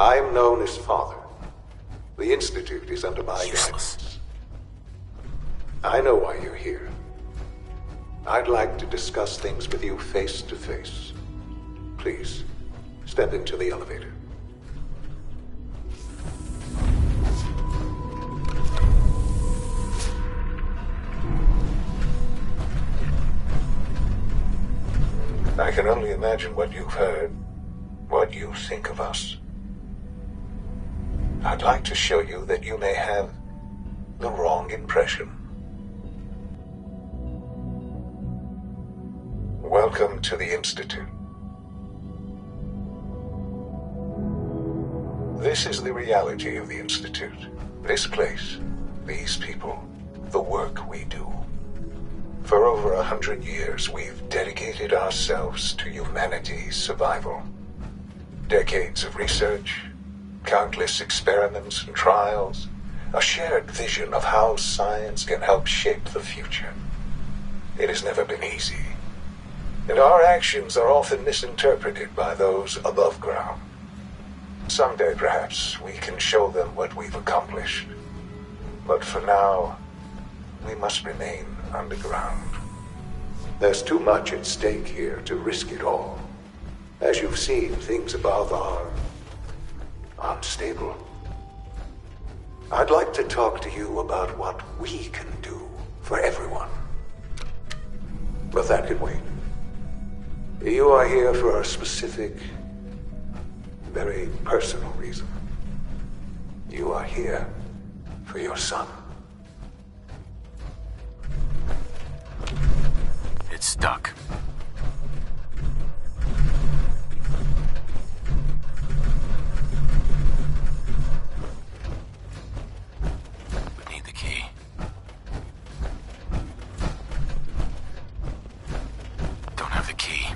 I'm known as Father. The Institute is under my guidance. I know why you're here. I'd like to discuss things with you face to face. Please, step into the elevator. I can only imagine what you've heard, what you think of us. I'd like to show you that you may have the wrong impression. Welcome to the Institute. This is the reality of the Institute. This place, these people, the work we do. For over 100 years, we've dedicated ourselves to humanity's survival. Decades of research, countless experiments and trials, a shared vision of how science can help shape the future. It has never been easy, and our actions are often misinterpreted by those above ground. Someday, perhaps, we can show them what we've accomplished. But for now, we must remain underground. There's too much at stake here to risk it all. As you've seen, things above are unstable. I'd like to talk to you about what we can do for everyone. But that can wait. You are here for a specific, very personal reason. You are here for your son. It's stuck. We need the key. Don't have the key.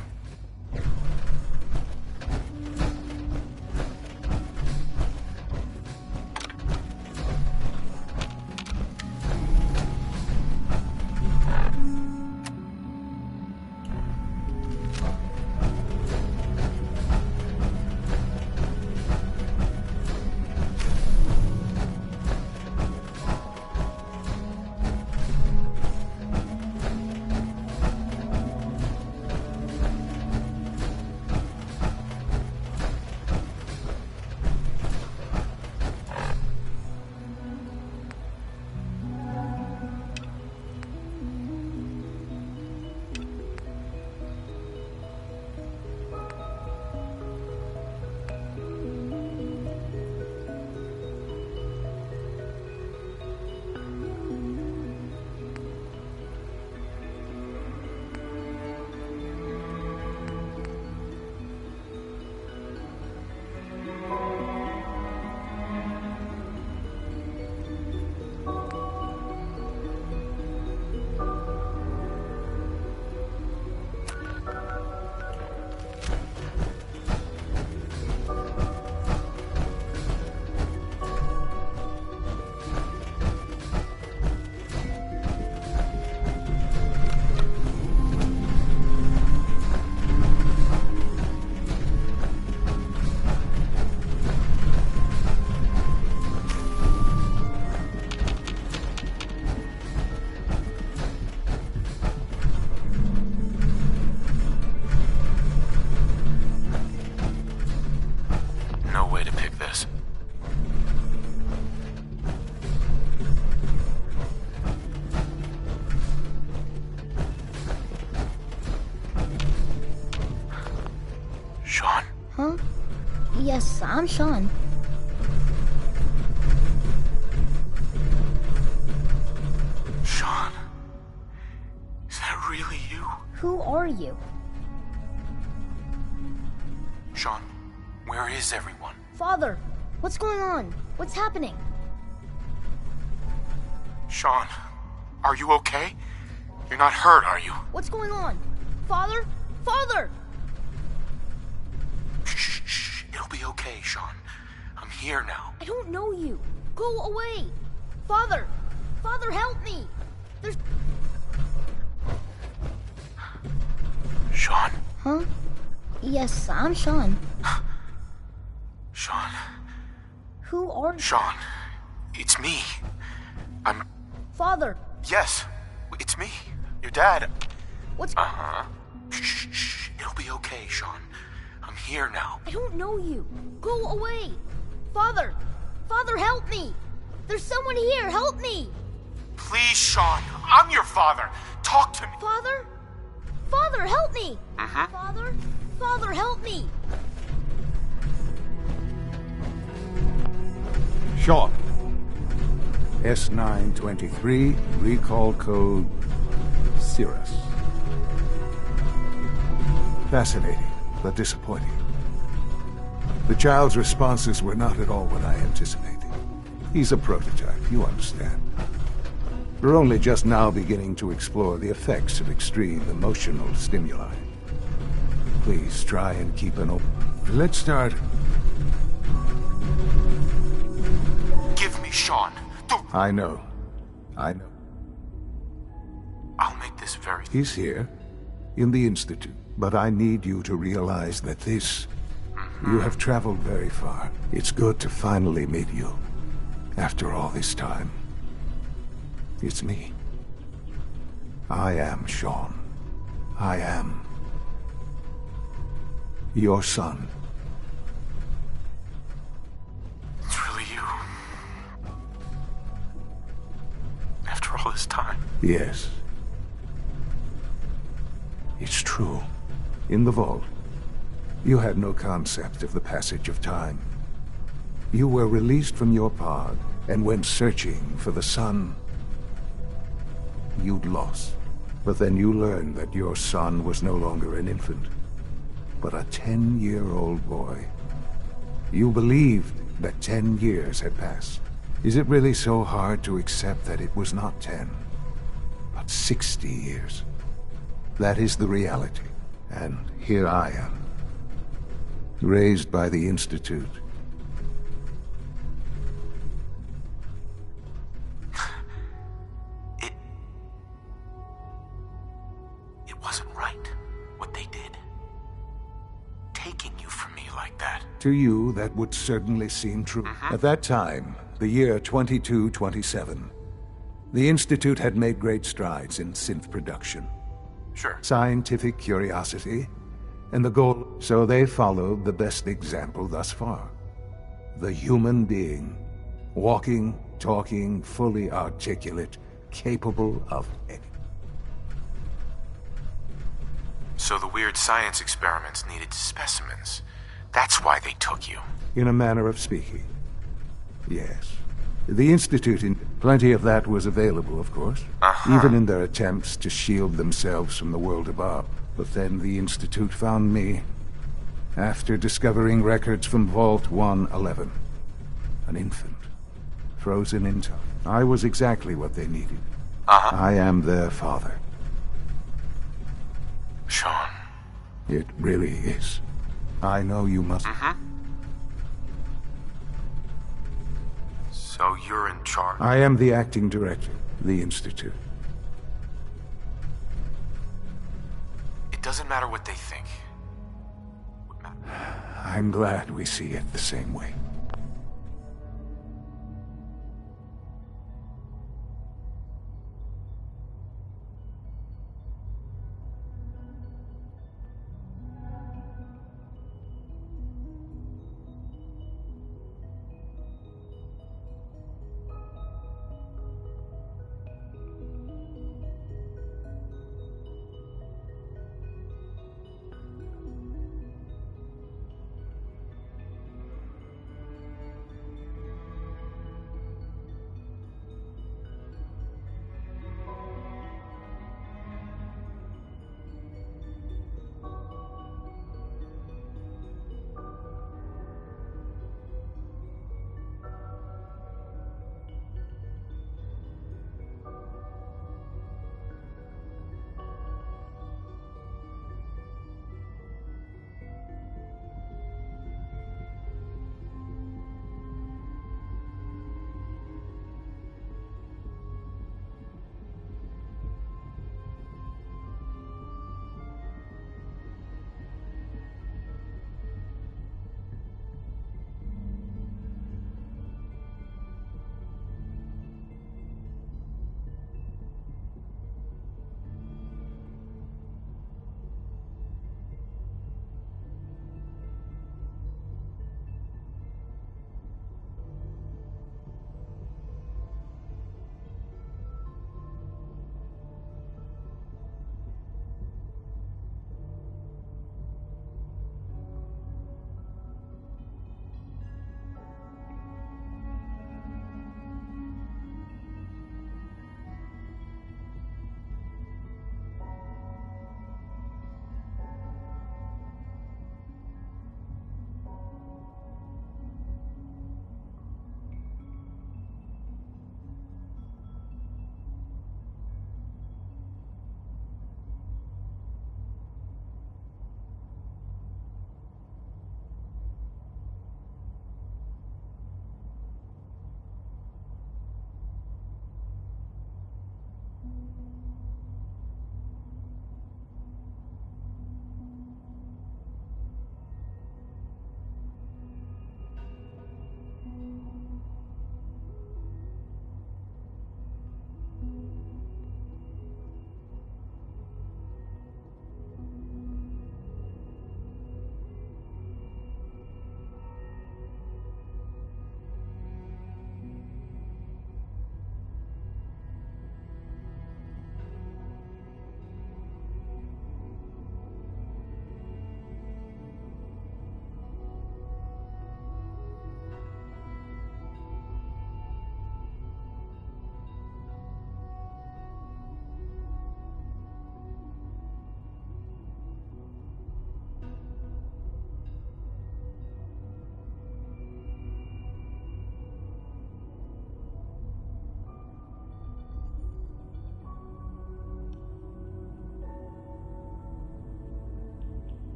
Yes, I'm Sean. Sean? Is that really you? Who are you? Sean, where is everyone? Father, what's going on? What's happening? Sean, are you okay? You're not hurt, are you? What's going on? Father? Father! Shh. It'll be okay, Sean. I'm here now. I don't know you. Go away. Father! Father, help me! There's... Sean? Huh? Yes, I'm Sean. Sean... Who are you? Sean, it's me. I'm... Father, Yes, it's me. Your dad. what's... Uh-huh. Shh. It'll be okay, Sean. I'm here now. I don't know you. Go away. Father! Father, help me! There's someone here, help me! Please, Sean. I'm your father. Talk to me. Father? Father, help me! Mhm. Father? Father, help me! Sean. S923, recall code Cirrus. Fascinating, but disappointing. The child's responses were not at all what I anticipated. He's a prototype, you understand. We're only just now beginning to explore the effects of extreme emotional stimuli. Please try and keep an open... Let's start... Give me Sean. I know. I'll make this very... He's here, in the Institute. But I need you to realize that this... You have traveled very far. It's good to finally meet you. After all this time. It's me. I am Sean. I am... your son. It's really you. After all this time. Yes. It's true. In the vault, you had no concept of the passage of time. You were released from your pod and went searching for the son you'd lost. But then you learned that your son was no longer an infant, but a 10-year-old boy. You believed that 10 years had passed. Is it really so hard to accept that it was not 10, but 60 years? That is the reality. And here I am, raised by the Institute. It wasn't right, what they did. Taking you from me like that. To you, that would certainly seem true. At that time, the year 2227, the Institute had made great strides in synth production. Sure. Scientific curiosity, and the goal... So they followed the best example thus far. The human being. Walking, talking, fully articulate, capable of anything. So the weird science experiments needed specimens. That's why they took you. In a manner of speaking. Yes. The Institute, in plenty of that was available, of course. Even in their attempts to shield themselves from the world above. But then the Institute found me, after discovering records from Vault 111. An infant, frozen in time. I was exactly what they needed. I am their father. Sean. It really is. I know you must... So you're in charge. I am the acting director, the Institute. It doesn't matter what they think. What matters? I'm glad we see it the same way.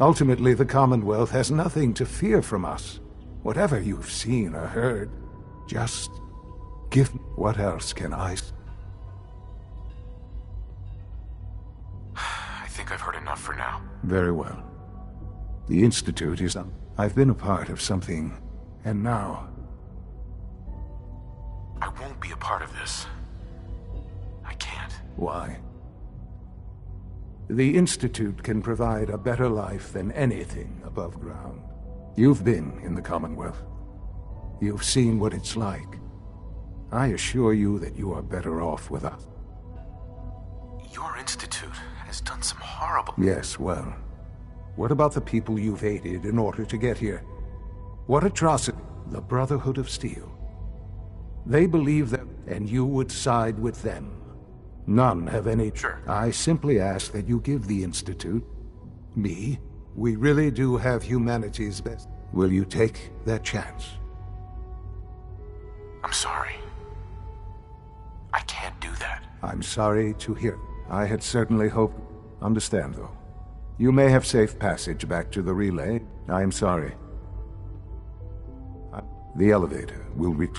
Ultimately, the Commonwealth has nothing to fear from us. Whatever you've seen or heard, just give me. What else can I... I think I've heard enough for now. Very well. The Institute is... I've been a part of something, and now... I won't be a part of this. I can't. Why? The Institute can provide a better life than anything above ground. You've been in the Commonwealth. You've seen what it's like. I assure you that you are better off with us. Your institute has done some horrible... Yes, well, what about the people you've aided in order to get here? What atrocity? The Brotherhood of Steel. They believe that, and you would side with them. None have any... Sure. I simply ask that you give the Institute, me, we really do have humanity's best. Will you take that chance? I'm sorry. I can't do that. I'm sorry to hear. I had certainly hoped... Understand, though. You may have safe passage back to the relay. I am sorry. The elevator will reach...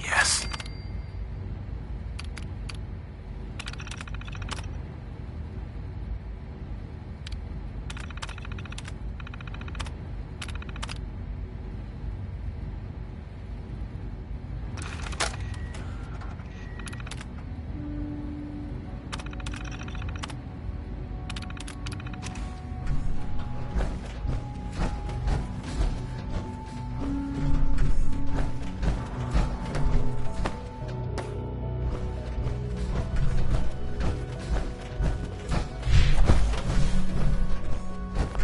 Yes.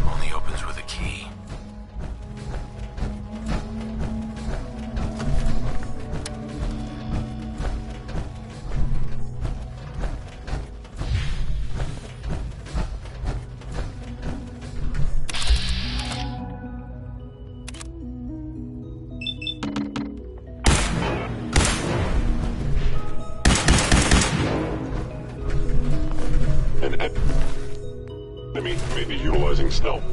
Only opens with a key. An enemy may be utilizing stealth.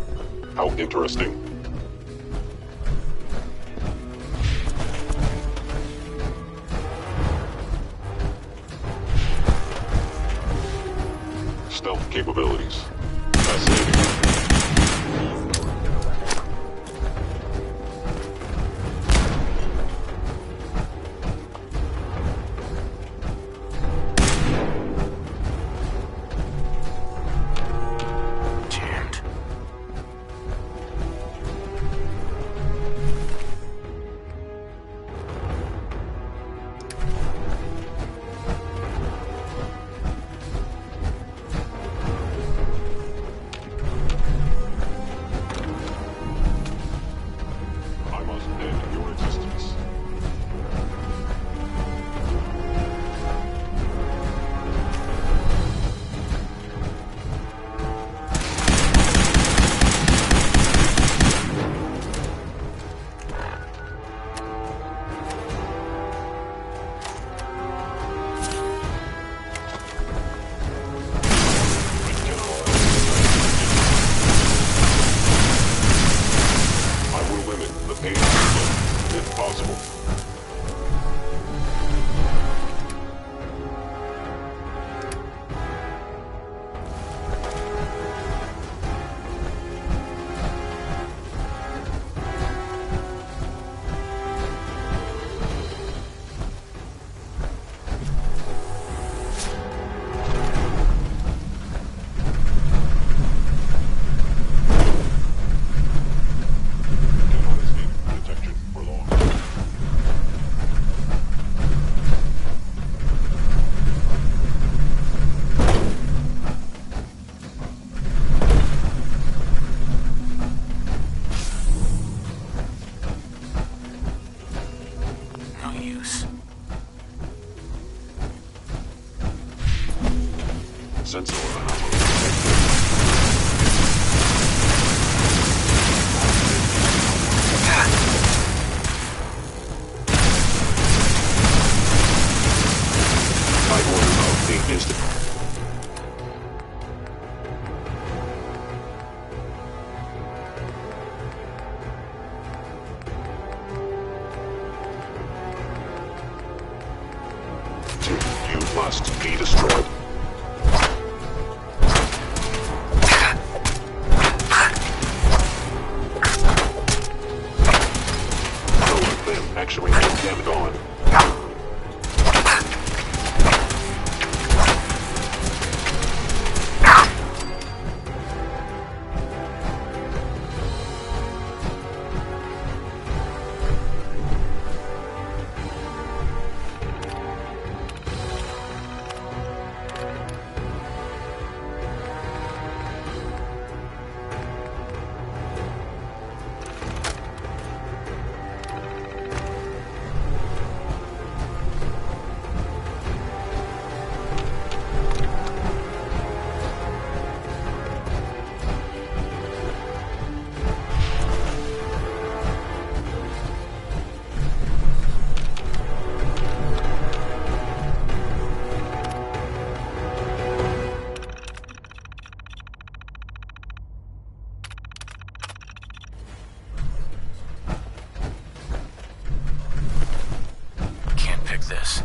How interesting. Stealth capabilities. Fascinating. Jammed. must be destroyed. No limb actually condemned on. Can't pick this.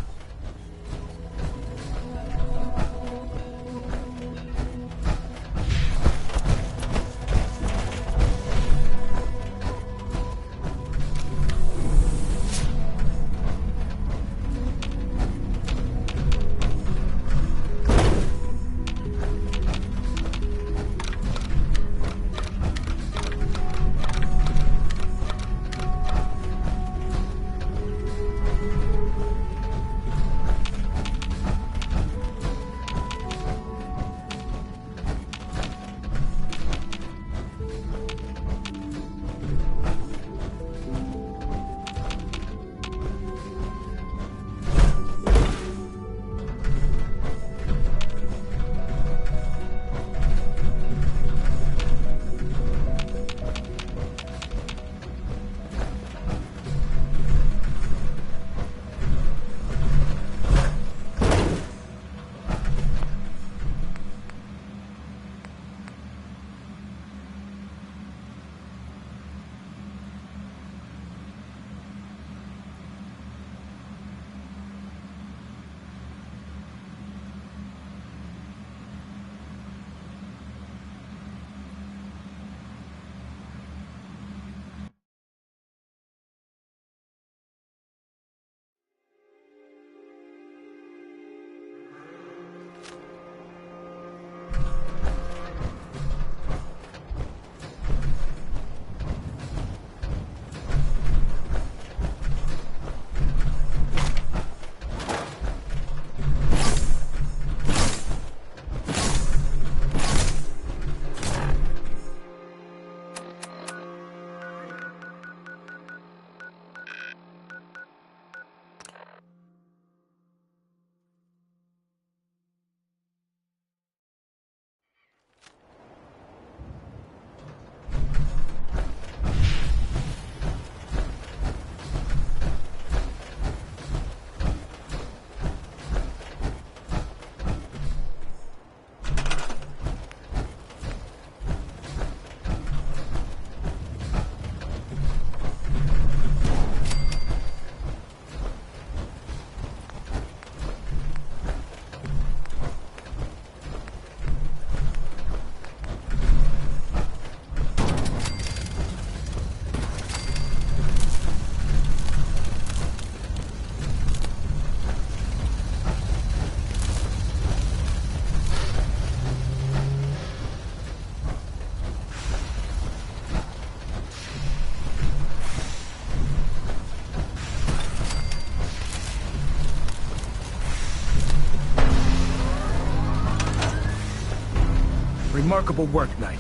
Remarkable work, Knight.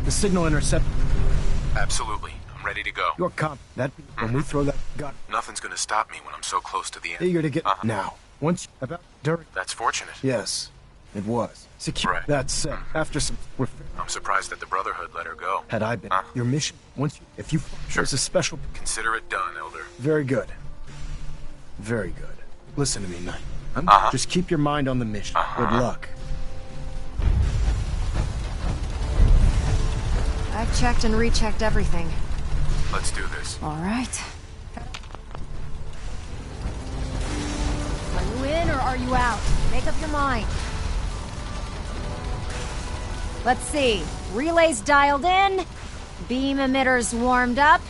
The signal intercept. Absolutely. I'm ready to go. You're that when we throw that gun. Nothing's gonna stop me when I'm so close to the end. Eager to get now. Once about during. That's fortunate. Yes, it was secure. Right. That said, after some. I'm surprised that the Brotherhood let her go. Had I been your mission once, if you Sure. there's a special. Consider it done, Elder. Very good. Very good. Listen to me, Knight. Just keep your mind on the mission. Good luck. I've checked and rechecked everything. Let's do this. All right. Are you in or are you out? Make up your mind. Let's see. Relays dialed in. Beam emitters warmed up.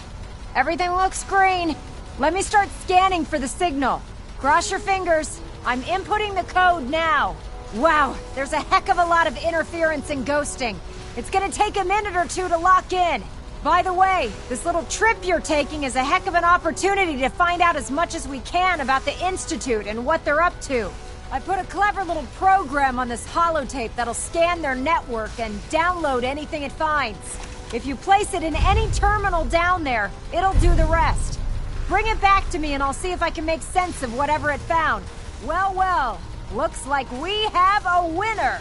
Everything looks green. Let me start scanning for the signal. Cross your fingers. I'm inputting the code now. Wow, there's a heck of a lot of interference and ghosting. It's gonna take a minute or two to lock in. By the way, this little trip you're taking is a heck of an opportunity to find out as much as we can about the Institute and what they're up to. I put a clever little program on this holotape that'll scan their network and download anything it finds. If you place it in any terminal down there, it'll do the rest. Bring it back to me and I'll see if I can make sense of whatever it found. Well, well, looks like we have a winner.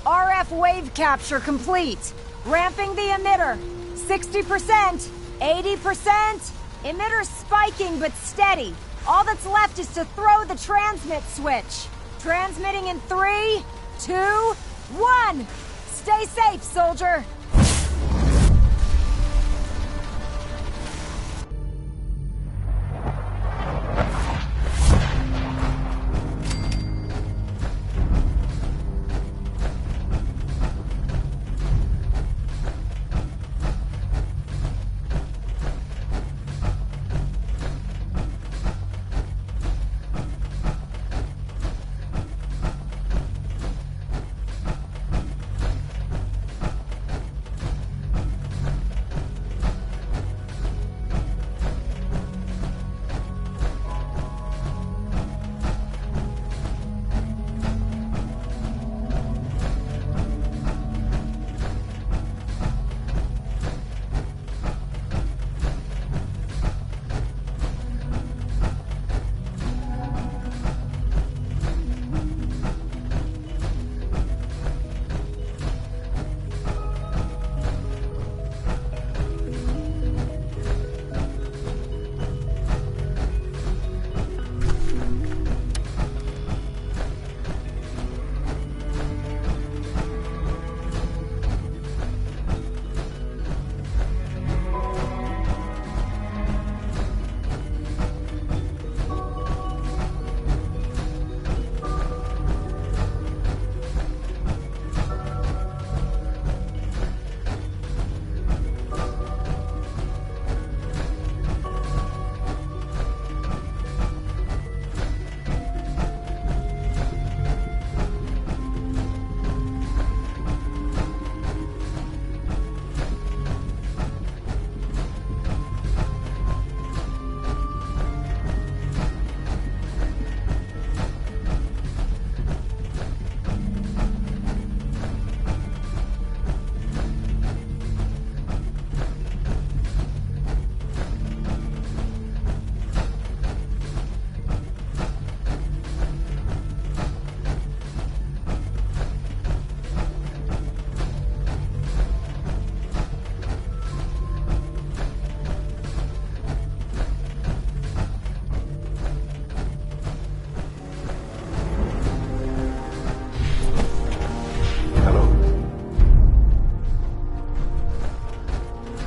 RF wave capture complete. Ramping the emitter. 60%, 80%. Emitter spiking but steady. All that's left is to throw the transmit switch. Transmitting in 3, 2, 1. Stay safe, soldier.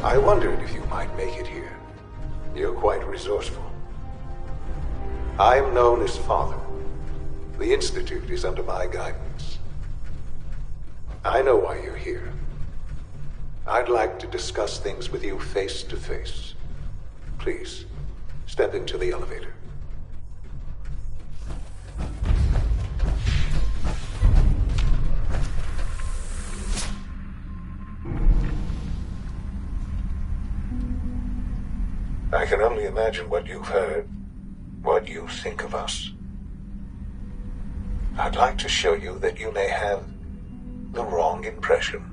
I wondered if you might make it here. You're quite resourceful. I'm known as Father. The Institute is under my guidance. I know why you're here. I'd like to discuss things with you face to face. Please, step into the elevator. I can only imagine what you've heard, what you think of us. I'd like to show you that you may have the wrong impression.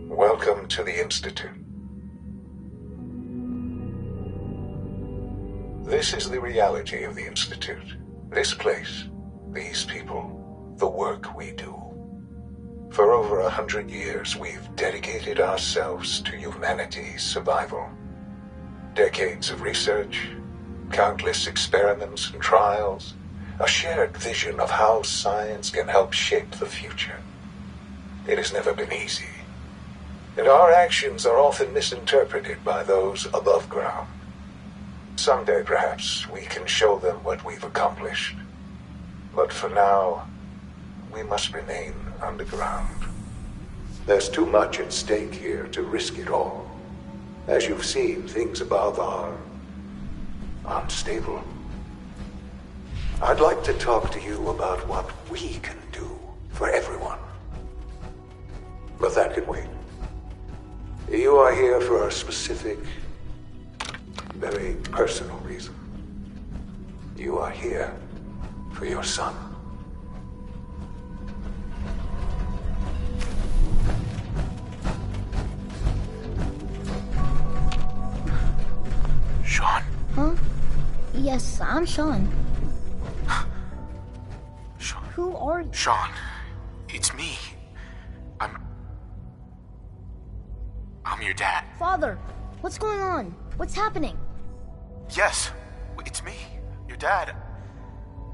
Welcome to the Institute. This is the reality of the Institute. This place, these people, the work we do. For over 100 years, we've dedicated ourselves to humanity's survival. Decades of research, countless experiments and trials, a shared vision of how science can help shape the future. It has never been easy, and our actions are often misinterpreted by those above ground. Someday, perhaps, we can show them what we've accomplished. But for now, we must remain underground. There's too much at stake here to risk it all. As you've seen, things above are unstable. I'd like to talk to you about what we can do for everyone. But that can wait. You are here for a specific, very personal reason. You are here for your son. Sean? Huh? Yes, I'm Sean. Sean? Who are you? Sean, it's me. I'm your dad. Father, what's going on? What's happening? Yes, it's me, your dad.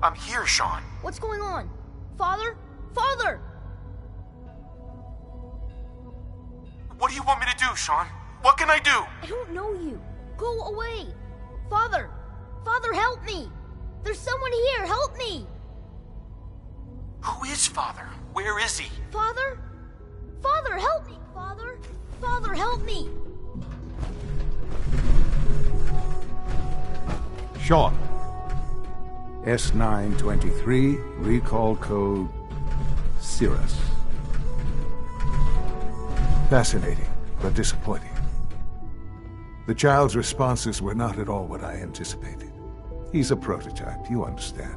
I'm here, Sean. What's going on? Father? Father! What do you want me to do, Sean? What can I do? I don't know you. Go away. Father! Father, help me! There's someone here, help me! Who is Father? Where is he? Father? Father, help me! Father? Father, help me! Sean. S923, recall code Cirrus. Fascinating, but disappointing. The child's responses were not at all what I anticipated. He's a prototype, you understand.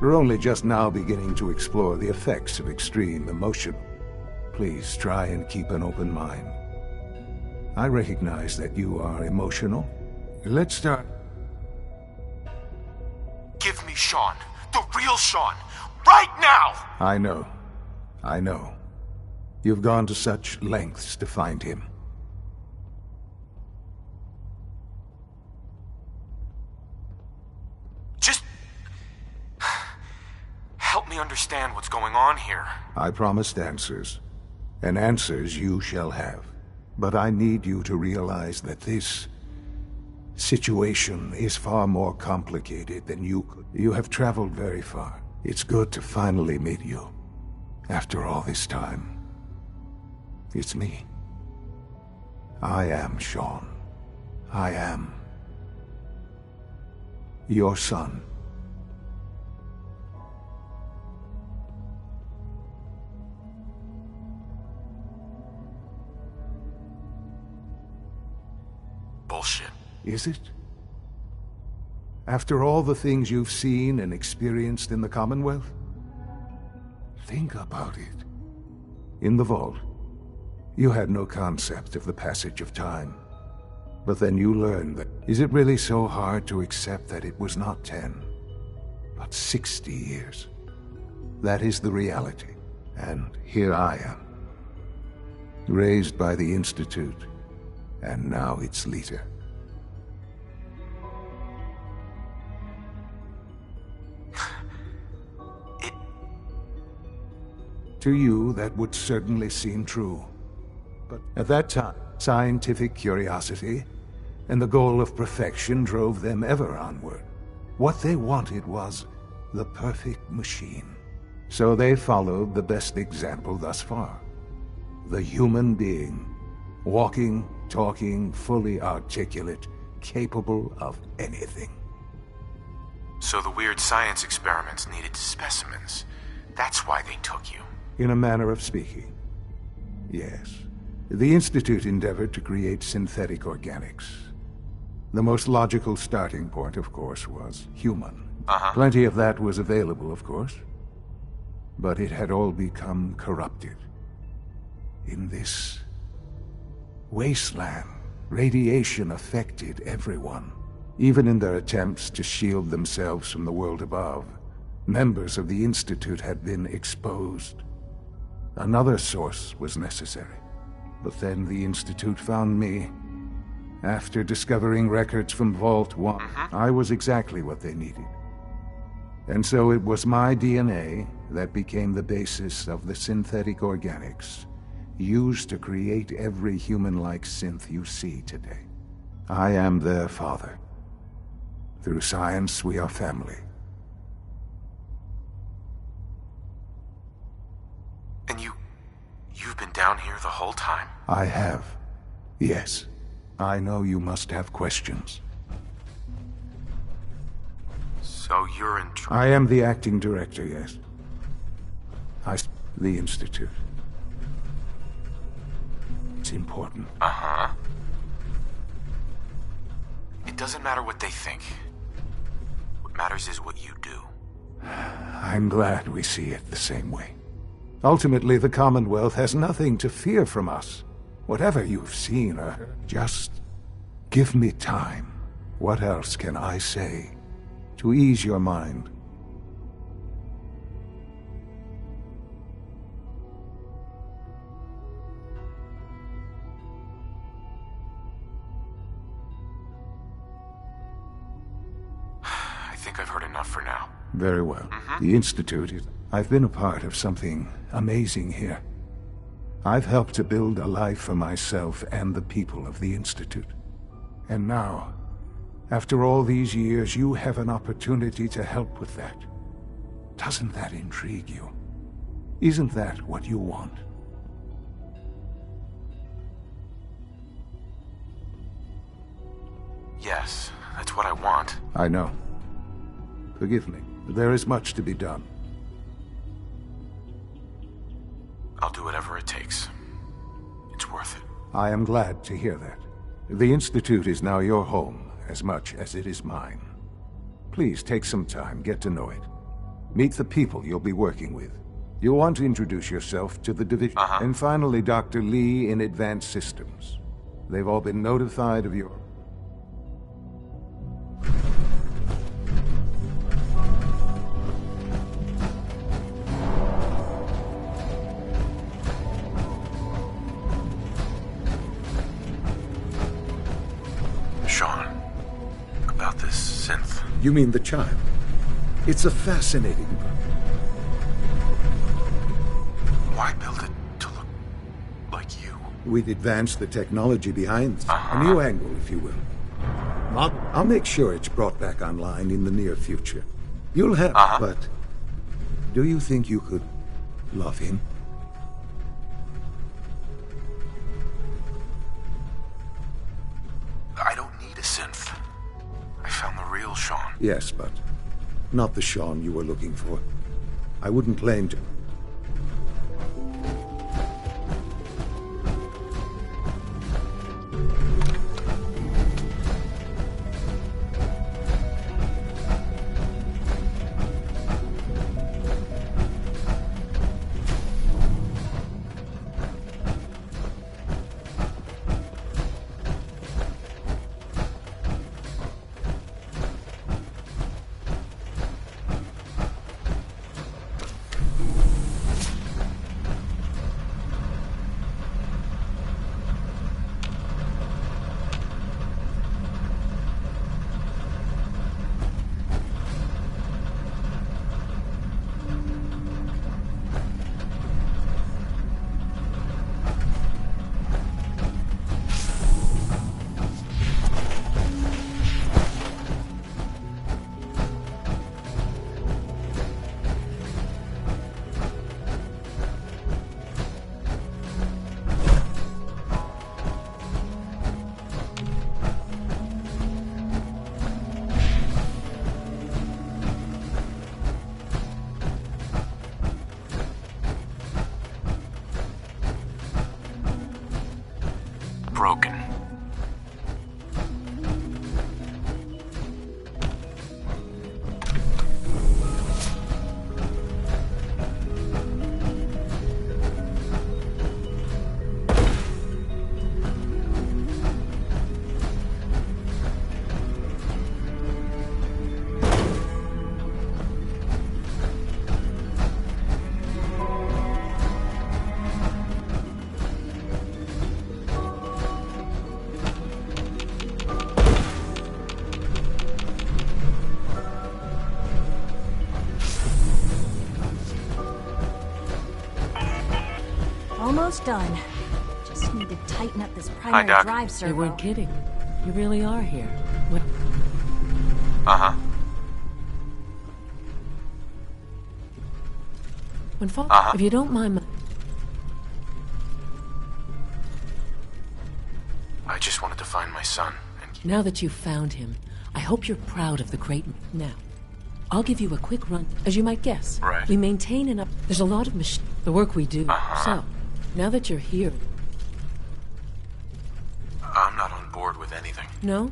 We're only just now beginning to explore the effects of extreme emotion. Please try and keep an open mind. I recognize that you are emotional. Let's start. Give me Sean. The real Sean. Right now! I know. You've gone to such lengths to find him. Just help me understand what's going on here. I promised answers, and answers you shall have. But I need you to realize that this situation is far more complicated than you could. You have traveled very far. It's good to finally meet you. After all this time. It's me. I am Sean. I am your son. Bullshit. Is it? After all the things you've seen and experienced in the Commonwealth? Think about it. In the vault, you had no concept of the passage of time. But then you learned that... Is it really so hard to accept that it was not 10, but 60 years? That is the reality. And here I am. Raised by the Institute, and now its leader. To you, that would certainly seem true. But at that time, scientific curiosity and the goal of perfection drove them ever onward. What they wanted was the perfect machine. So they followed the best example thus far. The human being. Walking, talking, fully articulate, capable of anything. So the weird science experiments needed specimens. That's why they took you. In a manner of speaking. Yes. The Institute endeavored to create synthetic organics. The most logical starting point, of course, was human. Plenty of that was available, of course. But it had all become corrupted. In this wasteland, radiation affected everyone. Even in their attempts to shield themselves from the world above, members of the Institute had been exposed. Another source was necessary. But then the Institute found me. After discovering records from Vault 1, I was exactly what they needed. And so it was my DNA that became the basis of the synthetic organics used to create every human-like synth you see today. I am their father, Through science, we are family. And you've been down here the whole time? I have. Yes. I know you must have questions. So you're in I am the acting director, yes. The Institute. It's important. Uh-huh. It doesn't matter what they think. What matters is what you do. I'm glad we see it the same way. Ultimately, the Commonwealth has nothing to fear from us. Whatever you've seen or heard, just give me time. What else can I say to ease your mind? I think I've heard enough for now. Very well. The Institute is... I've been a part of something amazing here. I've helped to build a life for myself and the people of the Institute. And now, after all these years, you have an opportunity to help with that. Doesn't that intrigue you? Isn't that what you want? Yes, that's what I want. I know. Forgive me. There is much to be done. I'll do whatever it takes. It's worth it. I am glad to hear that. The Institute is now your home, as much as it is mine. Please take some time, get to know it. Meet the people you'll be working with. You'll want to introduce yourself to the division. And finally, Dr. Lee in Advanced Systems. They've all been notified of your... Sean, about this synth. You mean the child? It's a fascinating book. Why build it to look like you? We'd advance the technology behind a new angle, if you will. I'll make sure it's brought back online in the near future. You'll have, but do you think you could love him? I don't need a synth. I found the real Sean. Yes, but not the Sean you were looking for. I wouldn't claim to... Broken. Almost done. Just need to tighten up this primary Doc. drive You servo. weren't kidding. You really are here. What? Uh-huh. If you don't mind I just wanted to find my son, and... Now that you've found him, I hope you're proud of the great... Now, I'll give you a quick run. As you might guess, Right. we maintain enough... There's a lot of the work we do. So, now that you're here... I'm not on board with anything. No?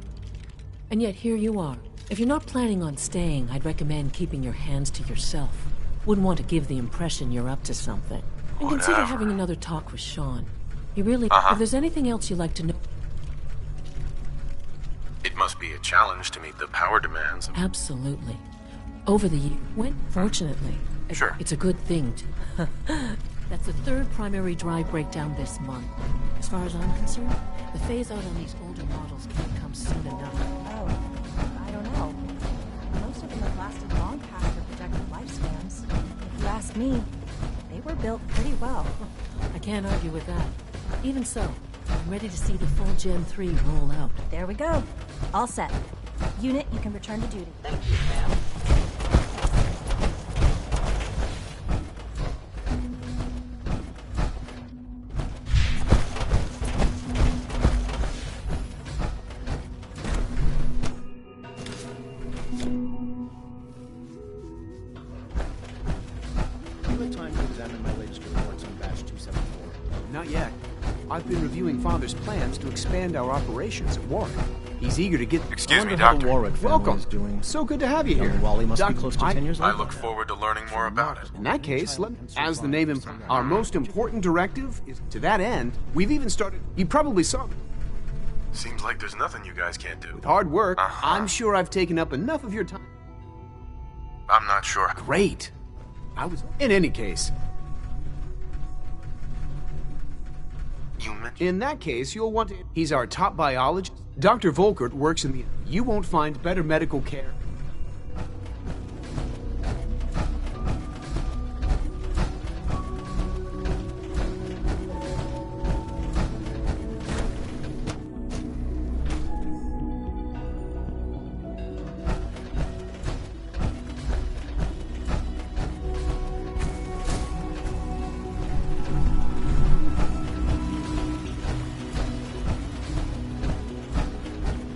And yet here you are. If you're not planning on staying, I'd recommend keeping your hands to yourself. Wouldn't want to give the impression you're up to something. And consider Whatever. having another talk with Sean. He really... Uh-huh. If there's anything else you'd like to know... It must be a challenge to meet the power demands. Absolutely. Over the year... Fortunately. Sure. It's a good thing to... That's the third primary drive breakdown this month. As far as I'm concerned, the phase-out on these older models can't come soon enough. Oh, I don't know. Most of them have lasted long past their projected lifespans. If you ask me, they were built pretty well. I can't argue with that. Even so, I'm ready to see the full Gen 3 roll out. There we go. All set. Unit, you can return to duty. Thank you, ma'am. You had time to examine my latest reports on Batch 274? Not yet. I've been reviewing Father's plans to expand our operations at Warwick. He's eager to get... Excuse me, Wonder how the Doctor. Warwick family Welcome. is doing. So good to have you here. Young Wally must Doc, be close to 10 years I old. look forward to learning more about it. In that case, as the name our most important directive is to that end, we've even started... You probably saw... Seems like there's nothing you guys can't do. With hard work, Uh-huh. I'm sure I've taken up enough of your time. I'm not sure. Great. In any case, You mentioned... in that case, you'll want to... He's our top biologist. Dr. Volkert works in the... You won't find better medical care.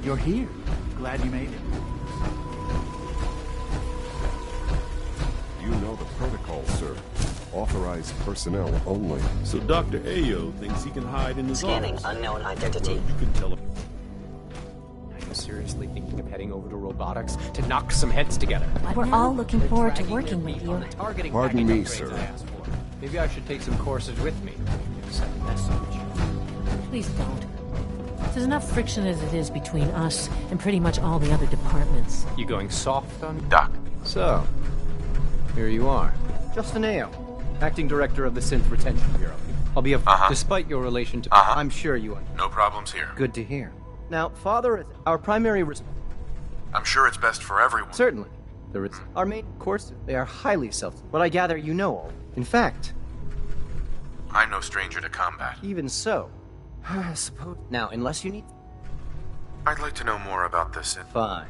You're here. Glad you made it. You know the protocol, sir. Authorized personnel only. So Dr. Ayo thinks he can hide in his Scanning office. unknown identity. Well, you can tell him. I'm seriously thinking of heading over to robotics to knock some heads together. We're all looking forward to working with you. Pardon me, sir. Maybe I should take some courses with me. Send a message. Please don't. There's enough friction as it is between us and pretty much all the other departments. You going soft on me? Doc. So, here you are. Justin Ayo, Acting Director of the Synth Retention Bureau. I'll be despite your relation to... I'm sure you are. No problems here. Good to hear. Now, Father, our primary... I'm sure it's best for everyone. Certainly. Our main course, they are highly self... But I gather you know all. In fact... I'm no stranger to combat. Even so... I suppose... Now, unless you need... I'd like to know more about this. Fine.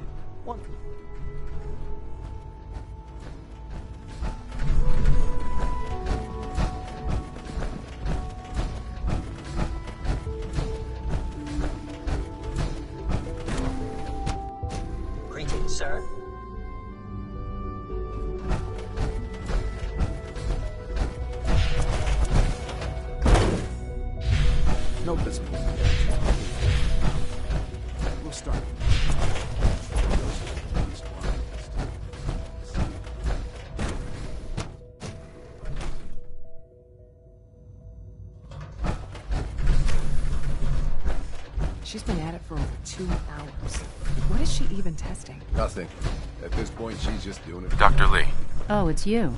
Greetings, sir. Note this point. We'll start. She's been at it for over 2 hours. What is she even testing? Nothing. At this point, she's just doing it. Dr. Lee. Oh, it's you.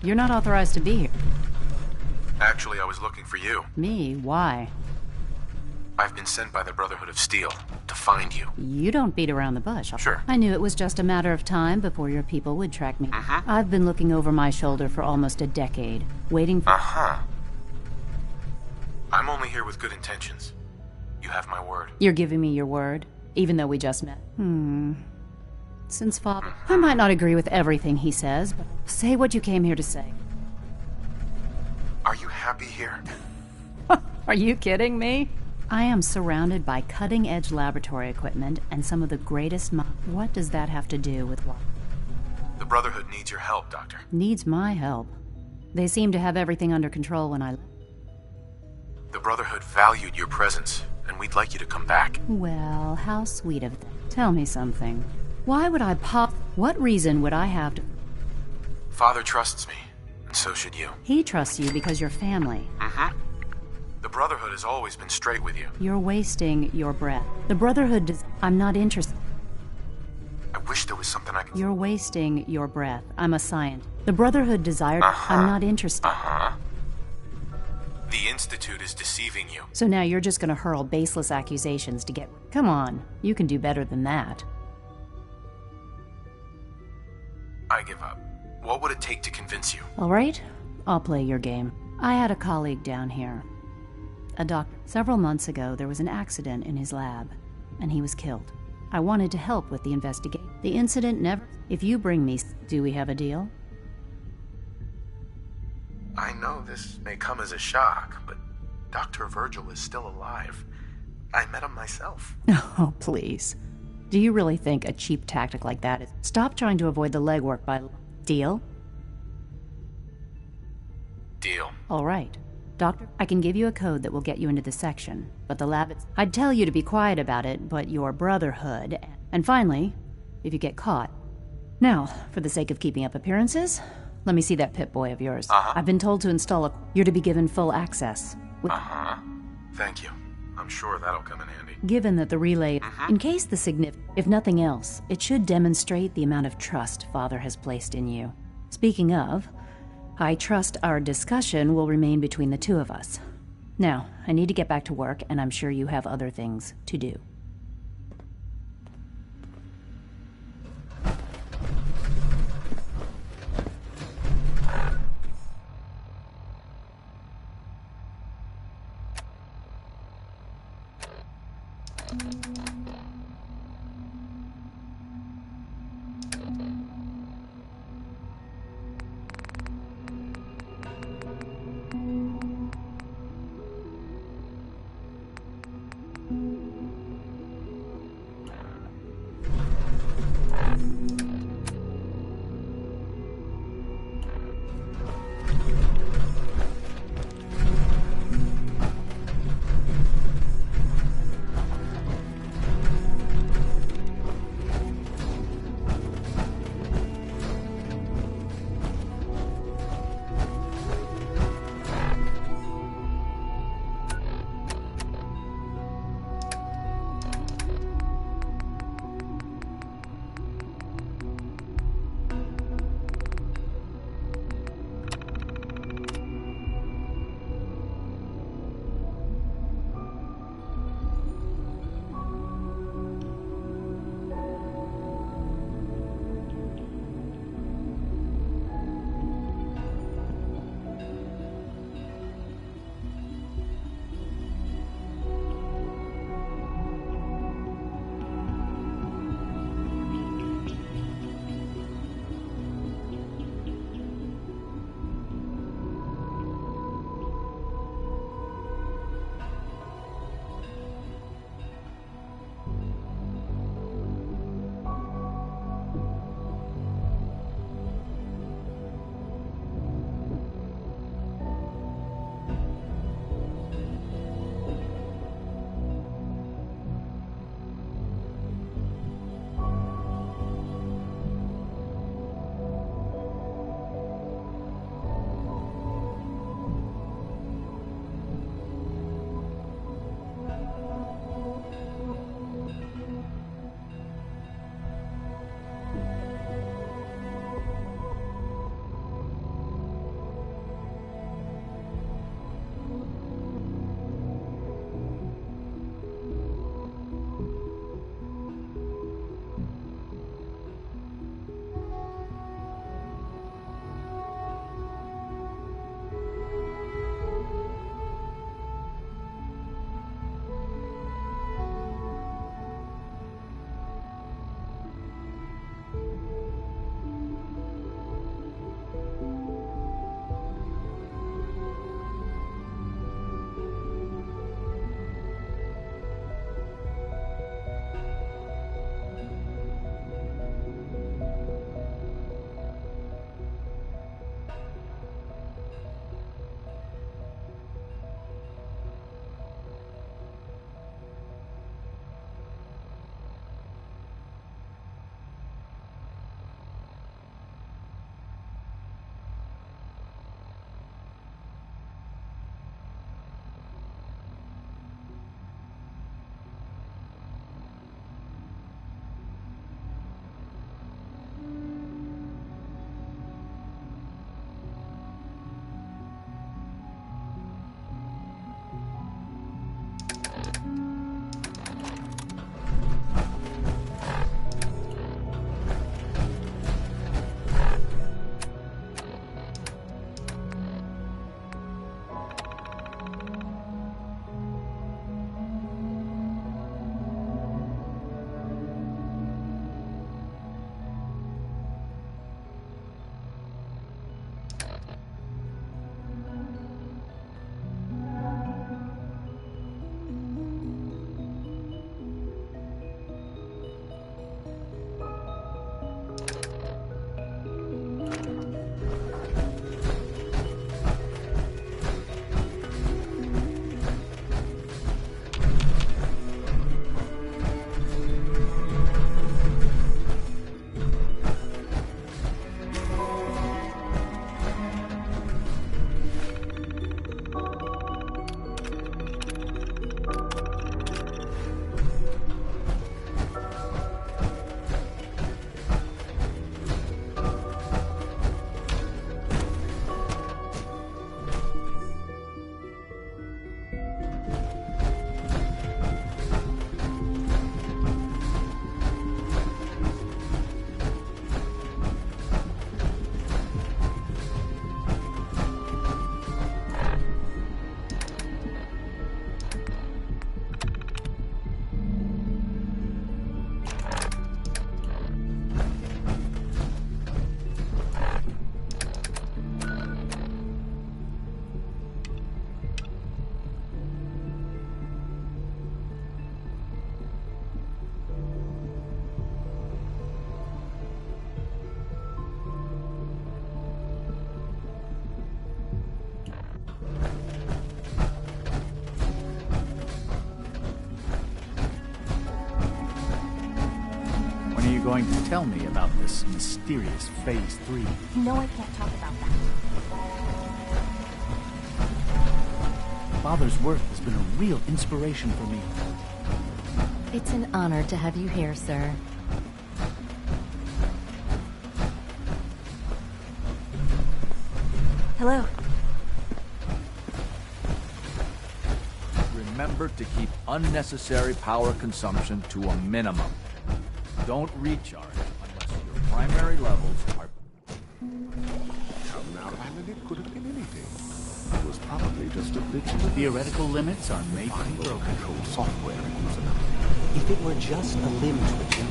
You're not authorized to be here. Actually, I was looking for you. Me? Why? I've been sent by the Brotherhood of Steel to find you. You don't beat around the bush. Sure. I knew it was just a matter of time before your people would track me. I've been looking over my shoulder for almost a decade, waiting for... I'm only here with good intentions. You have my word. You're giving me your word, even though we just met. Since Father... I might not agree with everything he says, but say what you came here to say. Are you happy here? Are you kidding me? I am surrounded by cutting-edge laboratory equipment and some of the greatest What does that have to do with what? The Brotherhood needs your help, Doctor. Needs my help. They seem to have everything under control when I... The Brotherhood valued your presence, and we'd like you to come back. Well, how sweet of them. Tell me something. Why would I pop... What reason would I have to... Father trusts me, and so should you. He trusts you because you're family. Mm-hmm. The Brotherhood has always been straight with you. You're wasting your breath. The Brotherhood does... I'm not interested. I wish there was something I could... You're wasting your breath. I'm a scientist. The Brotherhood desired... I'm not interested. The Institute is deceiving you. So now you're just gonna hurl baseless accusations to get... Come on, you can do better than that. I give up. What would it take to convince you? All right, I'll play your game. I had a colleague down here. A doctor. Several months ago, there was an accident in his lab, and he was killed. I wanted to help with the investigation. The incident never... If you bring me... Do we have a deal? I know this may come as a shock, but Dr. Virgil is still alive. I met him myself. Oh, please. Do you really think a cheap tactic like that is... Stop trying to avoid the legwork by... Deal? Deal. All right. Doctor, I can give you a code that will get you into the section, but the lab... I'd tell you to be quiet about it, but your Brotherhood... And finally, if you get caught... Now, for the sake of keeping up appearances, let me see that Pip-Boy of yours. I've been told to install a... You're to be given full access. Thank you. I'm sure that'll come in handy. Given that the relay... In case the significant... If nothing else, it should demonstrate the amount of trust Father has placed in you. Speaking of... I trust our discussion will remain between the two of us. Now, I need to get back to work, and I'm sure you have other things to do. going to tell me about this mysterious Phase 3. No, I can't talk about that. Father's work has been a real inspiration for me. It's an honor to have you here, sir. Hello. Remember to keep unnecessary power consumption to a minimum. Don't recharge unless your primary levels are... Come now, Alan, it could have been anything. It was probably just a glitch in the Theoretical limits are made to be broken. control software was enough. If it were just a limb twitching,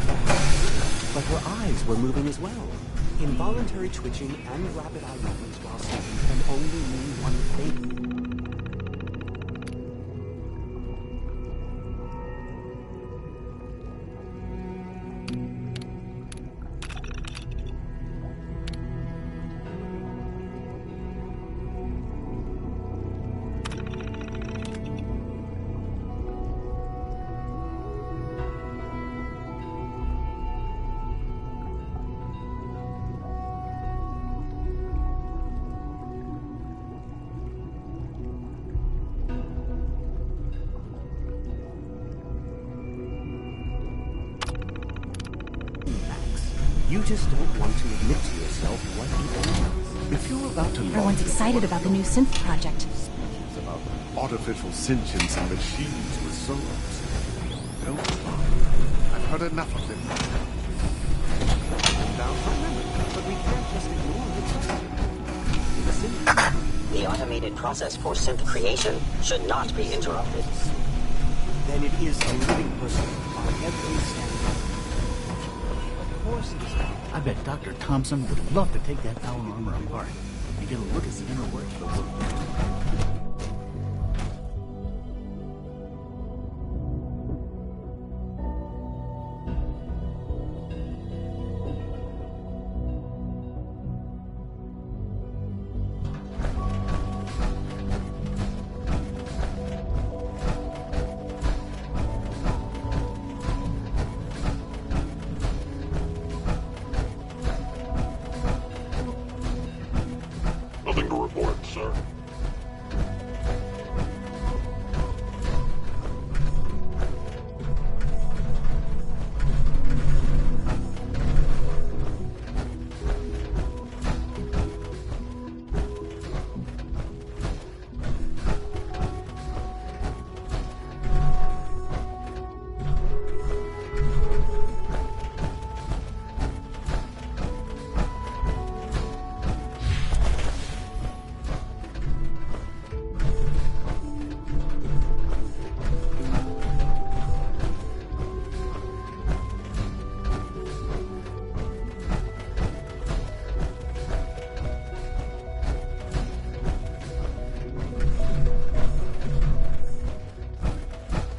but her eyes were moving as well. Involuntary twitching and rapid eye movements while sleeping can only mean one thing. You just don't want to admit to yourself what you don't know. If you're about to... Everyone's excited about the new synth project. It's about artificial sentience and machines with souls. Don't bother. I've heard enough of them. Now, remember, but we can't just ignore the synth. The automated process for synth creation should not be interrupted. Then it is a living person on every step. I bet Dr. Thompson would love to take that power armor apart and get a look at the inner workings. Nothing to report, sir.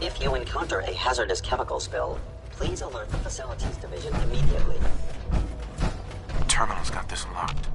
If you encounter a hazardous chemical spill, please alert the Facilities Division immediately. Terminal's got this locked.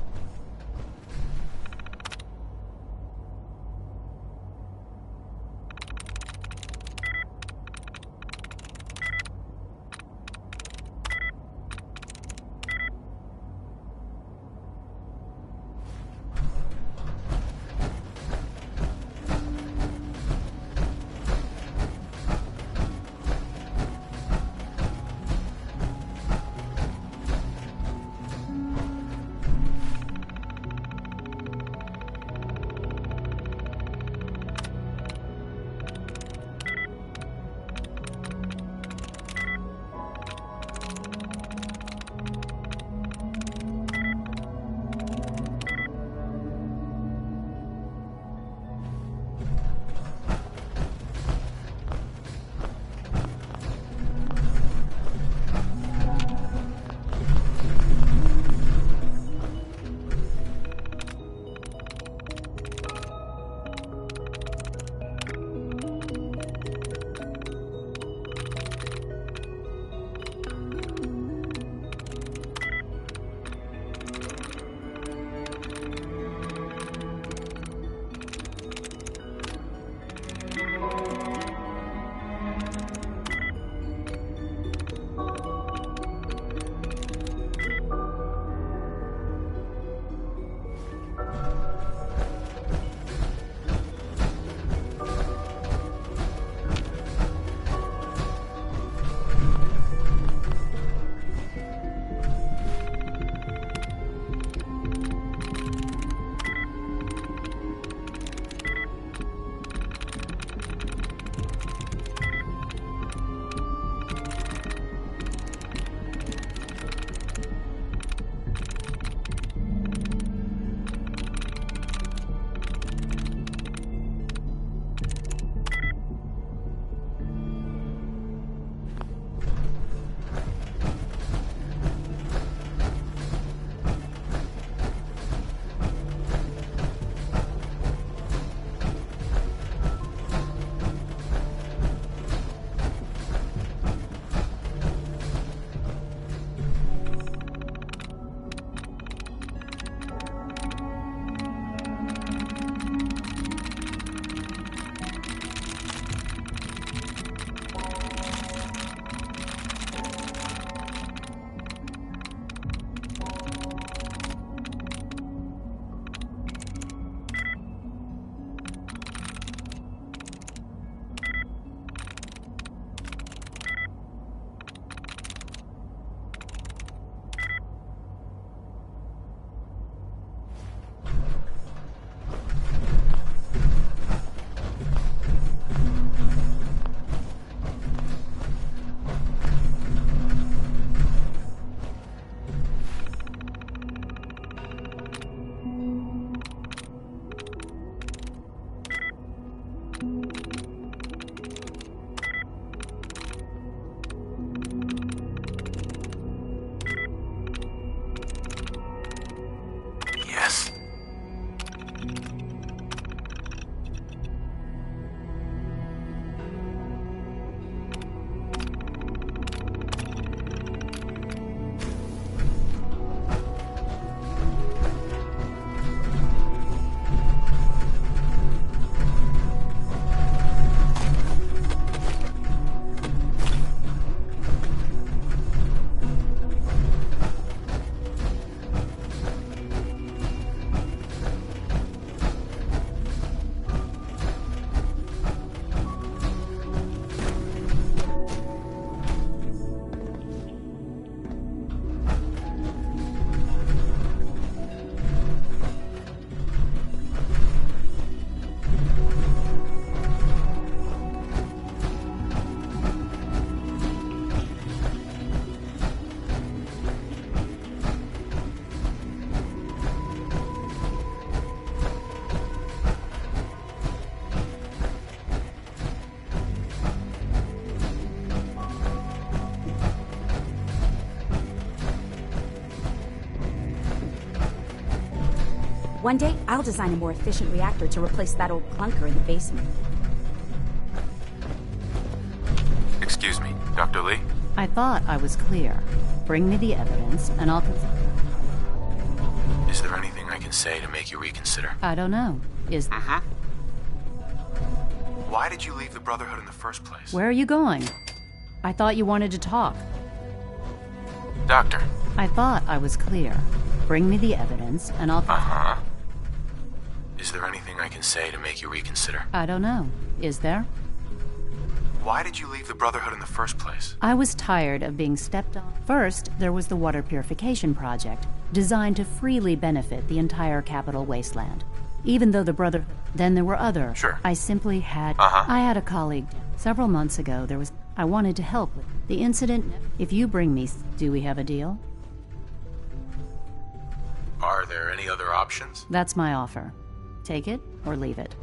One day, I'll design a more efficient reactor to replace that old clunker in the basement. Excuse me, Dr. Lee? I thought I was clear. Bring me the evidence, and I'll... Is there anything I can say to make you reconsider? I don't know. Is... Why did you leave the Brotherhood in the first place? Where are you going? I thought you wanted to talk. Doctor. I thought I was clear. Bring me the evidence, and I'll... Is there anything I can say to make you reconsider? I don't know. Is there? Why did you leave the Brotherhood in the first place? I was tired of being stepped on. First, there was the water purification project, designed to freely benefit the entire capital wasteland. Even though the Brotherhood... Then there were other... Sure. I simply had... I had a colleague. Several months ago, there was... I wanted to help with the incident. If you bring me... Do we have a deal? Are there any other options? That's my offer. Take it or leave it.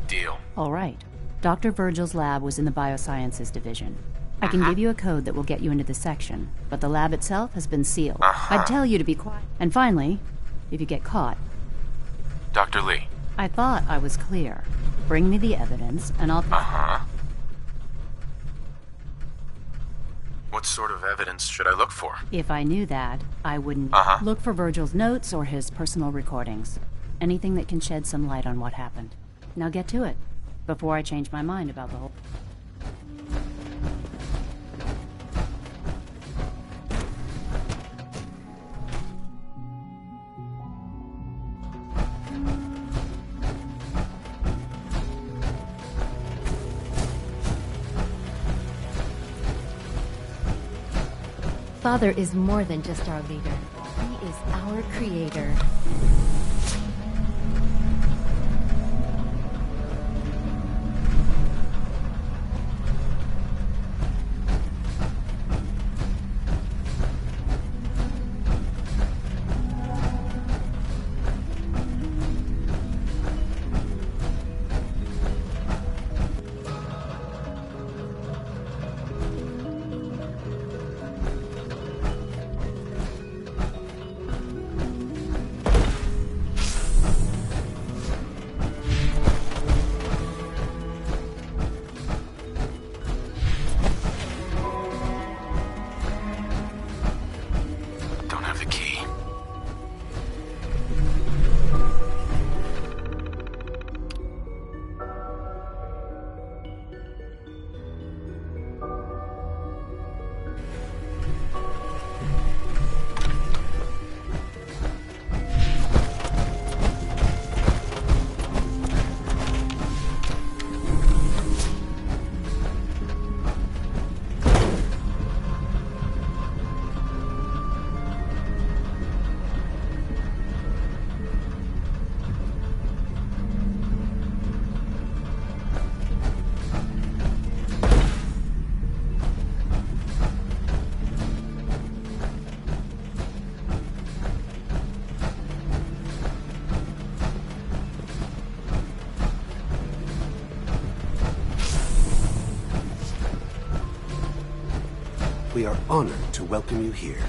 Deal. All right. Dr. Virgil's lab was in the Biosciences Division. I can give you a code that will get you into the section, but the lab itself has been sealed. I'd tell you to be quiet. And finally, if you get caught... Dr. Lee. I thought I was clear. Bring me the evidence, and I'll... What sort of evidence should I look for? If I knew that, I wouldn't... Look for Virgil's notes or his personal recordings. Anything that can shed some light on what happened. Now get to it, before I change my mind about the whole... Father is more than just our leader. He is our creator. We are honored to welcome you here.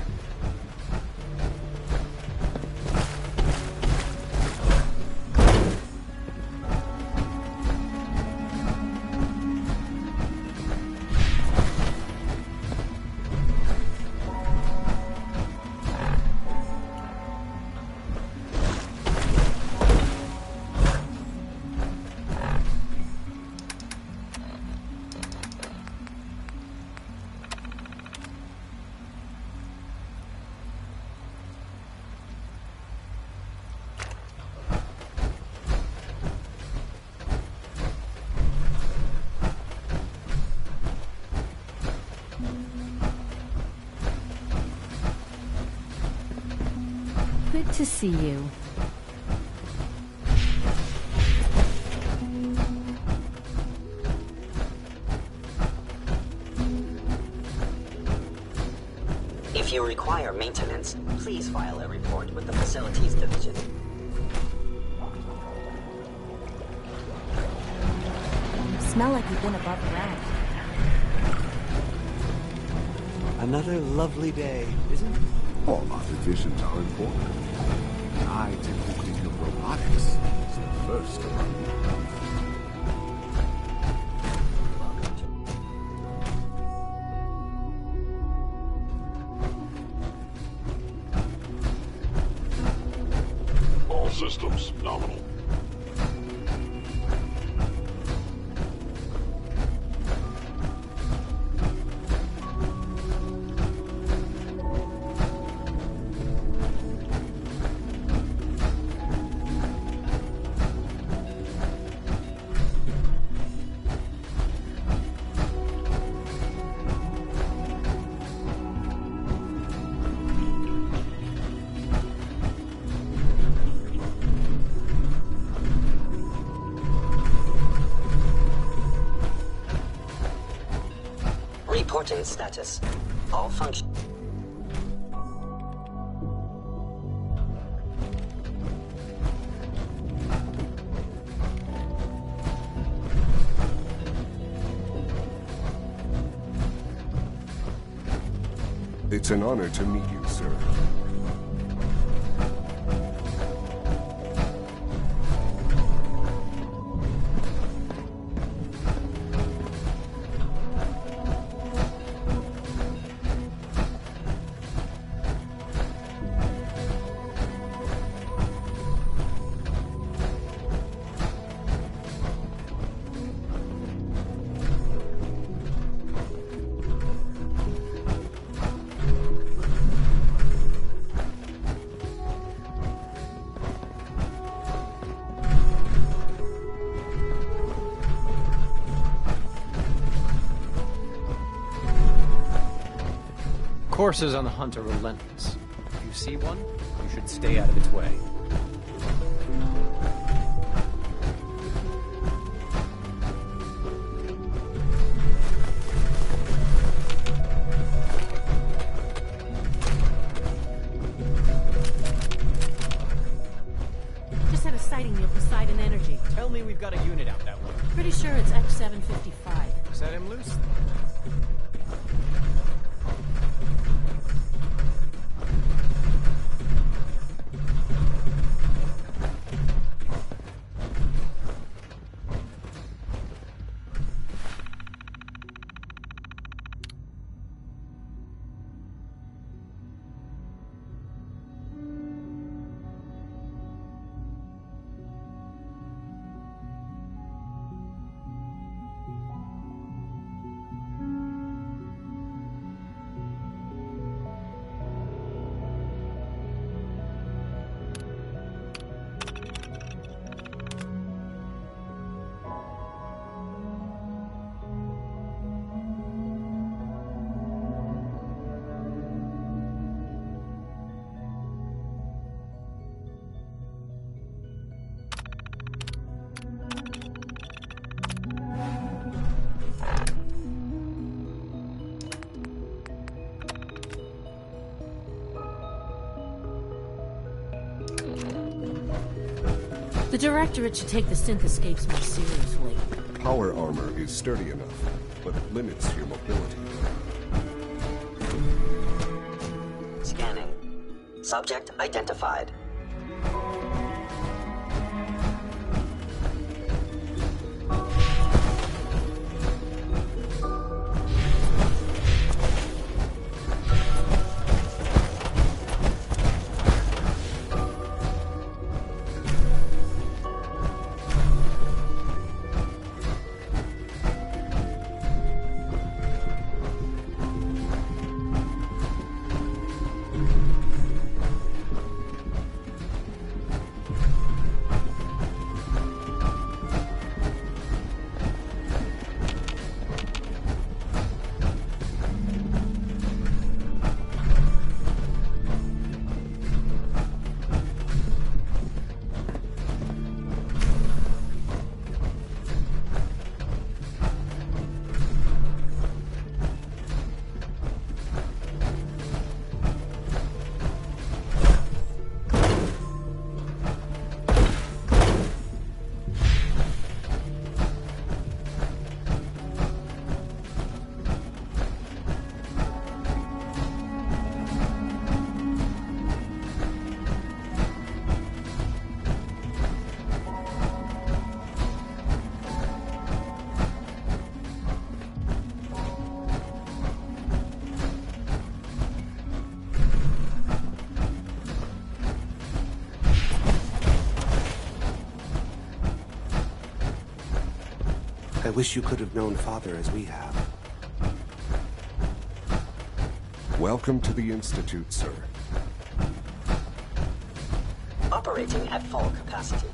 Good to see you. If you require maintenance, please file a report with the Facilities Division. You smell like you've been above ground. Another lovely day, isn't it? All artificials are important. I tend to think of robotics as the first of our needs. All systems nominal. Reporting status. All function. It's an honor to meet you, sir. Courses on the hunt are relentless. If you see one, you should stay out of its way. Just had a sighting near Poseidon Energy. Tell me we've got a unit out that way. Pretty sure it's X755. Set him loose. The Directorate should take the synth escapes more seriously. Power armor is sturdy enough, but it limits your mobility. Scanning. Subject identified. I wish you could have known Father as we have. Welcome to the Institute, sir. Operating at full capacity.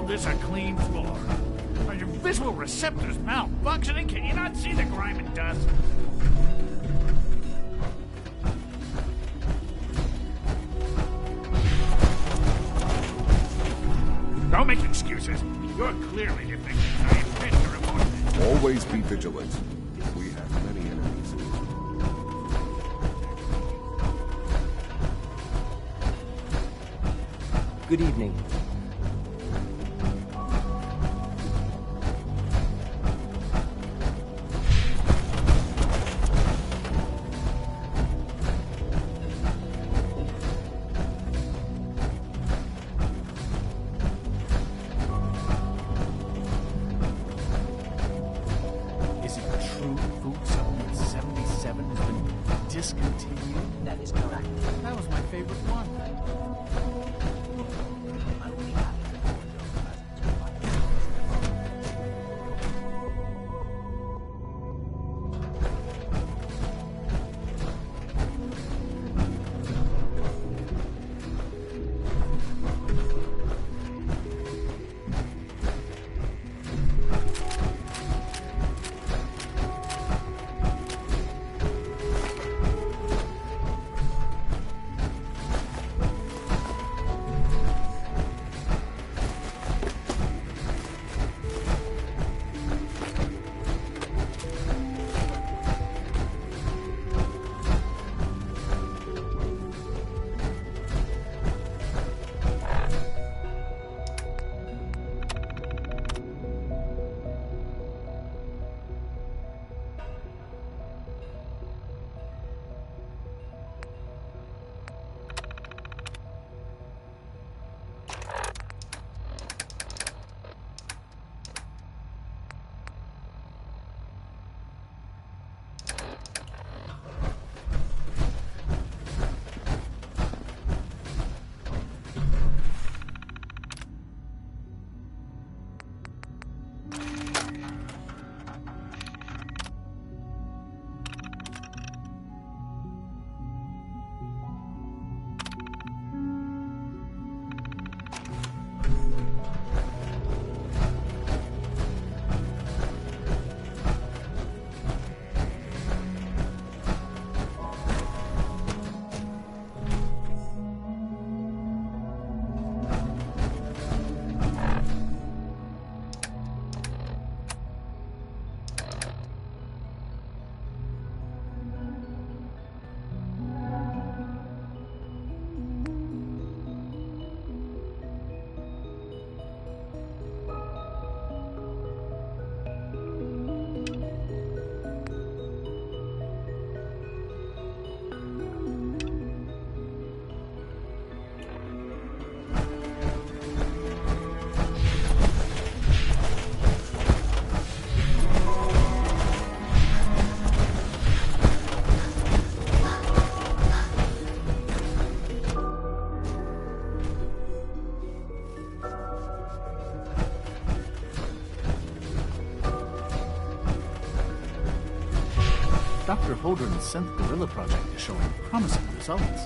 This a clean floor. Are your visual receptors malfunctioning? Can you not see the grime and dust? Don't make excuses. You're clearly defective. I intend to report it. Always be vigilant. We have many enemies. Good evening. Is it true Food Supplement 77 has been discontinued? That is correct. That was my favorite one. Dr. Holdren's Synth Gorilla project is showing promising results.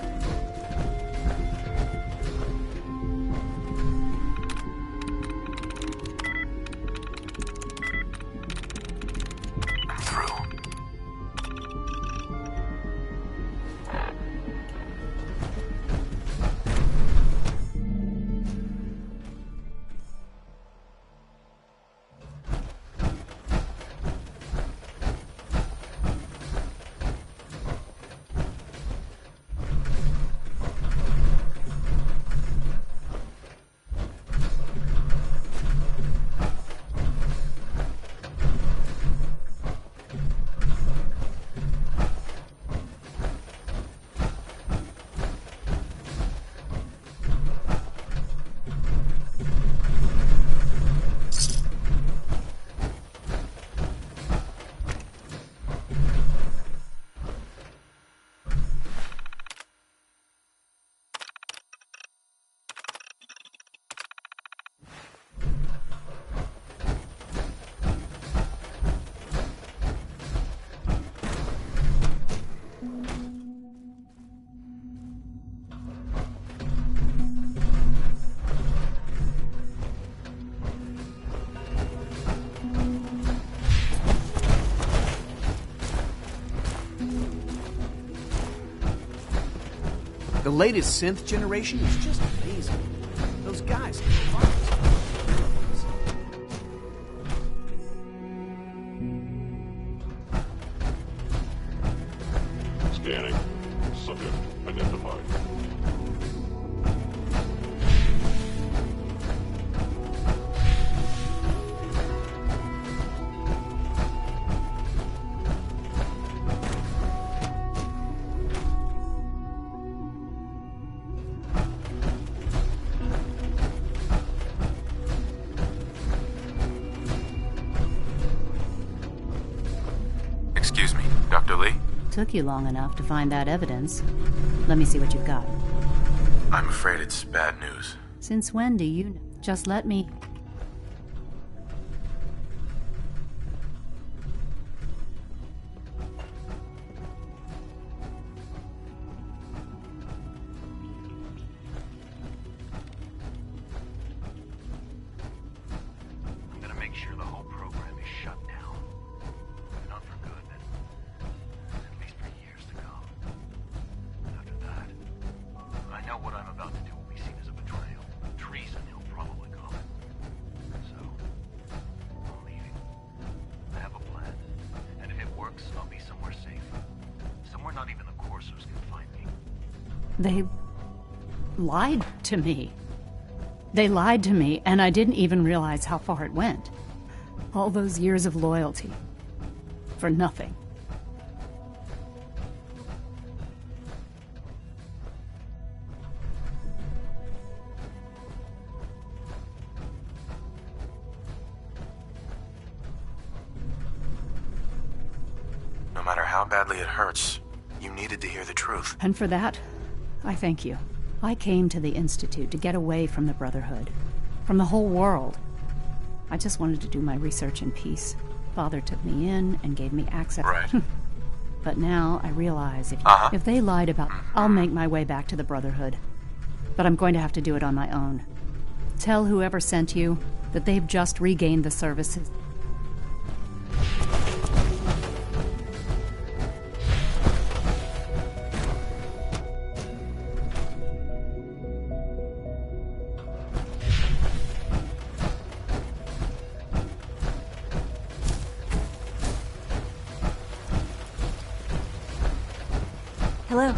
latest synth generation is just amazing. Those guys. Scanning. Subject identified. Excuse me, Dr. Lee? Took you long enough to find that evidence. Let me see what you've got. I'm afraid it's bad news. Since when do you know? Just let me... I'm gonna make sure the whole program is shut down. If not for good, then at least for years to come. After that, I know what I'm about to do will be seen as a betrayal. Treason, he'll probably call it. So, I'm leaving. I have a plan. And if it works, I'll be somewhere safe. Somewhere not even the Coursers can find me. They lied to me. They lied to me, and I didn't even realize how far it went. All those years of loyalty. For nothing. No matter how badly it hurts, you needed to hear the truth. And for that, I thank you. I came to the Institute to get away from the Brotherhood. From the whole world. I just wanted to do my research in peace. Father took me in and gave me access. Right. But now I realize if they lied about... I'll make my way back to the Brotherhood. But I'm going to have to do it on my own. Tell whoever sent you that they've just regained the services. Hello.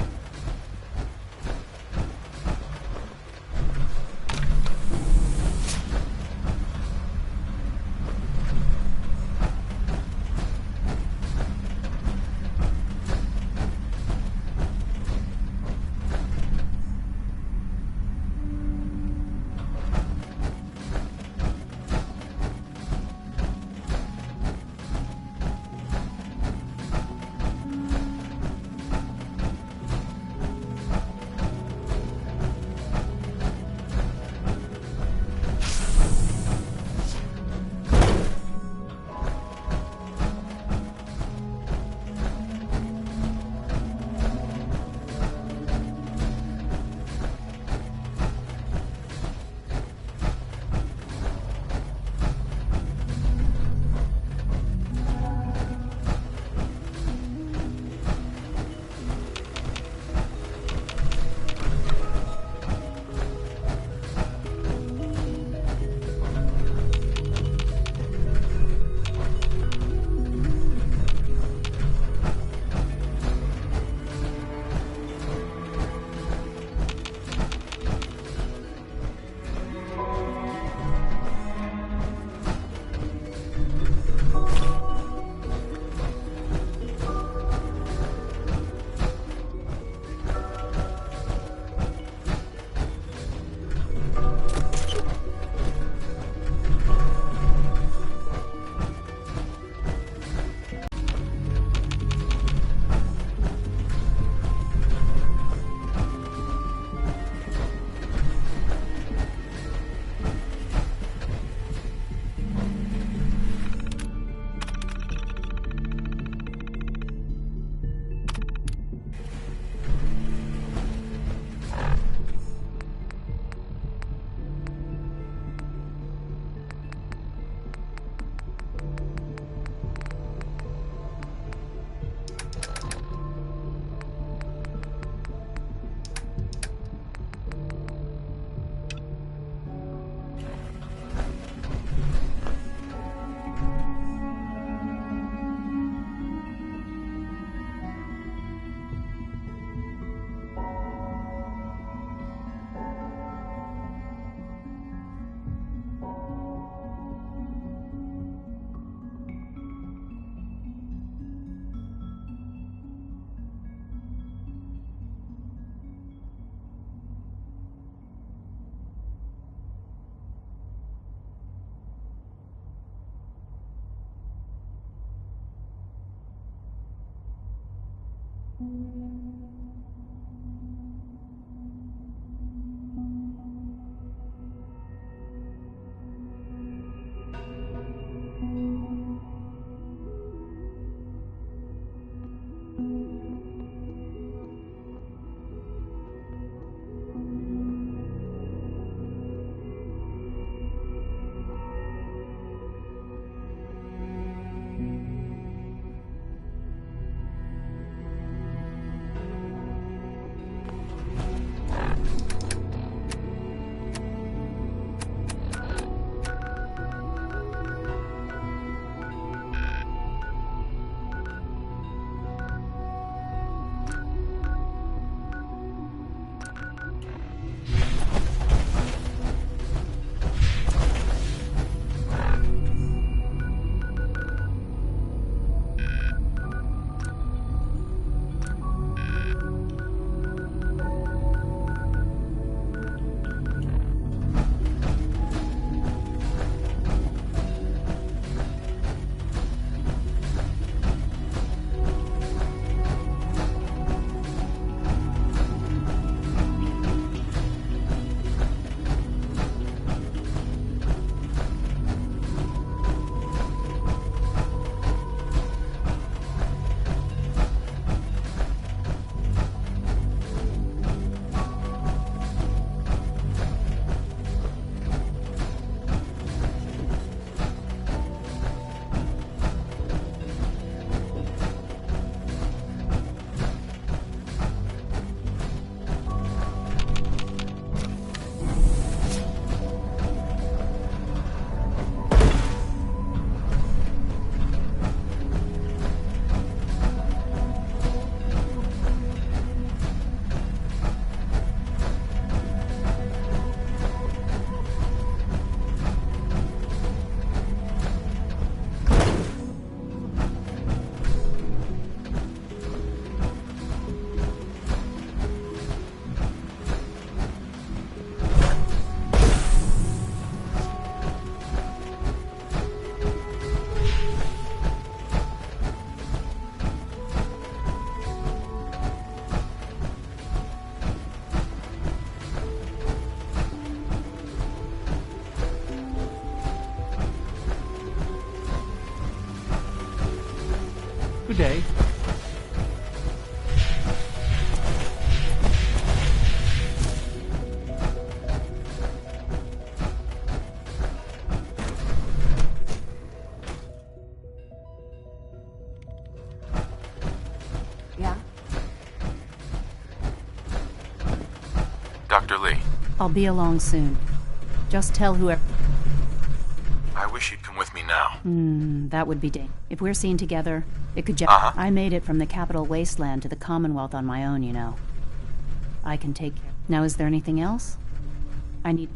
Good day. Yeah? Dr. Lee. I'll be along soon. Just tell whoever... I wish you'd come with me now. That would be dangerous. If we're seen together, it could just... I made it from the capital wasteland to the Commonwealth on my own, you know. I can take care. Now, is there anything else? I need...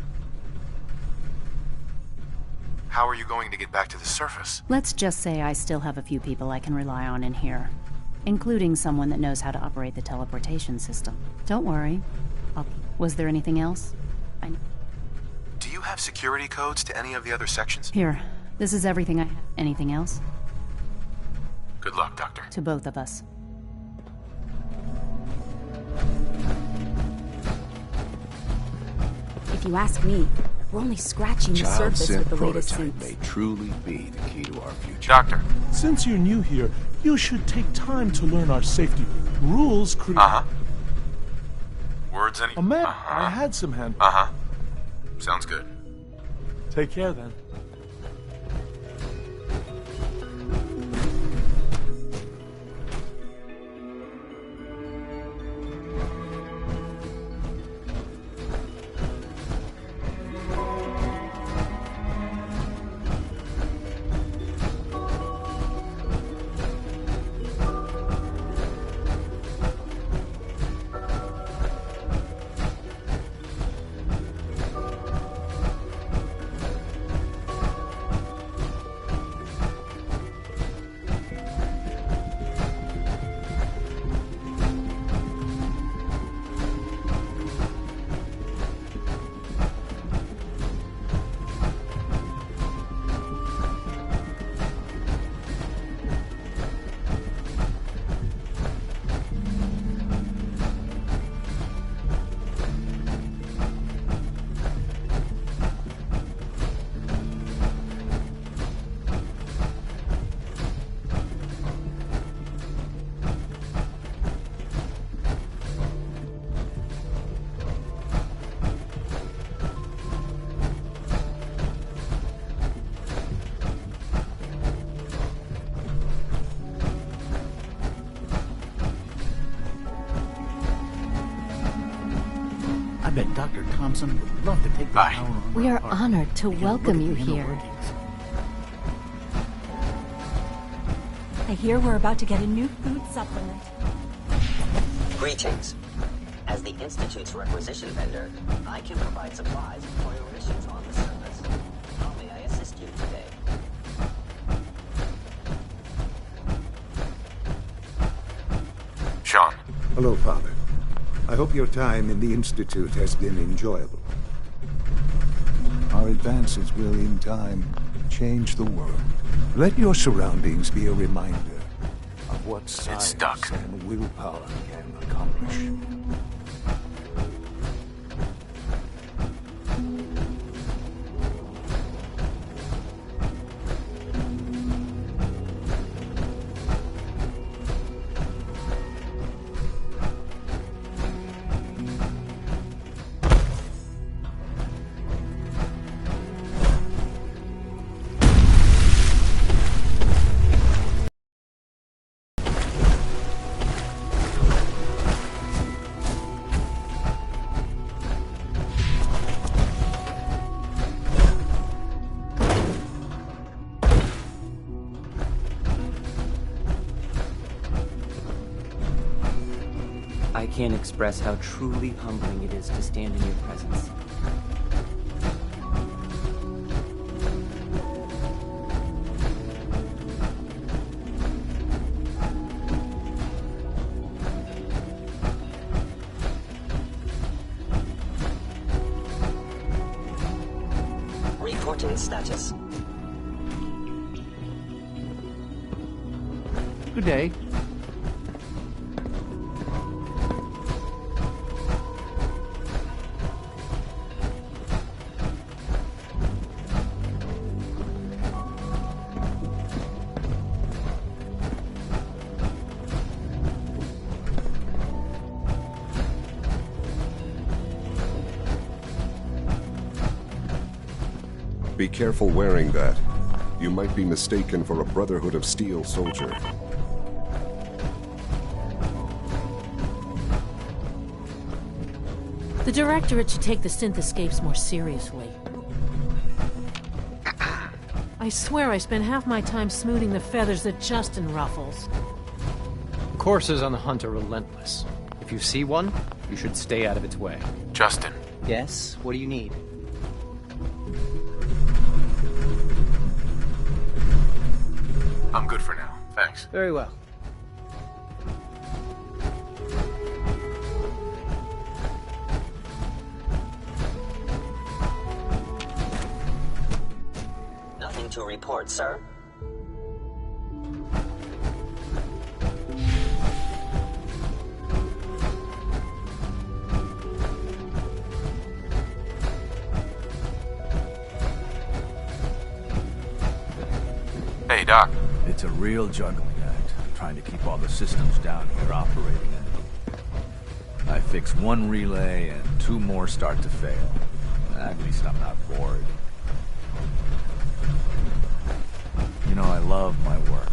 How are you going to get back to the surface? Let's just say I still have a few people I can rely on in here. Including someone that knows how to operate the teleportation system. Don't worry. Was there anything else? Do you have security codes to any of the other sections? Here. This is everything I have. Anything else? Good luck, Doctor. To both of us. If you ask me, we're only scratching the surface with the latest suits. May truly be the key to our future. Doctor. Since you're new here, you should take time to learn our safety rules. Words any... A map. I had some hand... Sounds good. Take care, then. I bet Dr. Thompson would love to take the power on We our are heart. honored to Look welcome at you the inner here. workings. I hear we're about to get a new food supplement. Greetings. As the Institute's requisition vendor, I can provide supplies for your missions on the surface. How may I assist you today? Sean. Hello, Father. I hope your time in the Institute has been enjoyable. Our advances will, in time, change the world. Let your surroundings be a reminder of what science and willpower can accomplish. I can't express how truly humbling it is to stand in your presence. Reporting status. Good day. Be careful wearing that. You might be mistaken for a Brotherhood of Steel soldier. The Directorate should take the synth escapes more seriously. I swear I spend half my time smoothing the feathers that Justin ruffles. Courses on the hunt are relentless. If you see one, you should stay out of its way. Justin. Yes? What do you need? I'm good for now. Thanks. Very well. Nothing to report, sir. Hey, Doc. It's a real juggling act, trying to keep all the systems down here operating. I fix one relay and 2 more start to fail. At least I'm not bored. You know, I love my work,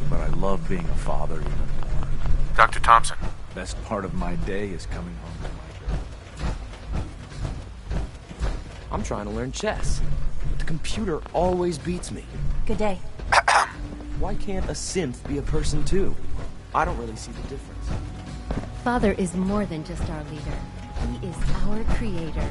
but I love being a father even more. Dr. Thompson. Best part of my day is coming home to my girl. I'm trying to learn chess. But the computer always beats me. Good day. Why can't a synth be a person too? I don't really see the difference. Father is more than just our leader. He is our creator.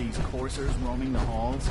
these coursers roaming the halls?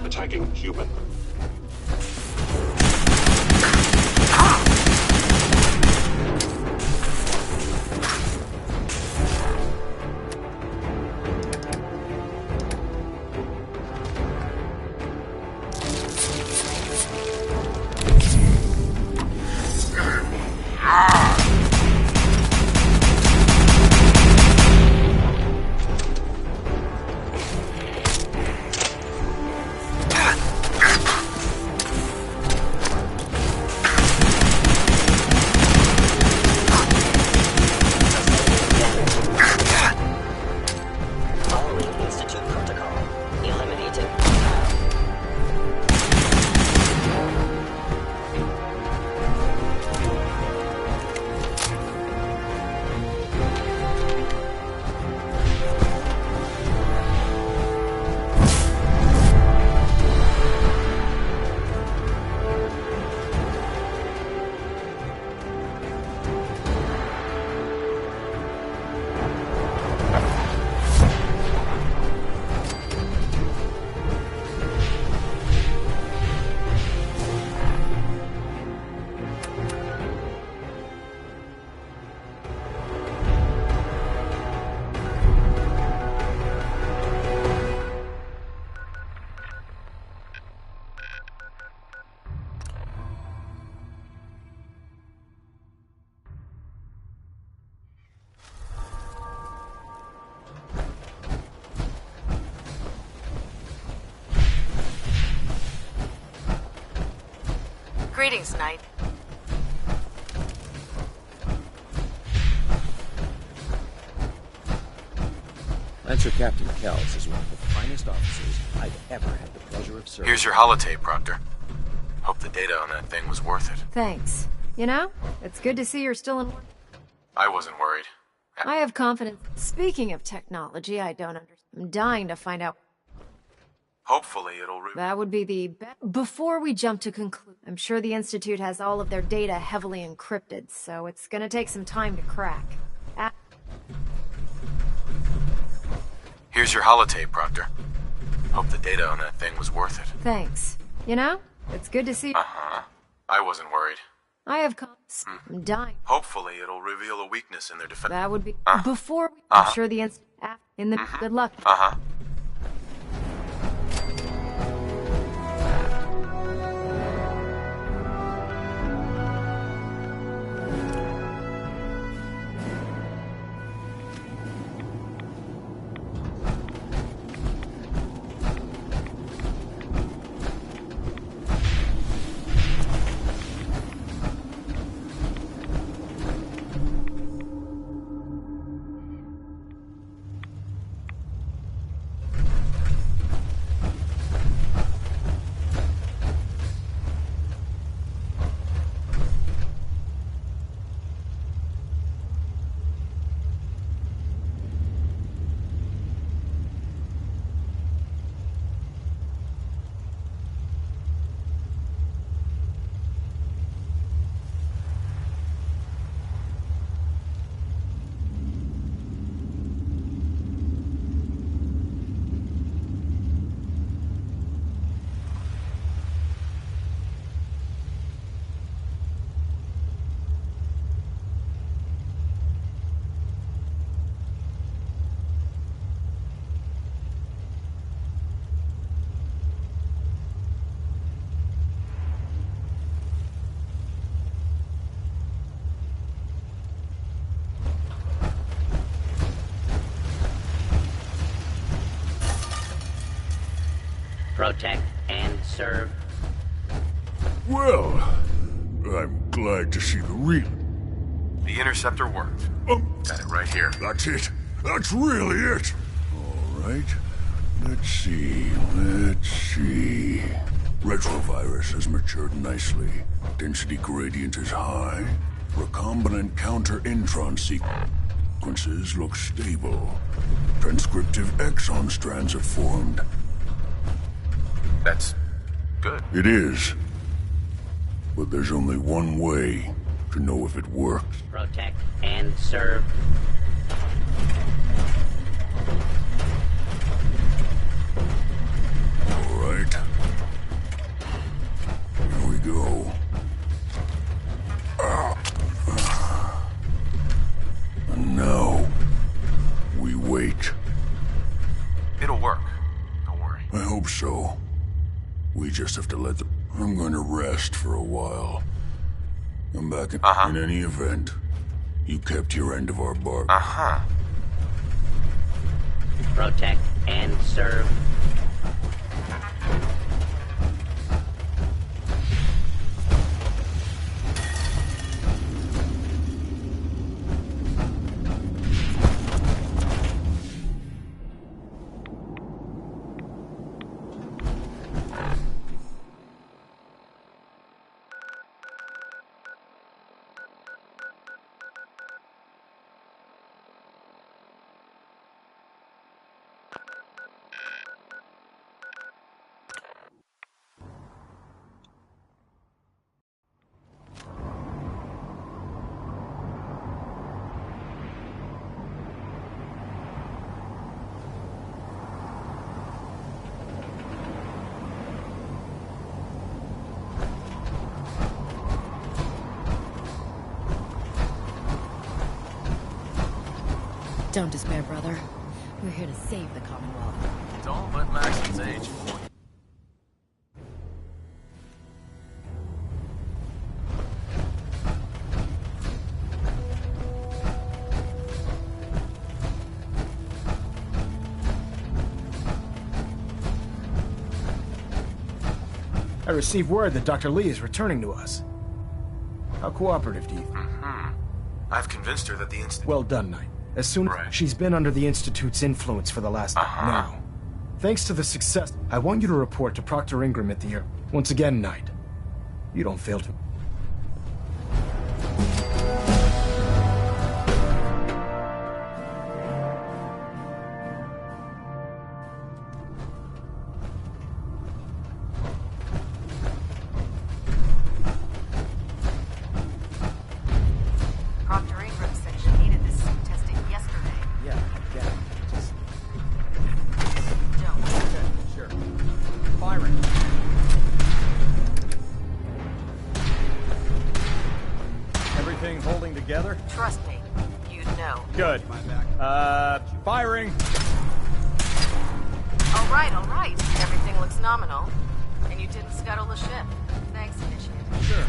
Attacking human. Greetings, Knight. Lancer Captain Kells is one of the finest officers I've ever had the pleasure of serving. Here's your holotape, Proctor. Hope the data on that thing was worth it. Thanks. You know, it's good to see you're still in work. I wasn't worried. I have confidence. Speaking of technology, I don't understand. I'm dying to find out. Hopefully it'll... That would be the best. Before we jump to conclude, I'm sure the Institute has all of their data heavily encrypted, so it's gonna take some time to crack. Here's your holotape, Proctor. Hope the data on that thing was worth it. Thanks. You know, it's good to see... Uh-huh. I wasn't worried. I have confidence. I'm dying. Hopefully it'll reveal a weakness in their defense. That would be... Before we... I'm sure the Institute... In the... Good luck. Uh-huh. Protect and serve. Well, I'm glad to see the real. The interceptor worked. Got it right here. That's it. That's really it. All right. Let's see. Retrovirus has matured nicely. Density gradient is high. Recombinant counter-intron sequences look stable. Transcriptive exon strands have formed. That's good. It is. But there's only one way to know if it works. Protect and serve. All right. so. We just have to let the... I'm gonna rest for a while. I'm back in any event. You kept your end of our bargain. Protect and serve. Don't despair, brother. We're here to save the Commonwealth. Don't let Maxon's age fool you. I received word that Dr. Lee is returning to us. How cooperative do you think? I've convinced her that the Institute... Well done, Knight. As soon as she's been under the Institute's influence for the last... Now, thanks to the success, I want you to report to Proctor Ingram at the... Once again, Knight. You don't fail to... Trust me, you'd know. Good. Firing! All right. Everything looks nominal. And you didn't scuttle the ship. Thanks, Initiate. Sure.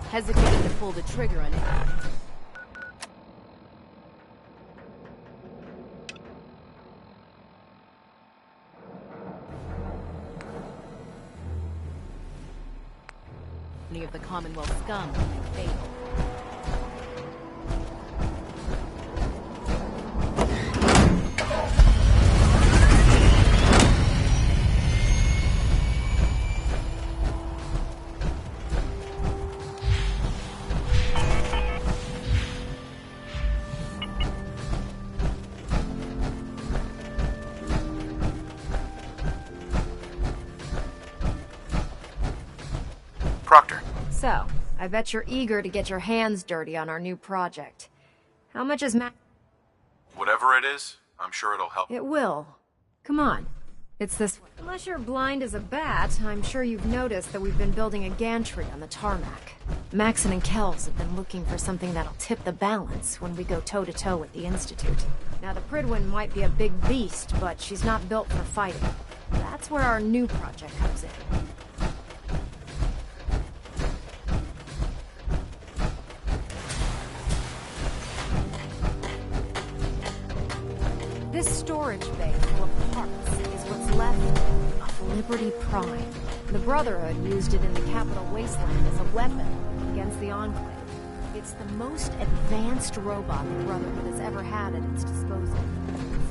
Hesitated to pull the trigger on it. Any of the Commonwealth scum failed. Proctor. So, I bet you're eager to get your hands dirty on our new project. How much is Whatever it is, I'm sure it'll help. It will. Come on. It's this way. Unless you're blind as a bat, I'm sure you've noticed that we've been building a gantry on the tarmac. Maxon and Kells have been looking for something that'll tip the balance when we go toe-to-toe with the Institute. Now, the Prydwen might be a big beast, but she's not built for fighting. That's where our new project comes in. This storage bay full of parts is what's left of Liberty Prime. The Brotherhood used it in the Capital Wasteland as a weapon against the Enclave. It's the most advanced robot the Brotherhood has ever had at its disposal.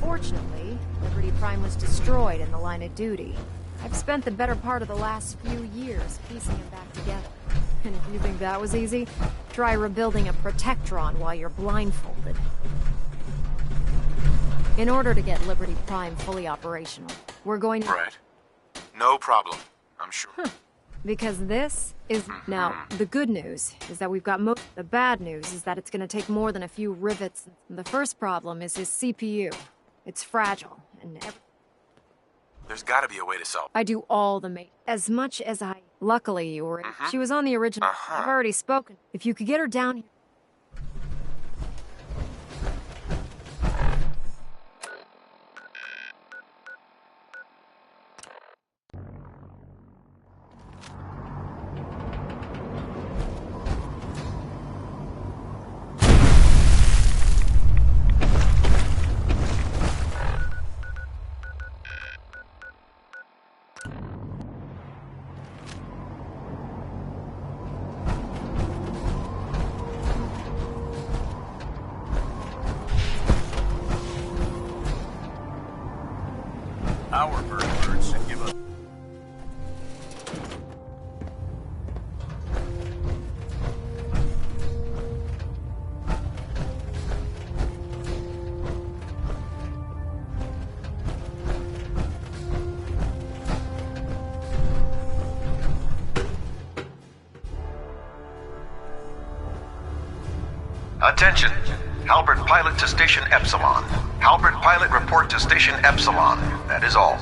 Fortunately, Liberty Prime was destroyed in the line of duty. I've spent the better part of the last few years piecing it back together. And if you think that was easy, try rebuilding a Protectron while you're blindfolded. In order to get Liberty Prime fully operational, we're going to... Right. No problem, I'm sure. Because this is... Now, the good news is that we've got most... The bad news is that it's going to take more than a few rivets. The first problem is his CPU. It's fragile, and There's gotta be a way to solve. I do all the as much as I... Luckily, you were... She was on the original... I've already spoken. If you could get her down here... Our birds should give us... Attention! Halbert pilot to Station Epsilon. Halbert pilot report to Station Epsilon. That is all.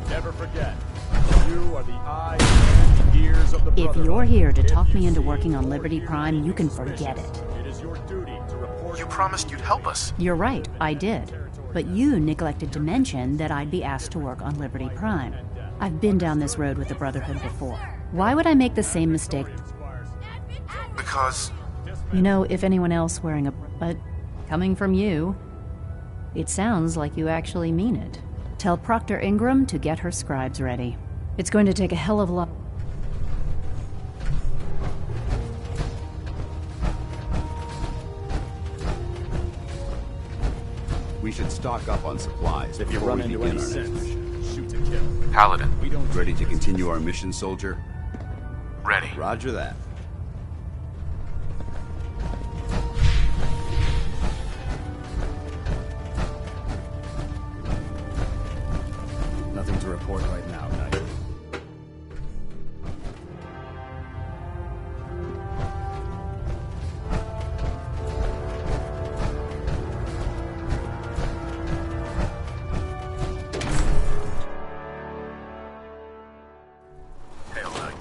Never forget, you are the eyes and ears of the Brotherhood. If you're here to talk me into working on Liberty Prime, you can forget it. It is your duty to report... You promised you'd help us. You're right, I did. But you neglected to mention that I'd be asked to work on Liberty Prime. I've been down this road with the Brotherhood before. Why would I make the same mistake? Because... You know, if anyone else wearing a... But coming from you, it sounds like you actually mean it. Tell Proctor Ingram to get her scribes ready. It's going to take a hell of a lot... We should stock up on supplies If you before run we into begin any our next sense, mission. shoot to kill. Paladin. Ready to continue our mission, soldier? Ready. Roger that. Nothing to report right now, Knight. Hail, Knight.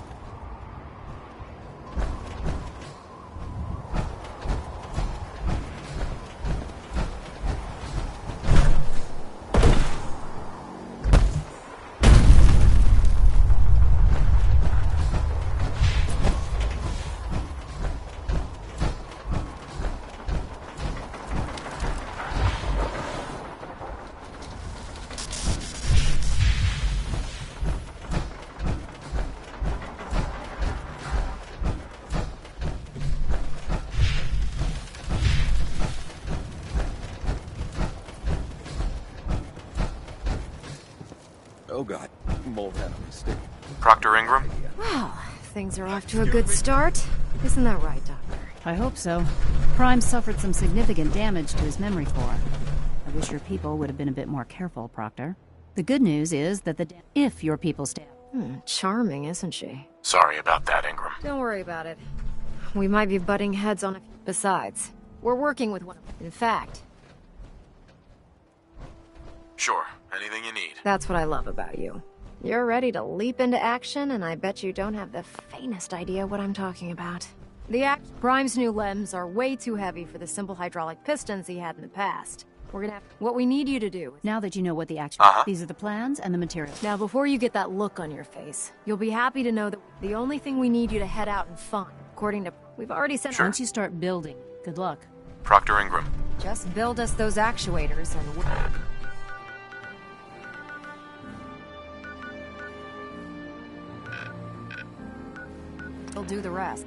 Oh god, mole head on my stick. Proctor Ingram? Well, things are off to a good start. Isn't that right, Doctor? I hope so. Prime suffered some significant damage to his memory core. I wish your people would have been a bit more careful, Proctor. The good news is that if your people stay... Charming, isn't she? Sorry about that, Ingram. Don't worry about it. We might be butting heads on a... Besides, we're working with one... In fact... Sure, anything you need. That's what I love about you. You're ready to leap into action, and I bet you don't have the faintest idea what I'm talking about. Prime's new limbs are way too heavy for the simple hydraulic pistons he had in the past. We're gonna have... What we need you to do... Now that you know what the action... These are the plans and the materials. Now, before you get that look on your face, you'll be happy to know that the only thing we need you to head out and find, according to... We've already sent... Once you start building, good luck. Proctor Ingram. Just build us those actuators and... We'll do the rest.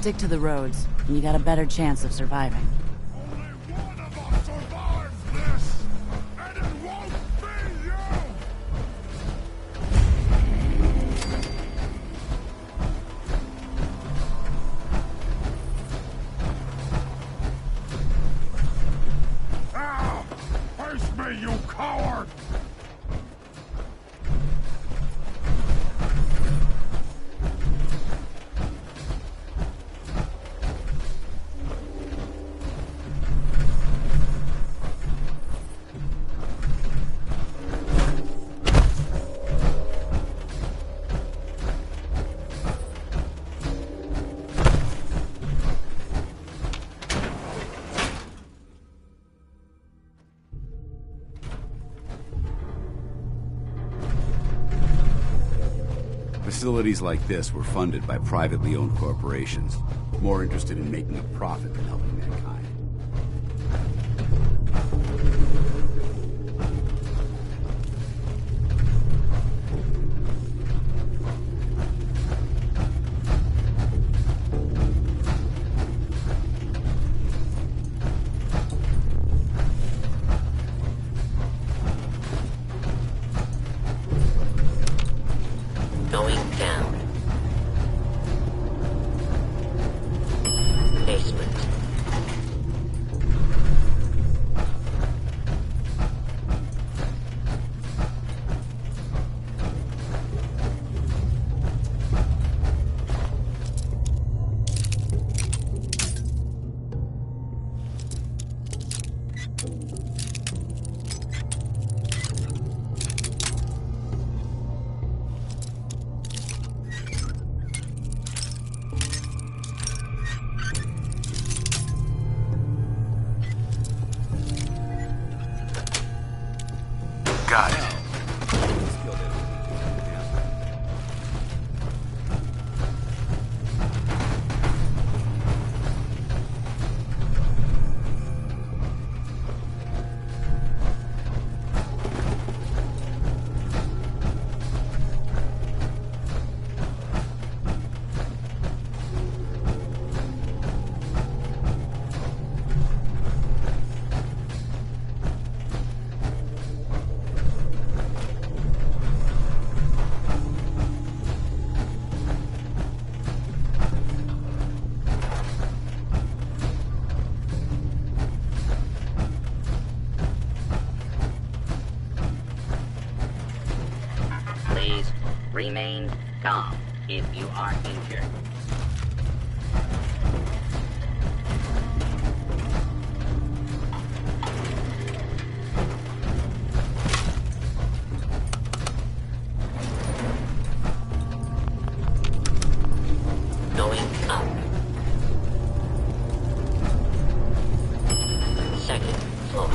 Stick to the roads, and you got a better chance of surviving. Face me, you coward! Facilities like this were funded by privately owned corporations, more interested in making a profit than helping mankind. Going down. Basement. Got it. Please remain calm if you are injured. Going up. Second floor.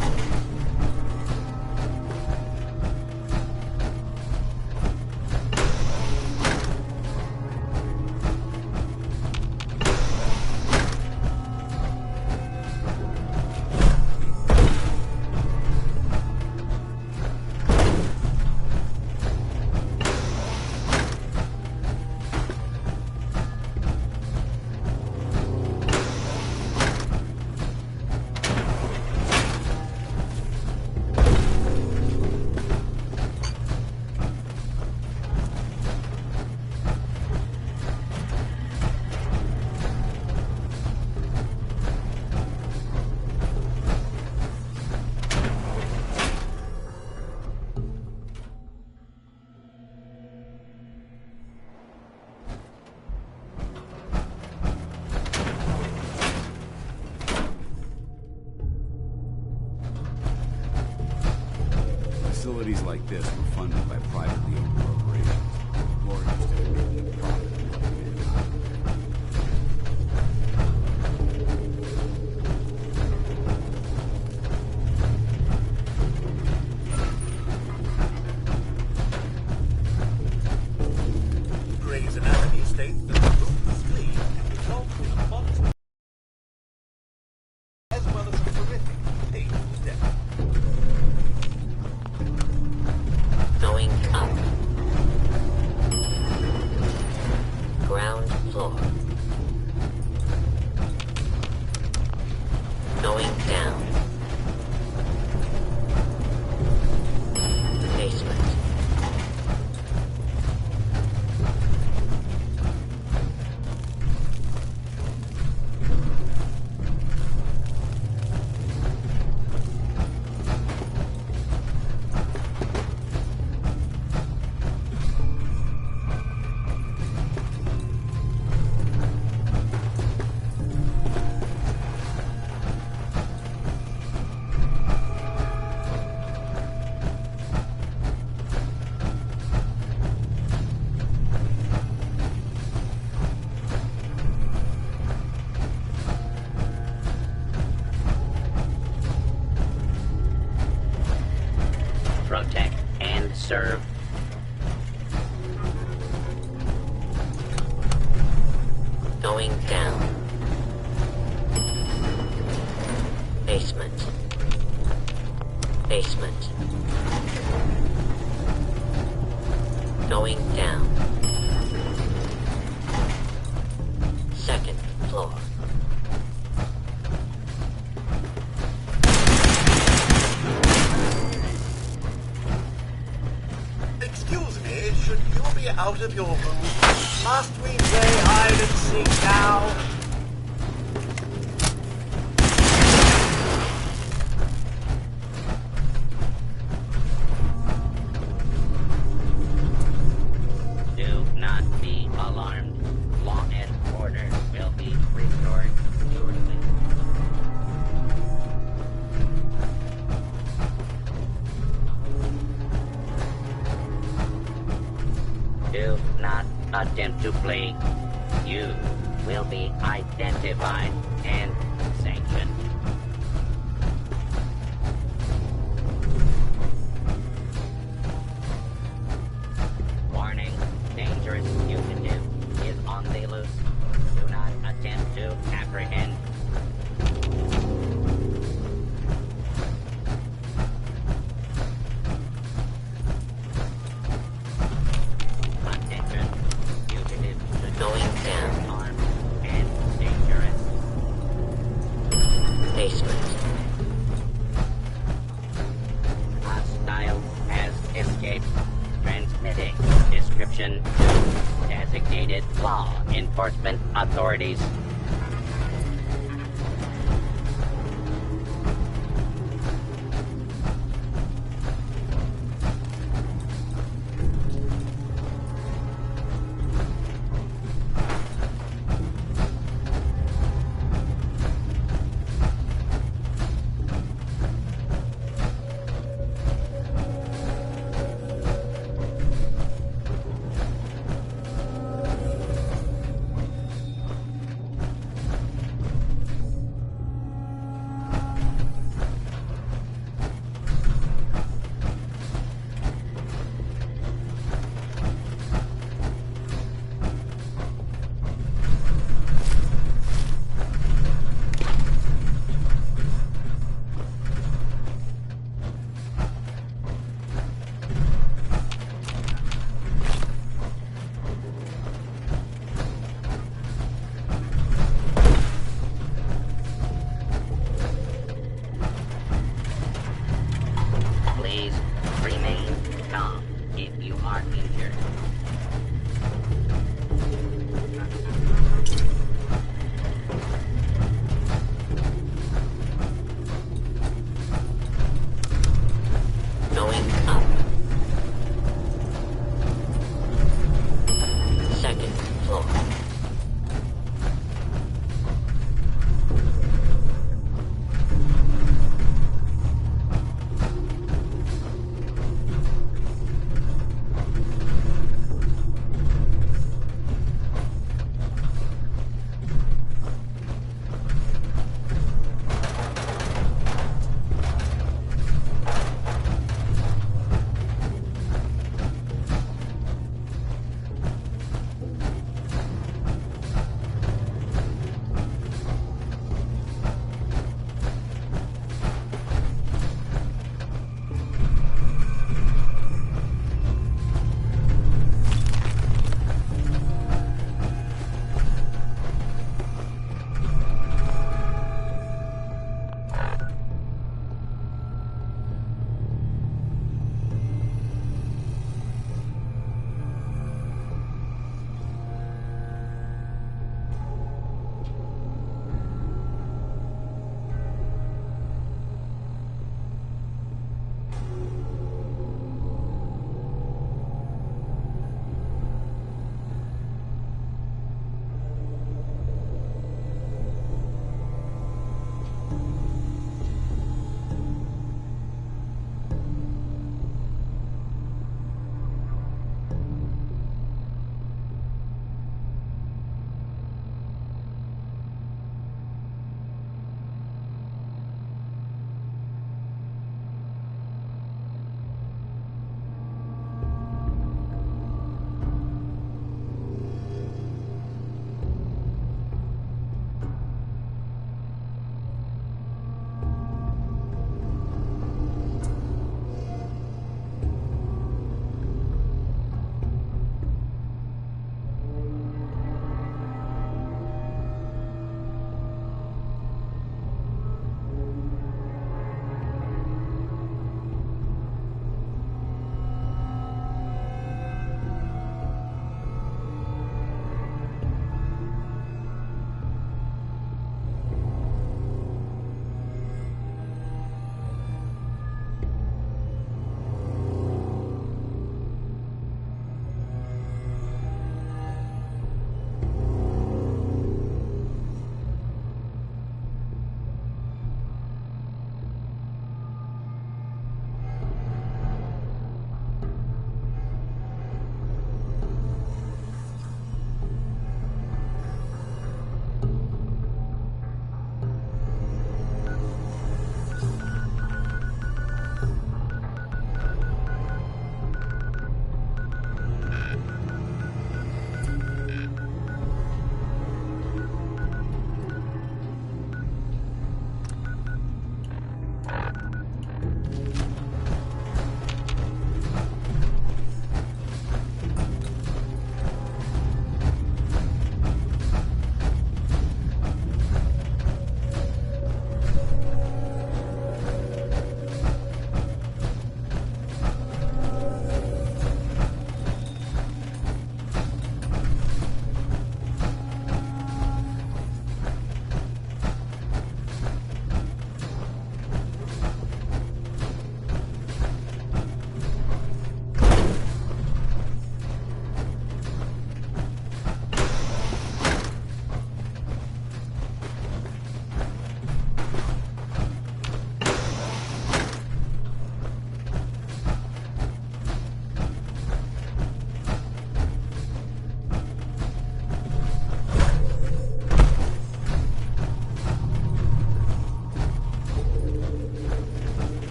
Facilities like this were funded by privately owned corporations, more interested in making a profit than helping mankind. Grey's Anatomy states that the ruthless cleave results in a monster as well as a terrific painful death. Going up. serve. Going down. Basement. Basement. Going down. Second floor. Excuse me, should you be out of your room? Must we play hide and seek now? Do not be alarmed. Law and order will be restored shortly. Do not attempt to flee. You will be identified and sanctioned. Warning, dangerous fugitive is on the loose. Do not attempt to apprehend. Attention, fugitive going down, armed and dangerous. Basement. Hostile has escaped. Transmitting description to designated law enforcement authorities.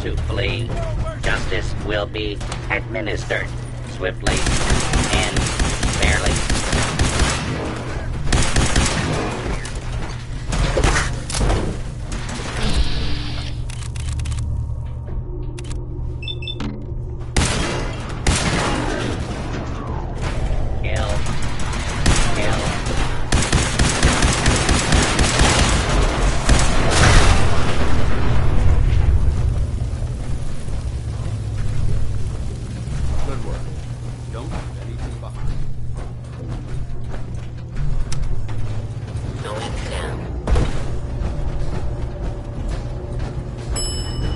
to flee, justice will be administered swiftly and fairly. Good work. Don't leave anything behind. Going down.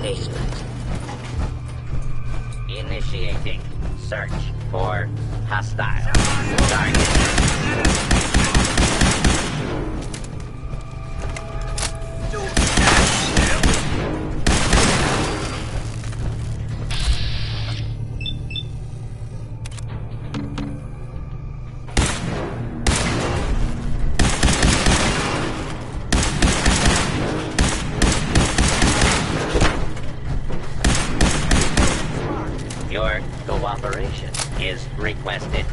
Basement. Initiating search for hostile target. Your cooperation is requested.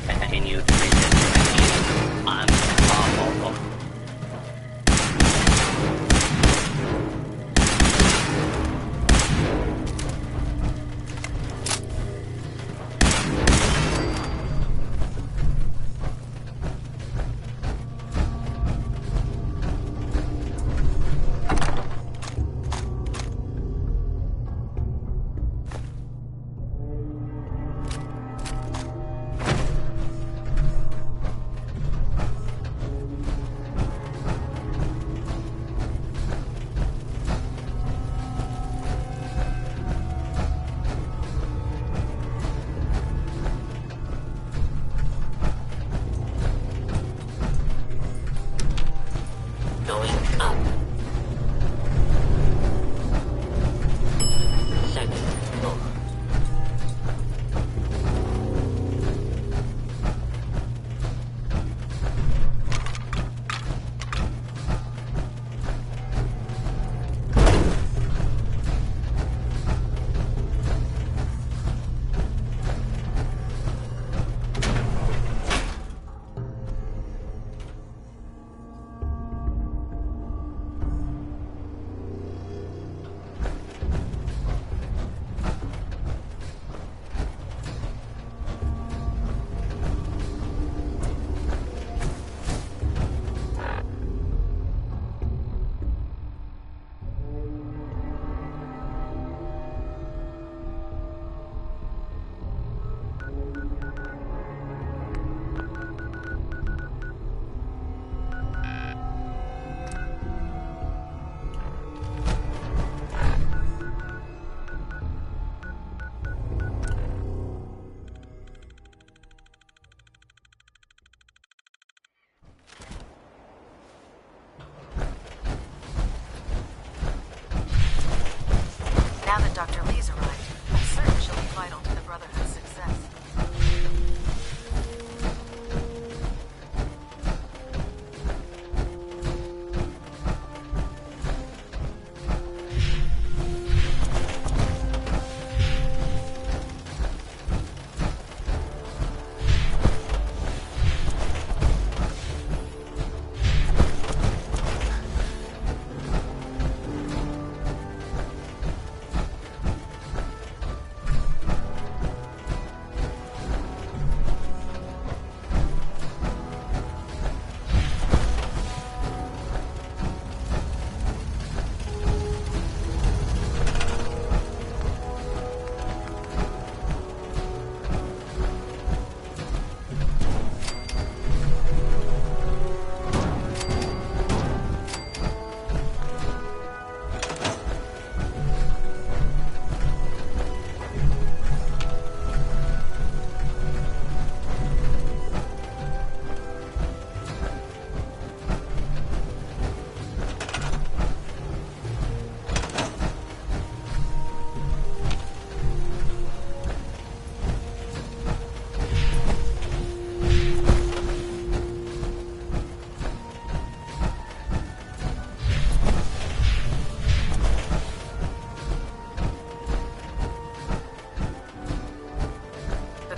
Continue to resist unlawful.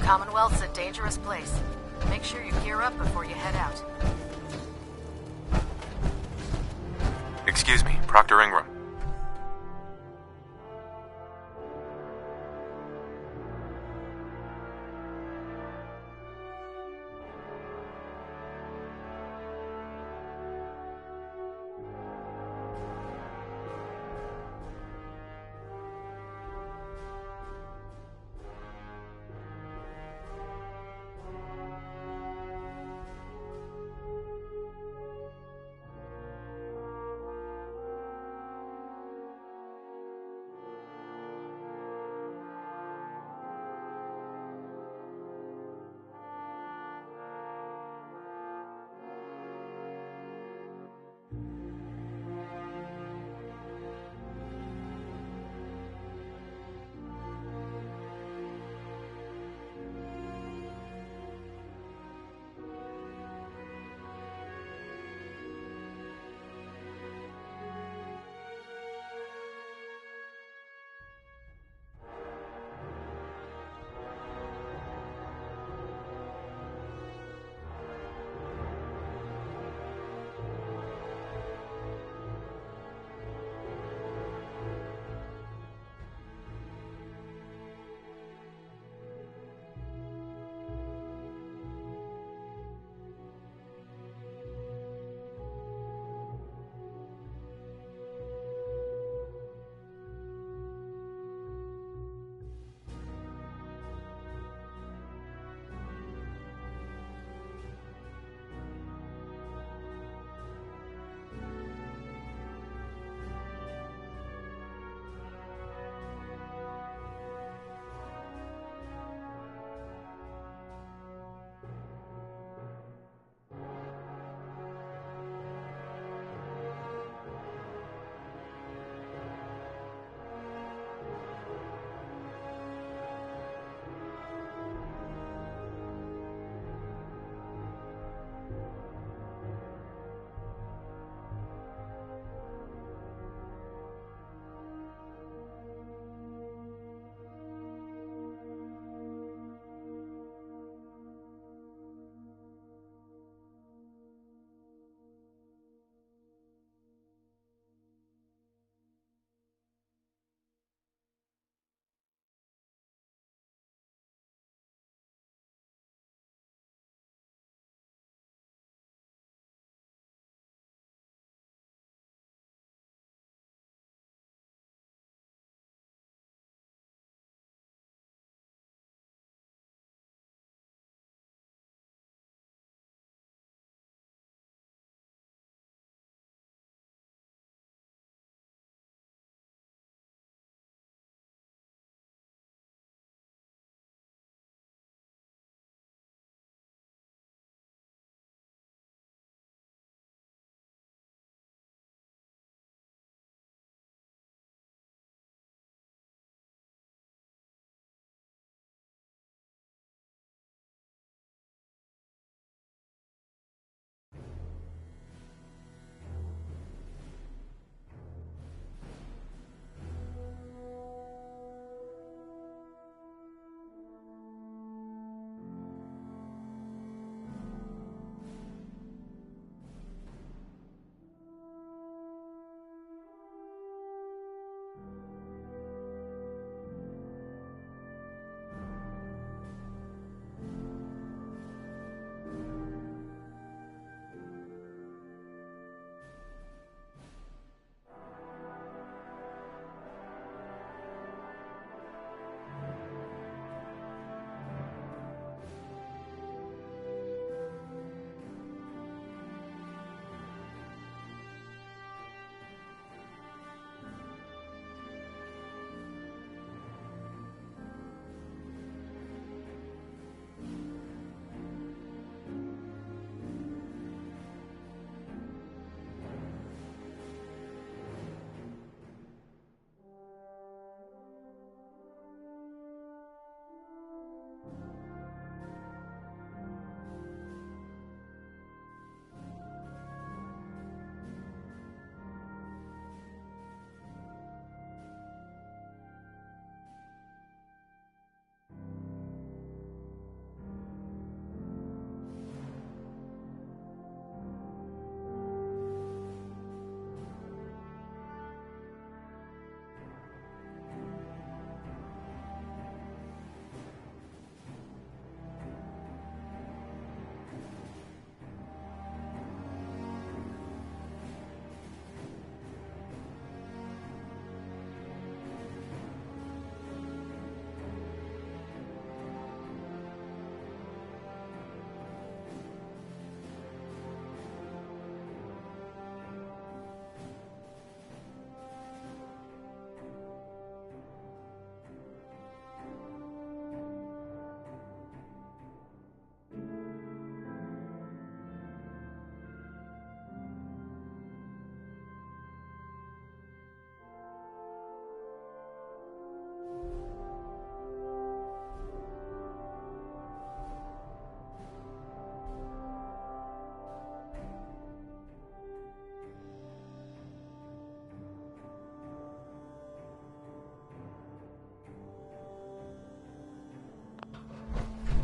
Commonwealth's a dangerous place. Make sure you gear up before you head out. Excuse me, Proctor Ingram.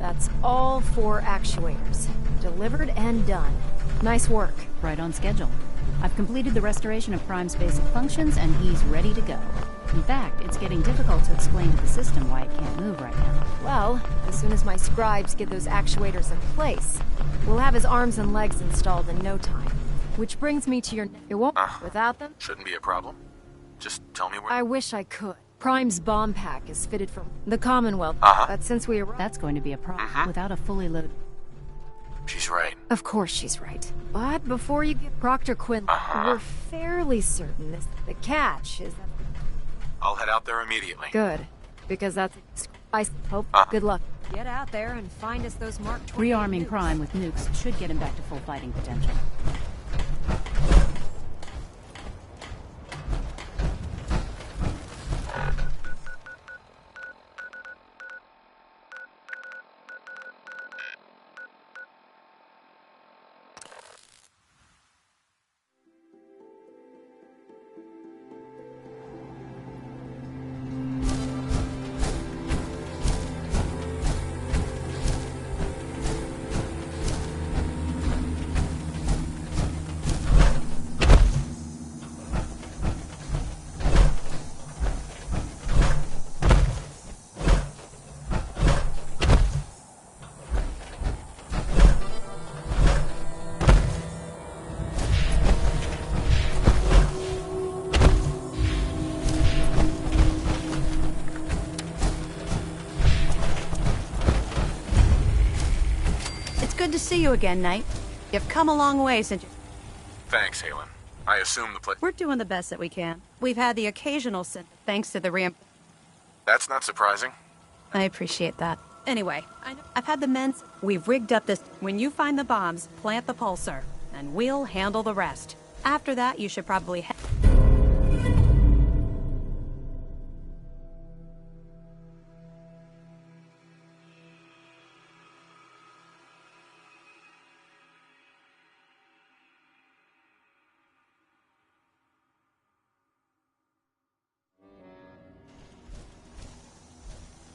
That's all 4 actuators. Delivered and done. Nice work. Right on schedule. I've completed the restoration of Prime's basic functions, and he's ready to go. In fact, it's getting difficult to explain to the system why it can't move right now. Well, as soon as my scribes get those actuators in place, we'll have his arms and legs installed in no time. Which brings me to your... It won't... Without them? Shouldn't be a problem. Just tell me where... I wish I could. Prime's bomb pack is fitted for the Commonwealth, but since we arrived... That's going to be a problem without a fully loaded... She's right. Of course she's right. But before you get Proctor Quinn, we're fairly certain the catch is that... I'll head out there immediately. Good. Because that's... I hope. Good luck. Get out there and find us those Mark 20 Rearming nukes. Prime with nukes should get him back to full fighting potential. Good to see you again, Knight. You've come a long way since you... Thanks, Halen. I assume the place... We're doing the best that we can. We've had the occasional sin, thanks to the That's not surprising. I appreciate that. Anyway, I've had the men... We've rigged up this... When you find the bombs, plant the pulsar, and we'll handle the rest. After that, you should probably...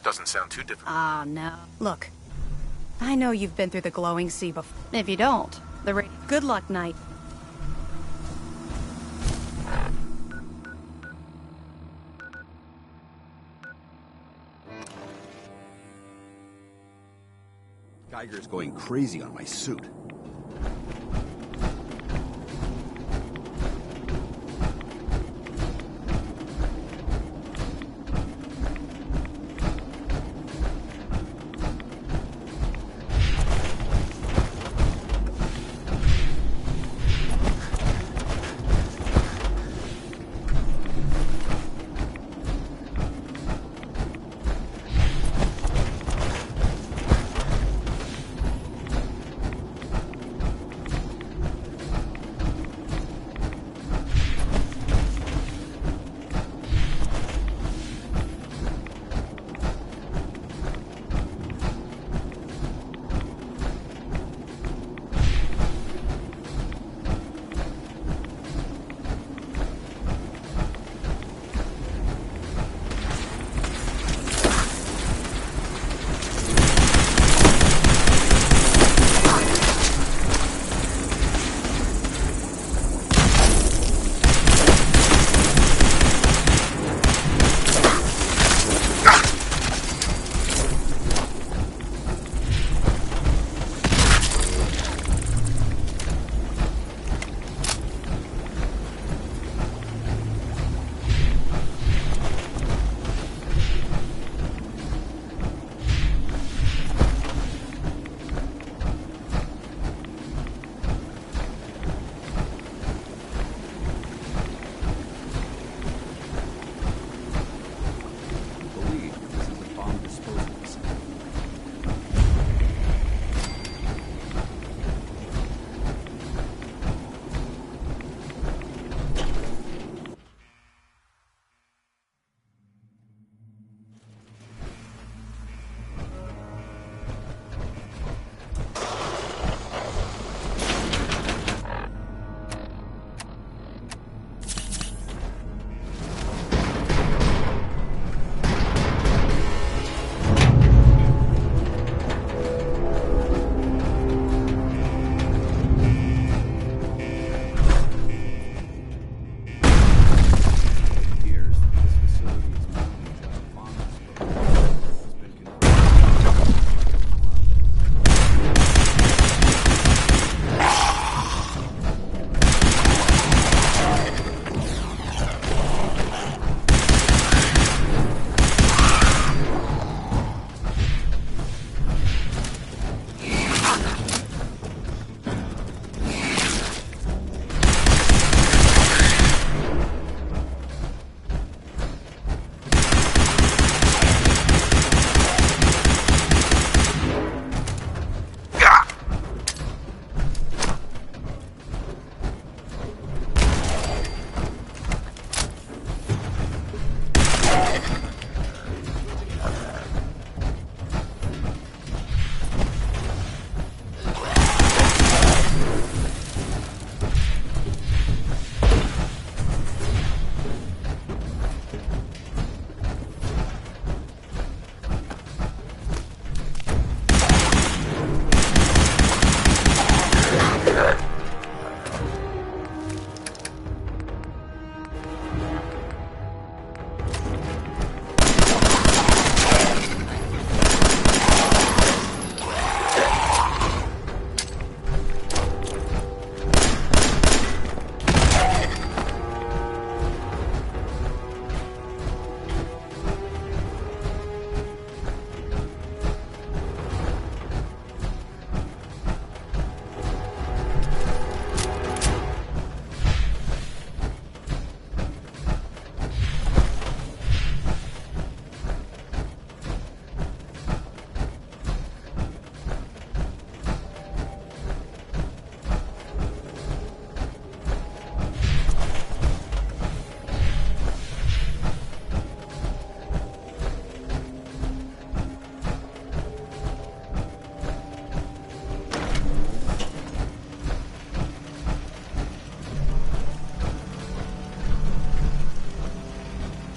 Doesn't sound too difficult. Ah, no. Look, I know you've been through the glowing sea before. If you don't, Good luck, Knight. Geiger's going crazy on my suit.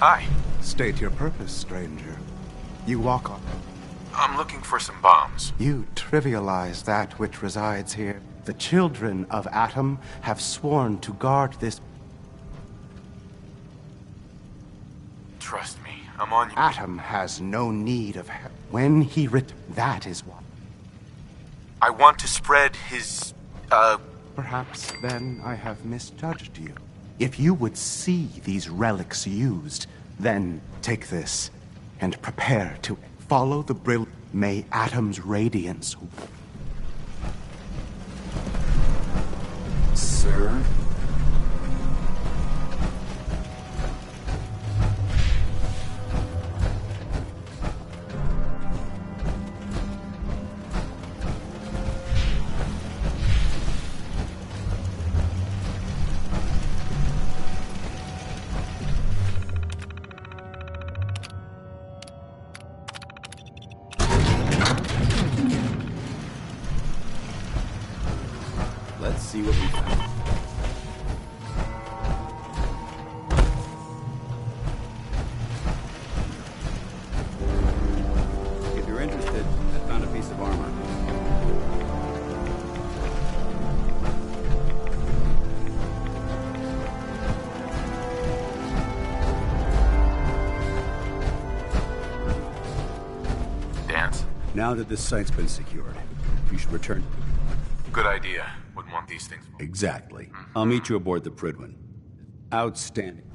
Hi. State your purpose, stranger. You walk on. I'm looking for some bombs. You trivialize that which resides here. The children of Atom have sworn to guard this. Trust me, I'm on you. Atom has no need of help. When he that is what. I want to spread his, Perhaps then I have misjudged you. If you would see these relics used, then take this and prepare to follow the brilliant. May Atom's radiance. Sir? Let's see what we found. If you're interested, I found a piece of armor. Dance. Now that this site's been secured, you should return. Good idea. Wouldn't want these things. Exactly. I'll meet you aboard the Prydwen. Outstanding.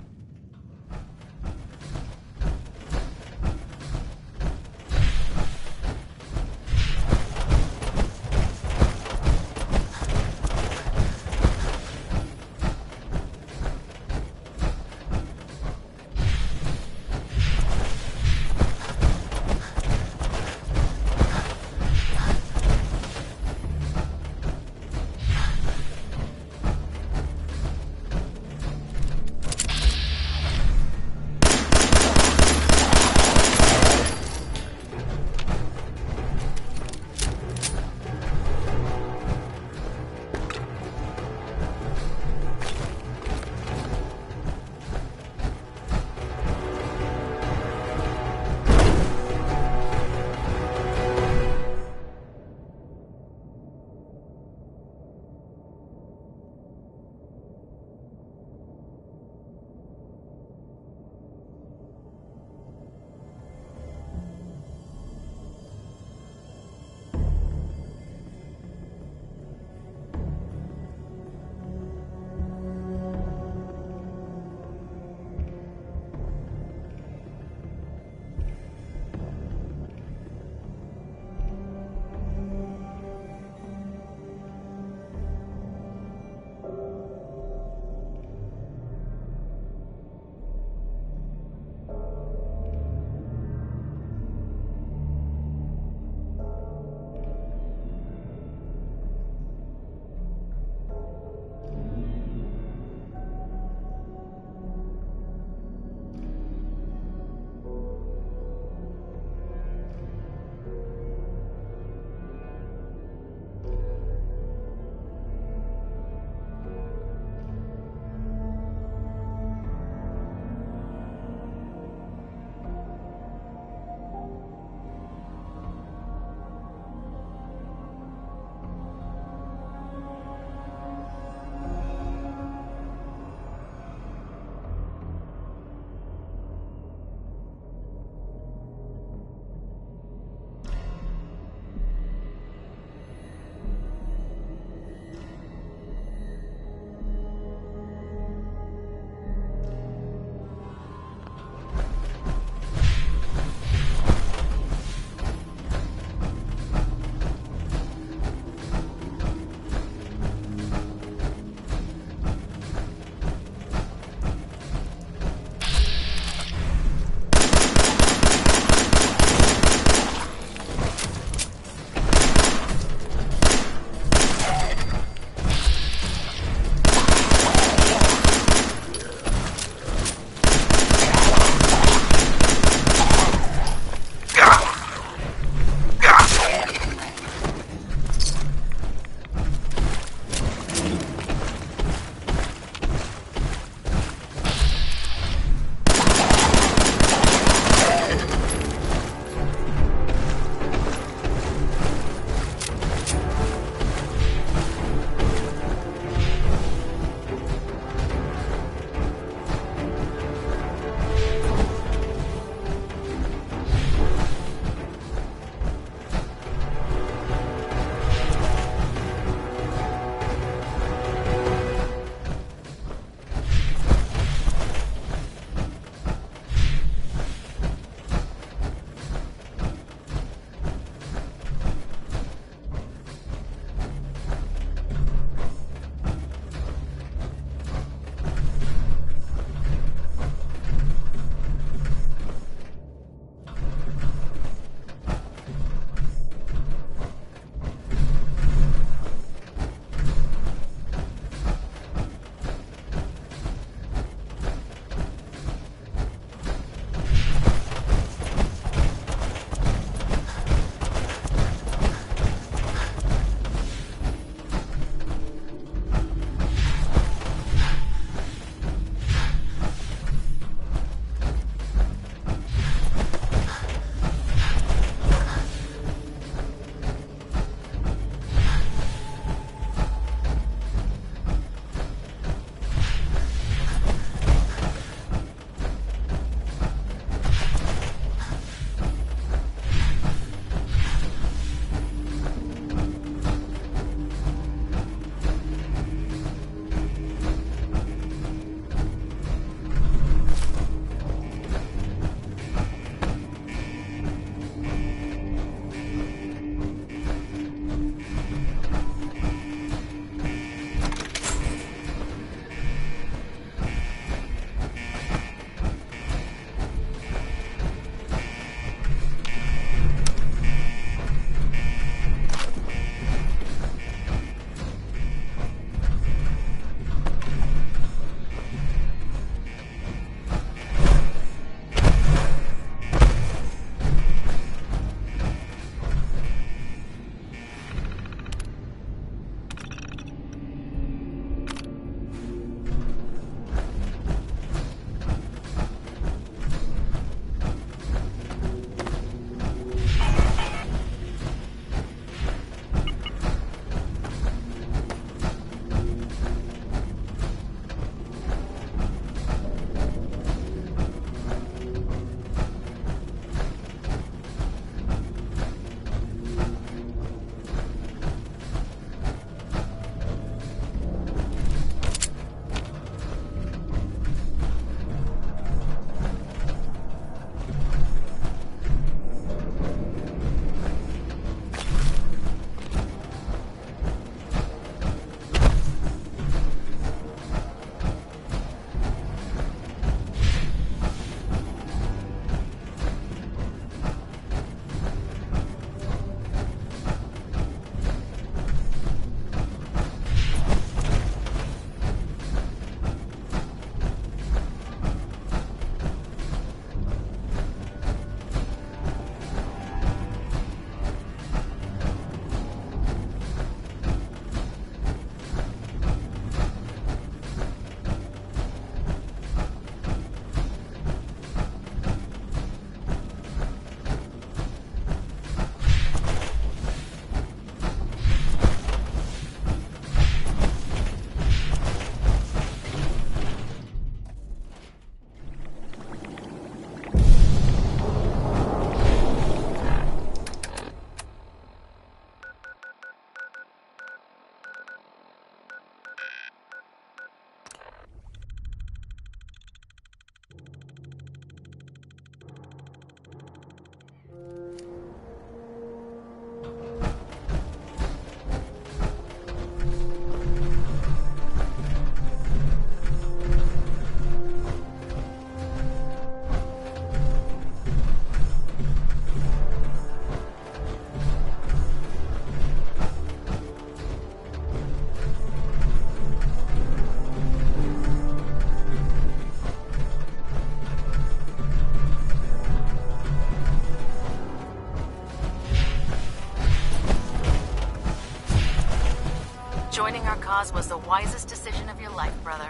cause was the wisest decision of your life, brother.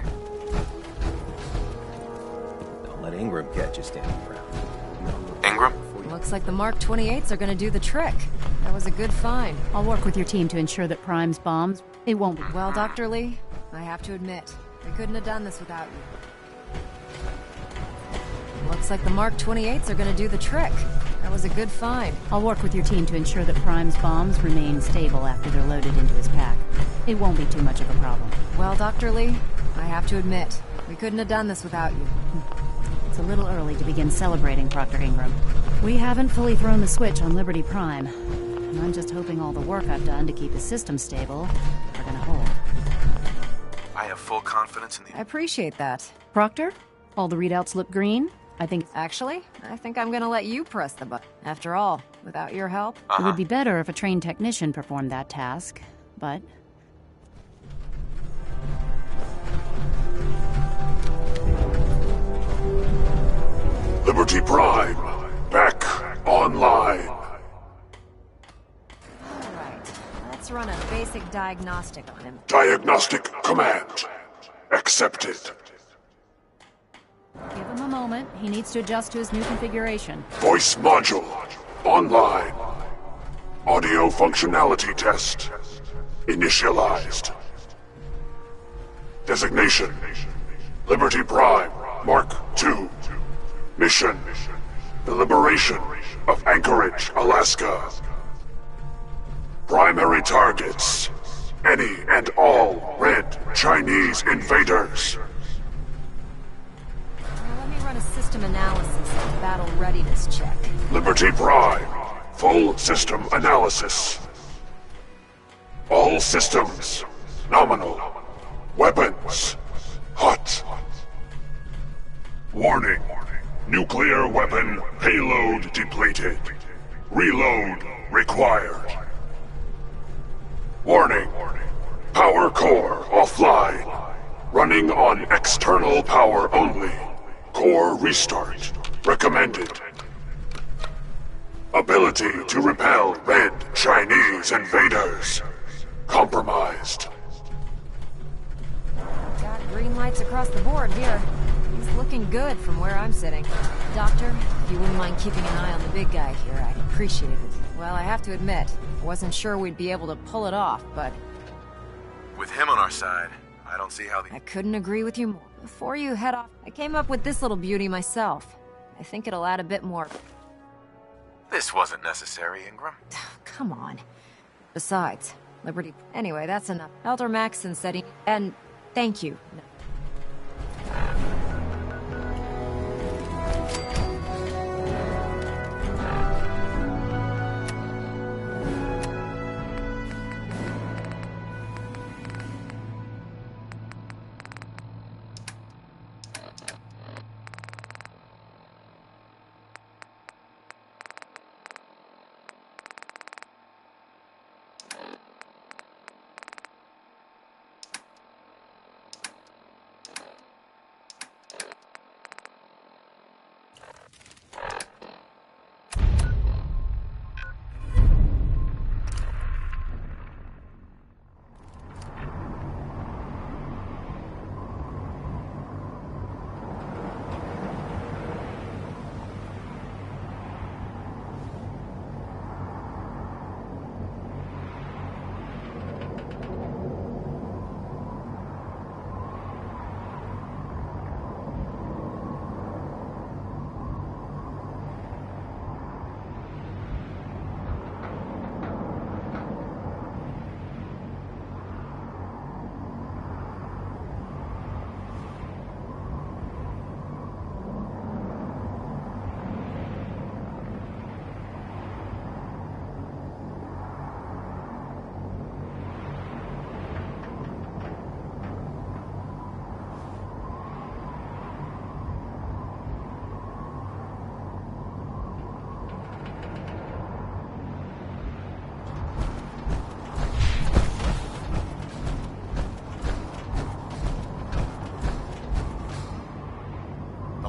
Don't let Ingram catch you standing around. Ingram? Looks like the Mark 28s are gonna do the trick. That was a good find. I'll work with your team to ensure that Prime's bombs, it won't be... Well, Dr. Lee, I have to admit, we couldn't have done this without you. Looks like the Mark 28s are gonna do the trick. That was a good find. I'll work with your team to ensure that Prime's bombs remain stable after they're loaded into his pack. It won't be too much of a problem. Well, Dr. Lee, I have to admit, we couldn't have done this without you. It's a little early to begin celebrating, Proctor Ingram. We haven't fully thrown the switch on Liberty Prime. And I'm just hoping all the work I've done to keep his system stable are gonna hold. I have full confidence in the... I appreciate that. Proctor, all the readouts look green. Actually, I think I'm gonna let you press the button. After all, without your help... It would be better if a trained technician performed that task, but... Liberty Prime, back online. Alright, let's run a basic diagnostic on him. Diagnostic command accepted. Give him a moment. He needs to adjust to his new configuration. Voice module online. Audio functionality test initialized. Designation: Liberty Prime Mark II. Mission: the liberation of Anchorage, Alaska. Primary targets: any and all red Chinese invaders. Let me run a system analysis and battle readiness check. Liberty Prime, full system analysis. All systems nominal. Weapons hot. Warning: nuclear weapon payload depleted. Reload required. Warning: power core offline. Running on external power only. Core restart recommended. Ability to repel red Chinese invaders compromised. Got green lights across the board here. He's looking good from where I'm sitting. Doctor, if you wouldn't mind keeping an eye on the big guy here, I'd appreciate it. Well, I have to admit, I wasn't sure we'd be able to pull it off, but... With him on our side, I don't see how the... I couldn't agree with you more. Before you head off, I came up with this little beauty myself. I think it'll add a bit more... This wasn't necessary, Ingram. Come on. Besides, Liberty... Anyway, that's enough. Elder Maxson said he... And thank you.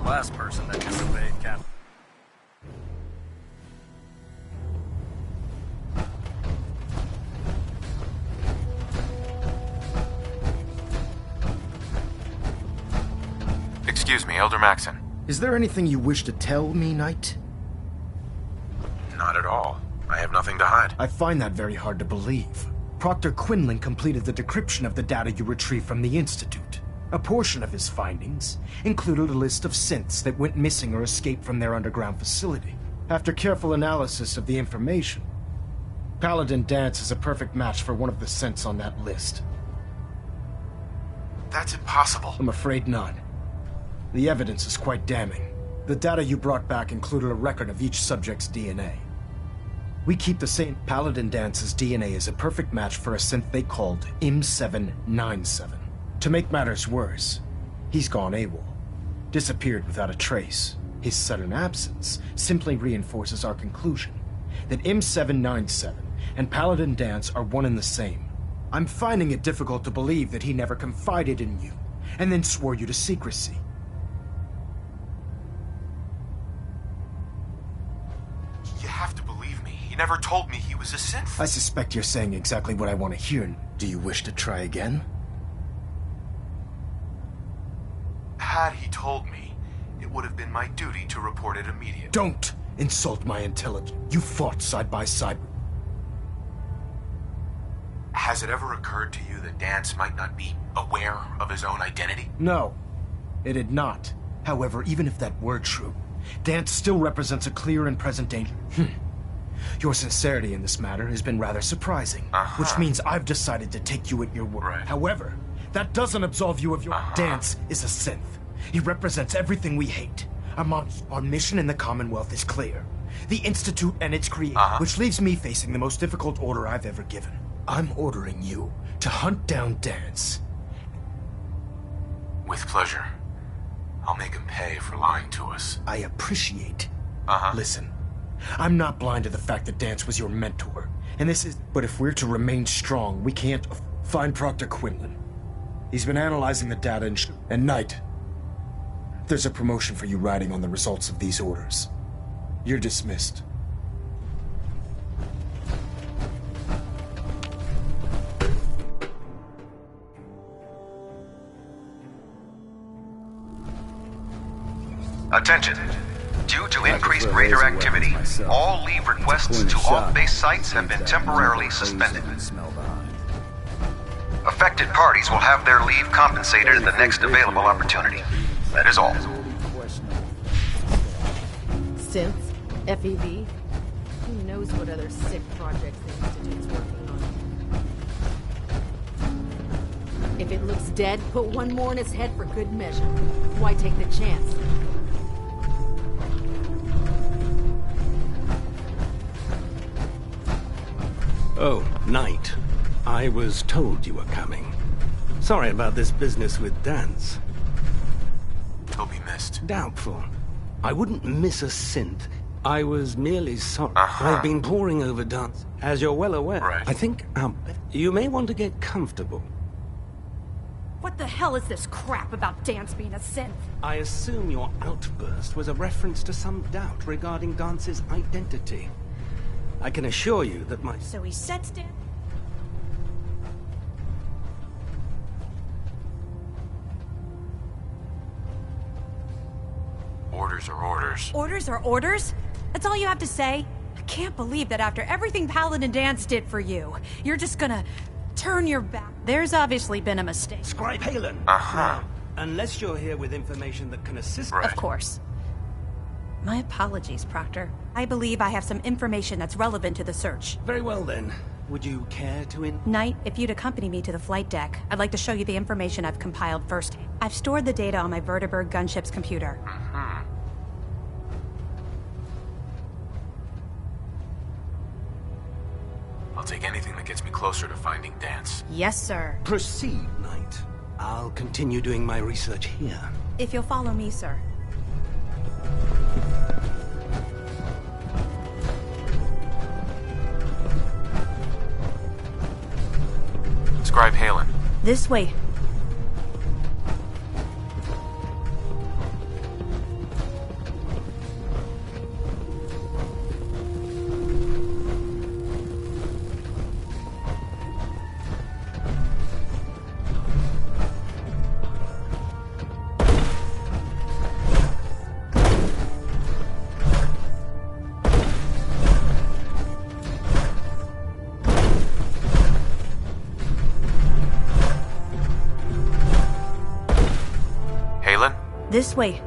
Last person that disobeyed Captain. Elder Maxon. Is there anything you wish to tell me, Knight? Not at all. I have nothing to hide. I find that very hard to believe. Proctor Quinlan completed the decryption of the data you retrieved from the Institute. A portion of his findings included a list of synths that went missing or escaped from their underground facility. After careful analysis of the information, Paladin Danse is a perfect match for one of the synths on that list. That's impossible. I'm afraid not. The evidence is quite damning. The data you brought back included a record of each subject's DNA. We keep the same. Paladin Danse's DNA is a perfect match for a synth they called M797. To make matters worse, he's gone AWOL. Disappeared without a trace. His sudden absence simply reinforces our conclusion that M797 and Paladin Danse are one and the same. I'm finding it difficult to believe that he never confided in you, and then swore you to secrecy. You have to believe me. He never told me he was a synth. I suspect you're saying exactly what I want to hear. Do you wish to try again? Had he told me, it would have been my duty to report it immediately. Don't insult my intelligence. You fought side by side. Has it ever occurred to you that Danse might not be aware of his own identity? No, it had not. However, even if that were true, Danse still represents a clear and present danger. Your sincerity in this matter has been rather surprising, which means I've decided to take you at your word. Right. However, that doesn't absolve you of your... Danse is a synth. He represents everything we hate. Our mission in the Commonwealth is clear. The Institute and its creator, which leaves me facing the most difficult order I've ever given. I'm ordering you to hunt down Danse. With pleasure. I'll make him pay for lying to us. I appreciate. Listen, I'm not blind to the fact that Danse was your mentor, and this is... But if we're to remain strong, we can't... Find Proctor Quinlan. He's been analyzing the data and Knight, there's a promotion for you riding on the results of these orders. You're dismissed. Attention. Due to increased raider activity, all leave requests to off-base sites have been temporarily suspended. Affected parties will have their leave compensated at the next available opportunity. That is all. Synths? FEV? Who knows what other sick projects the Institute's working on? If it looks dead, put one more in its head for good measure. Why take the chance? Oh, Knight. I was told you were coming. Sorry about this business with Danse. He'll be missed. Doubtful. I wouldn't miss a synth. I was merely sorry. I've been poring over Danse. As you're well aware, I think you may want to get comfortable. What the hell is this crap about Danse being a synth? I assume your outburst was a reference to some doubt regarding Dance's identity. I can assure you that my... So he sets Danse... Orders are orders. Orders are orders? That's all you have to say? I can't believe that after everything Paladin Danse did for you, you're just gonna turn your back. There's obviously been a mistake. Scribe Halen. Now, unless you're here with information that can assist... Of course. My apologies, Proctor. I believe I have some information that's relevant to the search. Very well then. Would you care to Knight, if you'd accompany me to the flight deck, I'd like to show you the information I've compiled first. I've stored the data on my Vertibird gunship's computer. I'll take anything that gets me closer to finding Danse. Yes, sir. Proceed, Knight. I'll continue doing my research here. If you'll follow me, sir. Scribe Halen. This way. This way.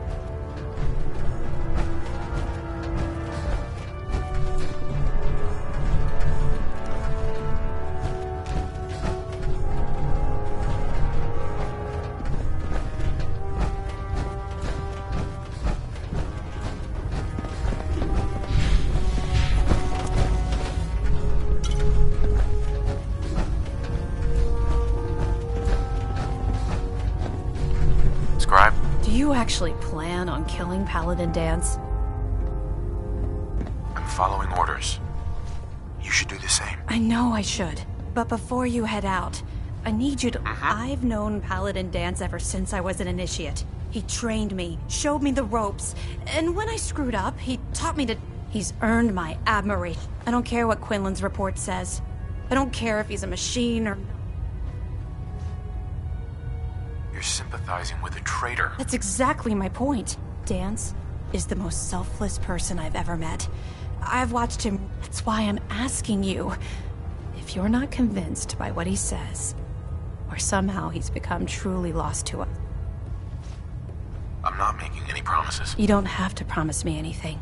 Do you actually plan on killing Paladin Danse? I'm following orders. You should do the same. I know I should. But before you head out, I need you to... I've known Paladin Danse ever since I was an initiate. He trained me, showed me the ropes, and when I screwed up, he taught me to... He's earned my admiration. I don't care what Quinlan's report says. I don't care if he's a machine or... You're sympathizing with a traitor. That's exactly my point. Danse is the most selfless person I've ever met. I've watched him. That's why I'm asking you. If you're not convinced by what he says, or somehow he's become truly lost to us. I'm not making any promises. You don't have to promise me anything.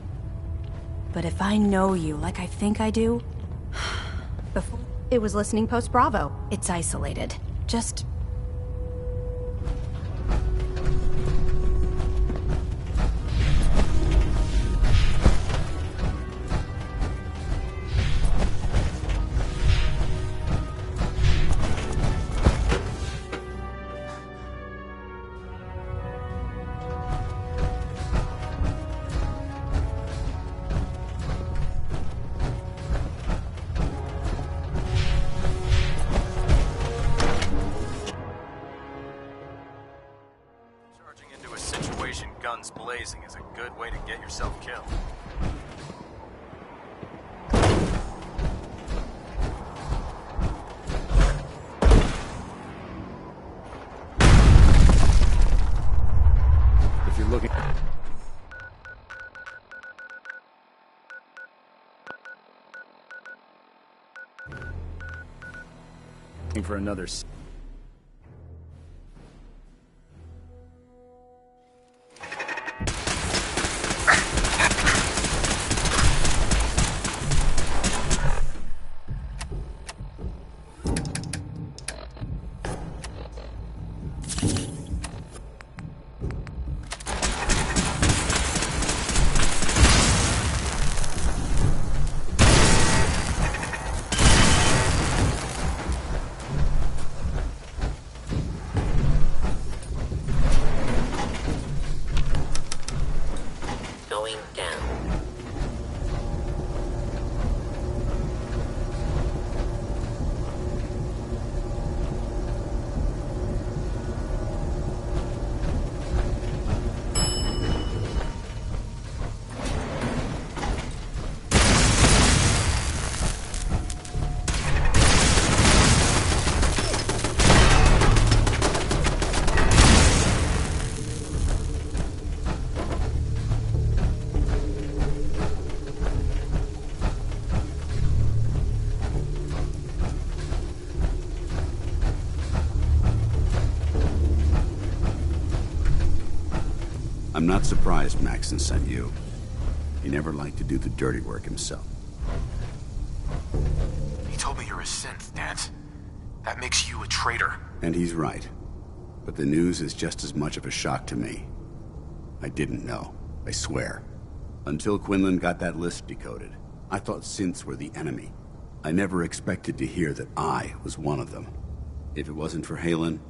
But if I know you like I think I do... Before it was listening post Bravo. It's isolated. Just... Guns blazing is a good way to get yourself killed. If you're looking for another I'm not surprised Maxson sent you. He never liked to do the dirty work himself. He told me you're a synth, Danse. That makes you a traitor. And he's right. But the news is just as much of a shock to me. I didn't know, I swear. Until Quinlan got that list decoded, I thought synths were the enemy. I never expected to hear that I was one of them. If it wasn't for Haylen,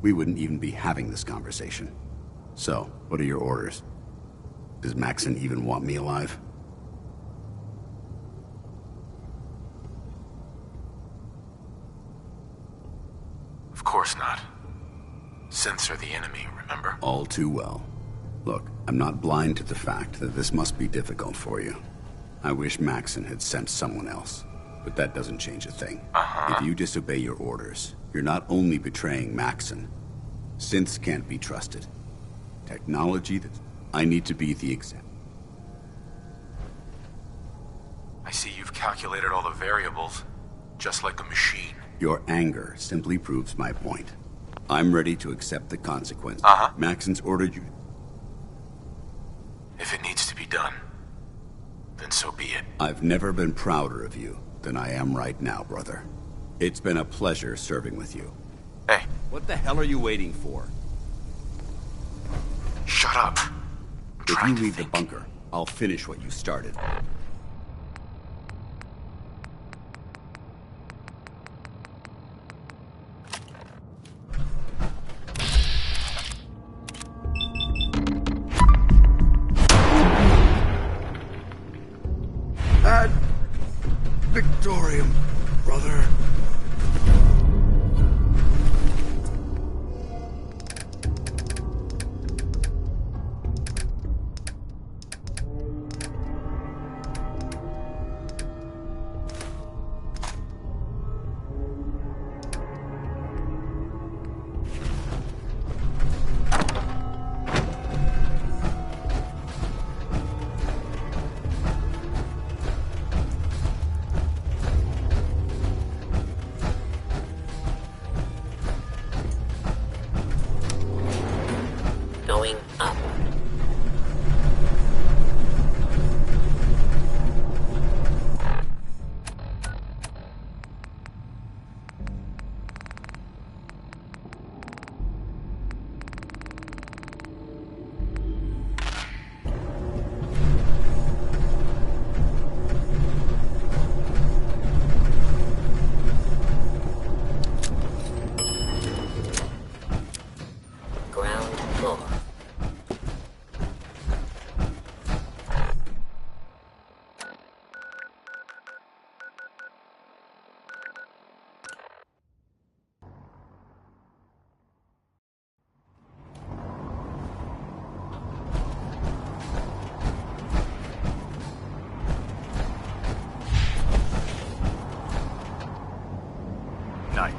we wouldn't even be having this conversation. So, what are your orders? Does Maxson even want me alive? Of course not. Synths are the enemy, remember? All too well. Look, I'm not blind to the fact that this must be difficult for you. I wish Maxson had sent someone else, but that doesn't change a thing. If you disobey your orders, you're not only betraying Maxson. Synths can't be trusted. Technology that I need to be the example. I see you've calculated all the variables, just like a machine. Your anger simply proves my point. I'm ready to accept the consequence. Maxson's ordered you. done, then so be it. I've never been prouder of you than I am right now, brother. It's been a pleasure serving with you. Hey. What the hell are you waiting for? Shut up. If you leave the bunker, I'll finish what you started. Ad Victorium, brother. Going up. Ground floor. Night.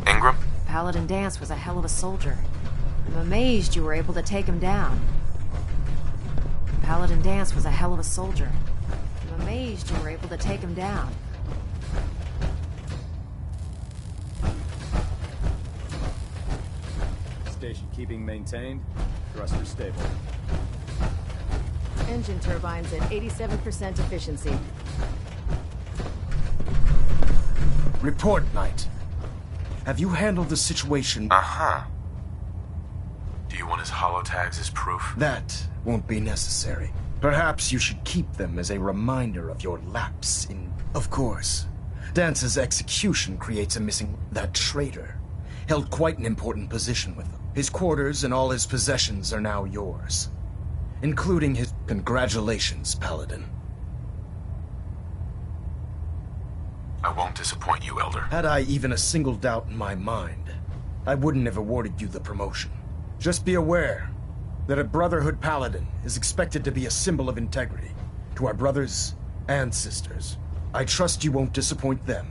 Ingram? Paladin Danse was a hell of a soldier. I'm amazed you were able to take him down. Paladin Danse was a hell of a soldier. I'm amazed you were able to take him down. Station keeping maintained. Thruster stable. Engine turbines at 87% efficiency. Report, Knight. Have you handled the situation? Uh-huh. Do you want his holotags as proof? That won't be necessary. Perhaps you should keep them as a reminder of your lapse in... Of course. Dance's execution creates a missing... That traitor held quite an important position with them. His quarters and all his possessions are now yours. Including his... Congratulations, Paladin. I won't disappoint you, Elder. Had I even a single doubt in my mind, I wouldn't have awarded you the promotion. Just be aware that a Brotherhood Paladin is expected to be a symbol of integrity to our brothers and sisters. I trust you won't disappoint them.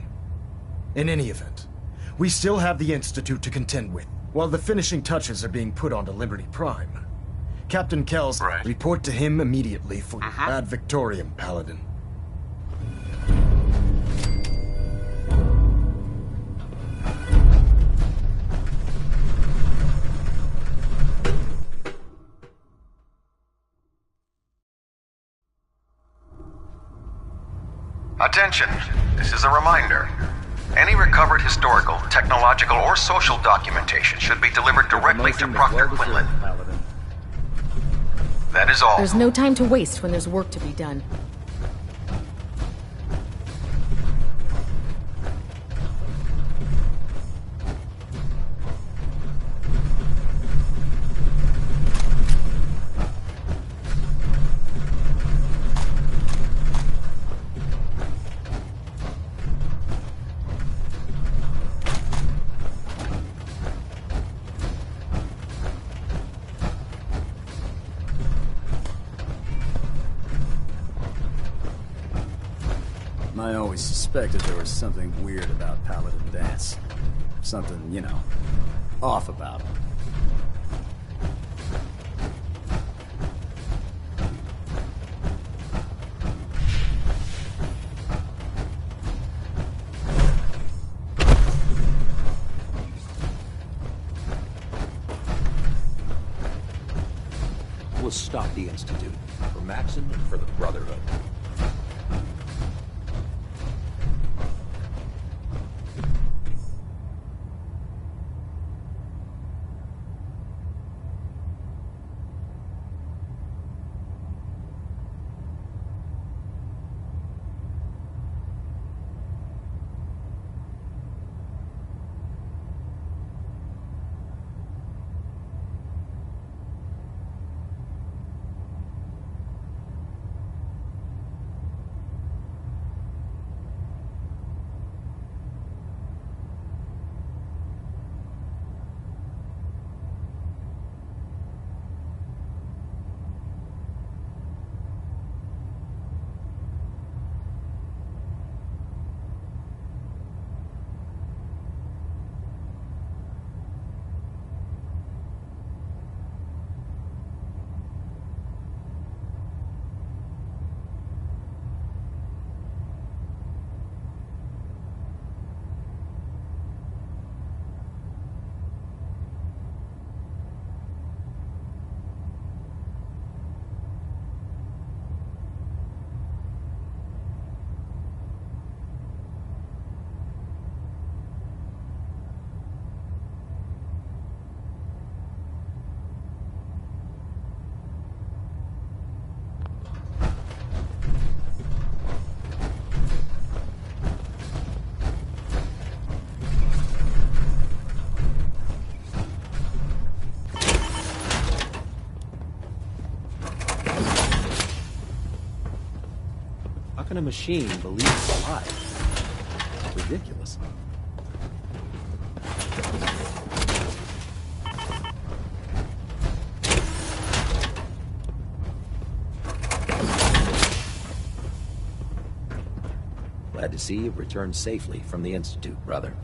In any event, we still have the Institute to contend with, while the finishing touches are being put onto Liberty Prime. Captain Kells, report to him immediately for Ad Victorium, Paladin. Attention, this is a reminder. Any recovered historical, technological, or social documentation should be delivered directly to Proctor Quinlan. That is all. There's no time to waste when there's work to be done. I always suspected there was something weird about Paladin Danse. Something, you know, off about him. is stop the Institute. For Maxon and for the Brotherhood. How can a machine believe it's alive? It's ridiculous. Glad to see you've returned safely from the Institute, brother.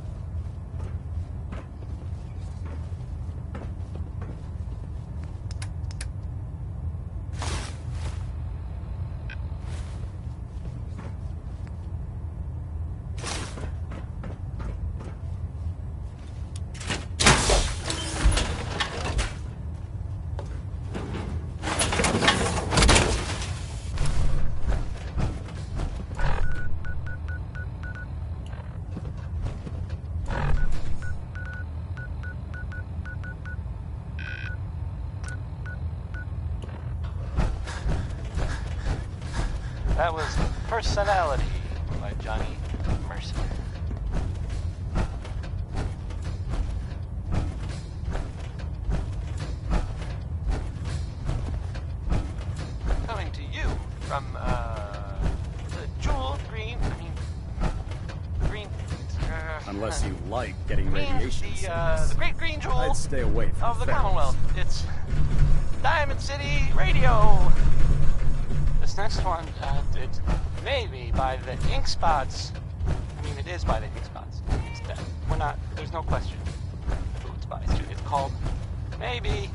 That was Personality by Johnny Mercer. Coming to you from, the Jewel Green, Green... Unless you like getting radiation the Great Green Jewel I'd stay away from of the ferrets. Commonwealth. It's Diamond City Radio. This next one, it may be by the Ink Spots. I mean, it is by the Ink Spots. We're not, there's no question who it's by. It's called Maybe.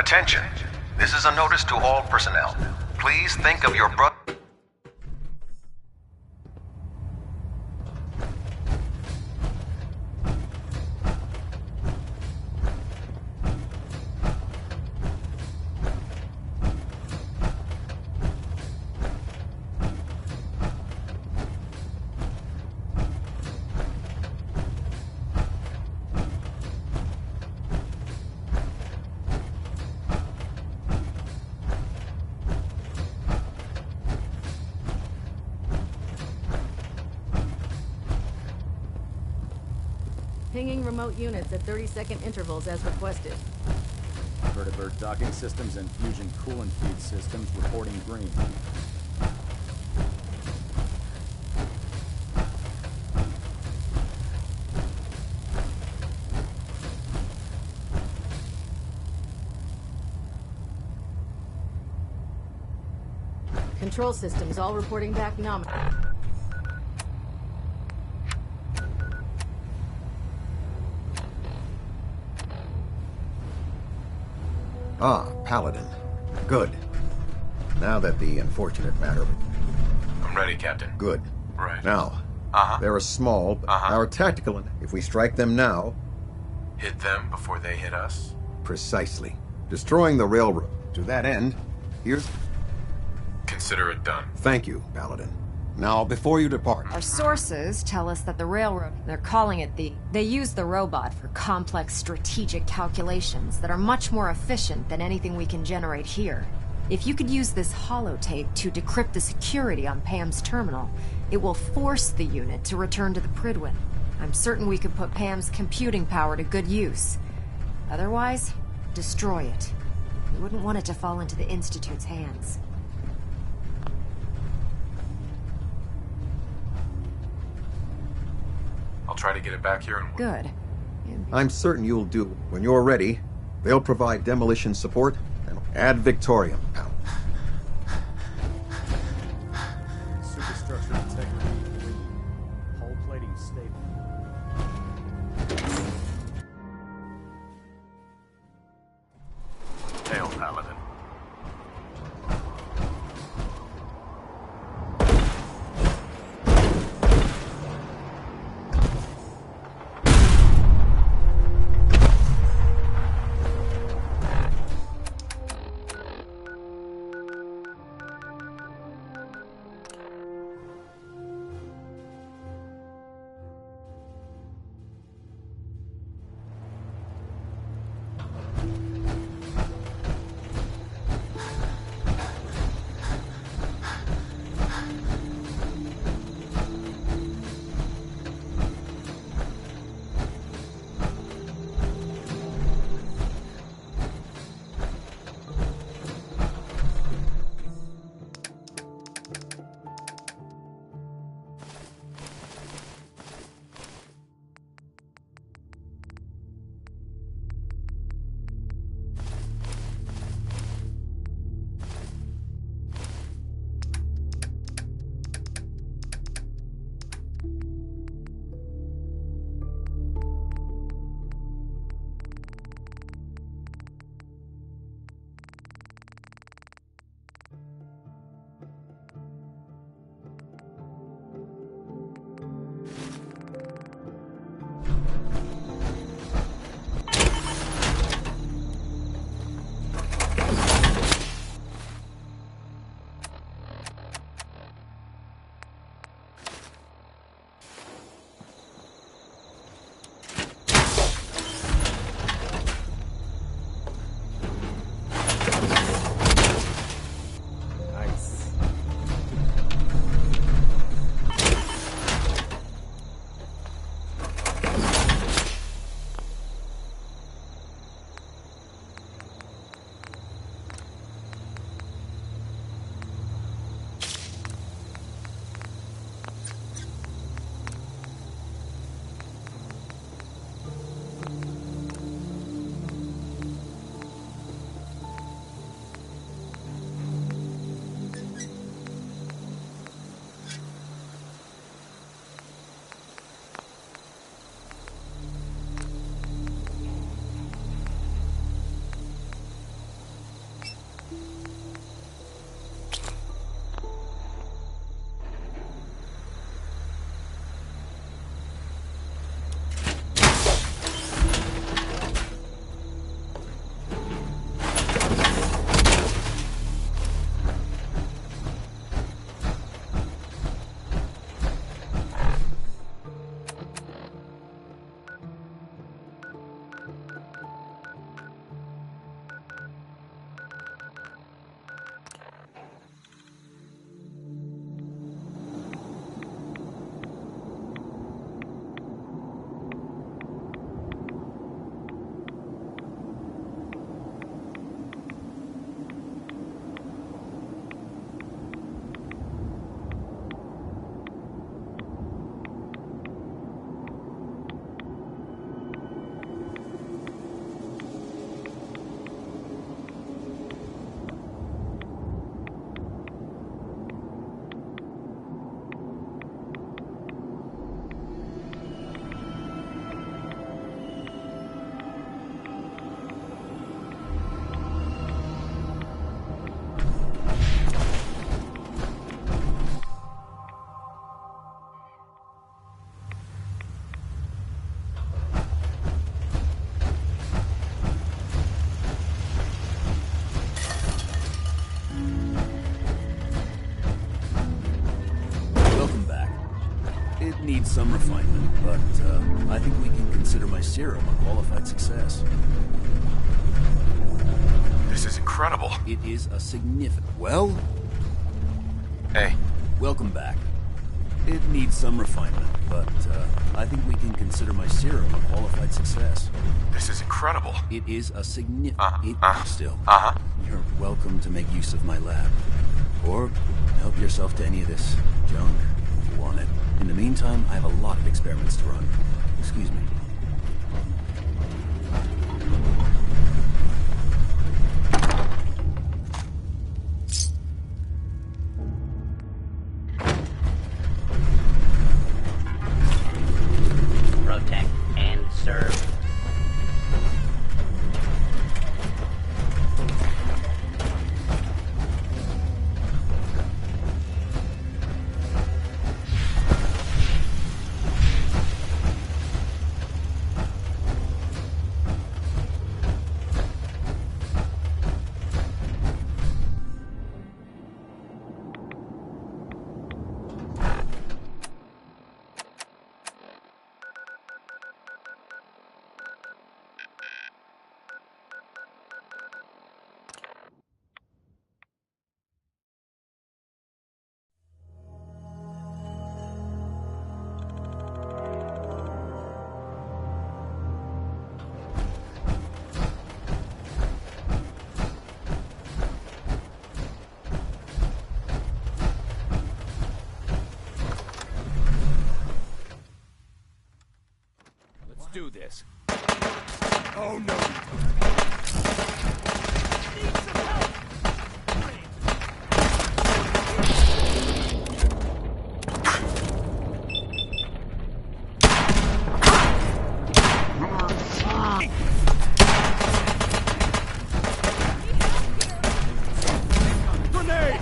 Attention. This is a notice to all personnel. Please think of your brother. Pinging remote units at 30-second intervals as requested. Vertibird docking systems and fusion coolant feed systems reporting green. Control systems all reporting back nominal. Ah, Paladin. Good. Now that the unfortunate matter... I'm ready, Captain. Good. Right. Now, they're a small, but our tactical... If we strike them now... Hit them before they hit us? Precisely. Destroying the railroad. To that end, here's... Consider it done. Thank you, Paladin. Now, before you depart... Our sources tell us that the railroad, they're calling it they use the robot for complex strategic calculations that are much more efficient than anything we can generate here. If you could use this holotape to decrypt the security on Pam's terminal, it will force the unit to return to the Prydwen. I'm certain we could put Pam's computing power to good use. Otherwise, destroy it. We wouldn't want it to fall into the Institute's hands. I'll try to get it back here and... Good. I'm certain you'll do. When you're ready, they'll provide demolition support and ad Victoriam. Superstructure integrity green. Hull plating stable. Hail, Paladin. It needs some refinement, but I think we can consider my serum a qualified success. This is incredible. It is a significant... Well? Hey. Welcome back. It needs some refinement, but I think we can consider my serum a qualified success. This is incredible. It is a significant... Still. Uh-huh. You're welcome to make use of my lab. Or help yourself to any of this junk if you want it. In the meantime, I have a lot of experiments to run. Excuse me. Protect and serve. Do this. Oh no! Grenade!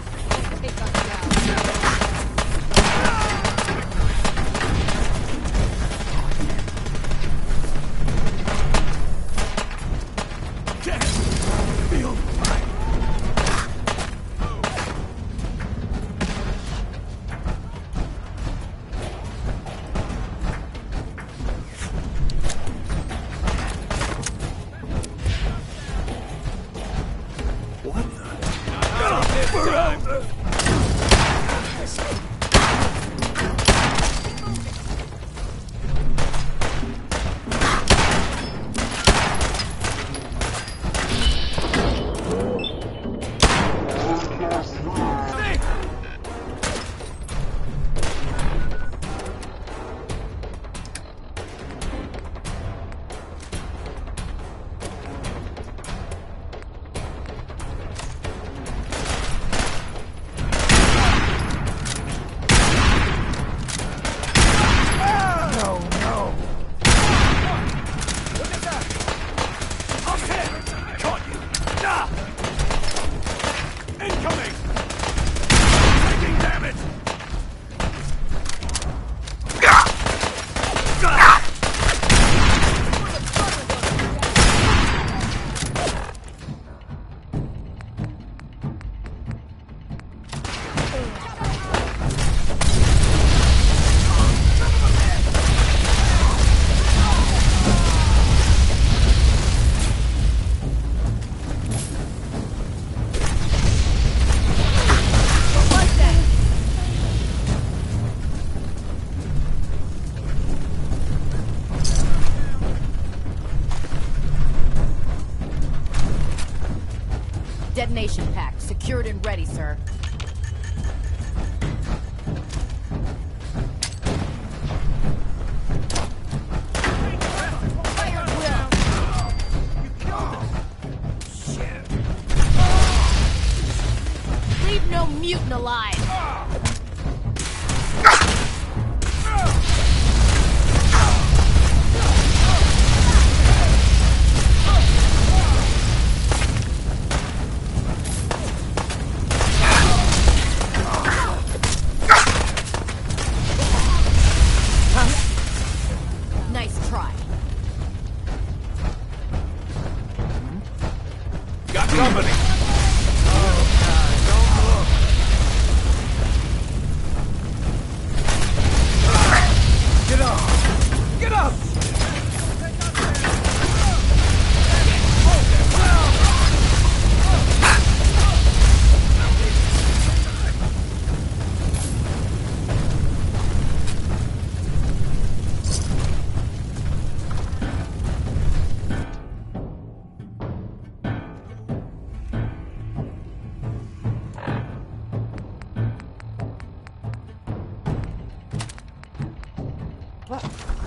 Detonation pack, secured and ready, sir. Leave no mutant alive. Time.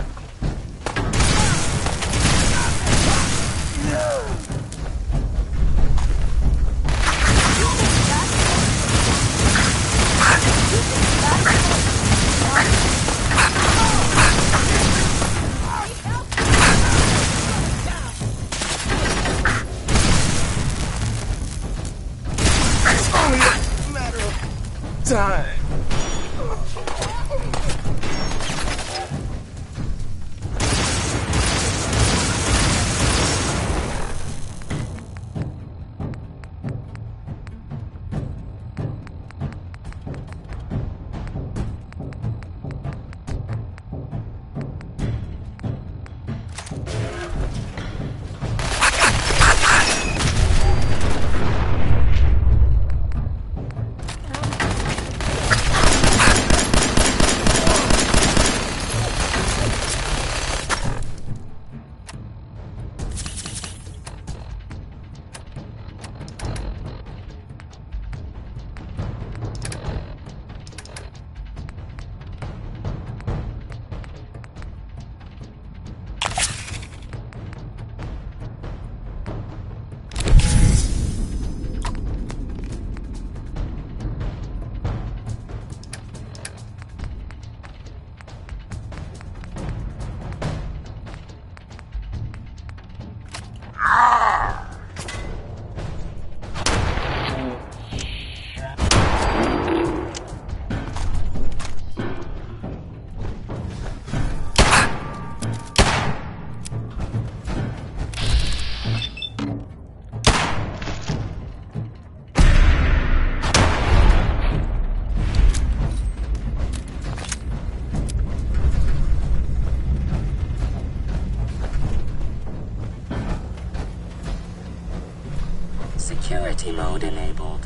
Security mode enabled.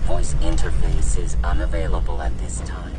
Voice interface is unavailable at this time.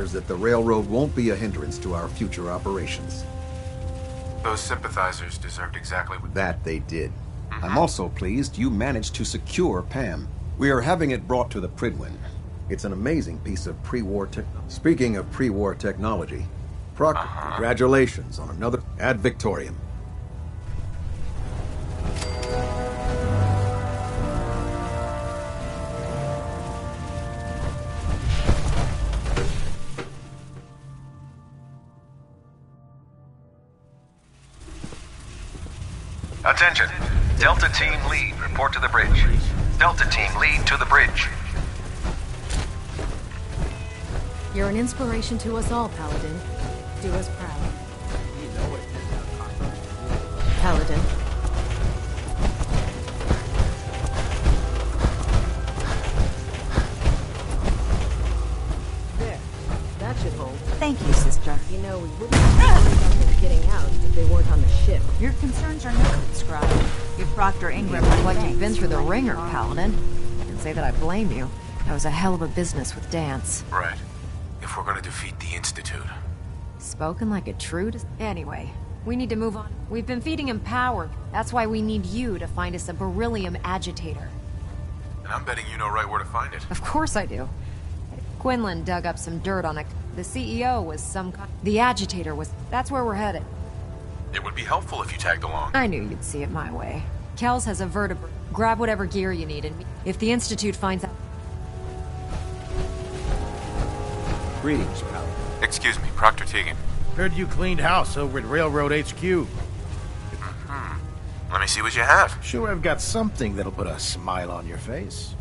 appears that the railroad won't be a hindrance to our future operations. Those sympathizers deserved exactly what... That they did. I'm also pleased you managed to secure Pam. We are having it brought to the Prydwen. It's an amazing piece of pre-war technology. Speaking of pre-war technology, Proctor, congratulations on another Ad Victoriam. Attention. Delta Team Lead, report to the bridge. Delta Team Lead to the bridge. You're an inspiration to us all, Paladin. Do us proud. Paladin. There. That should hold. Thank you, sister. You know, we wouldn't have worried about them getting out if they weren't on the ship. Your concerns are noted, Scribe. Give Proctor Ingram Like you've been through the ringer, Paladin. I can say that I blame you. That was a hell of a business with Dance. Right. If we're gonna defeat the Institute. Spoken like a true... Anyway, we need to move on. We've been feeding him power. That's why we need you to find us a beryllium agitator. And I'm betting you know right where to find it. Of course I do. Quinlan dug up some dirt on it. The CEO was some kind... The agitator was... That's where we're headed. It would be helpful if you tagged along. I knew you'd see it my way. Kells has a vertebra. Grab whatever gear you need, and if the Institute finds out... Greetings, Paladin. Excuse me, Proctor Tegan. Heard you cleaned house over at Railroad HQ. Let me see what you have. Sure I've got something that'll put a smile on your face.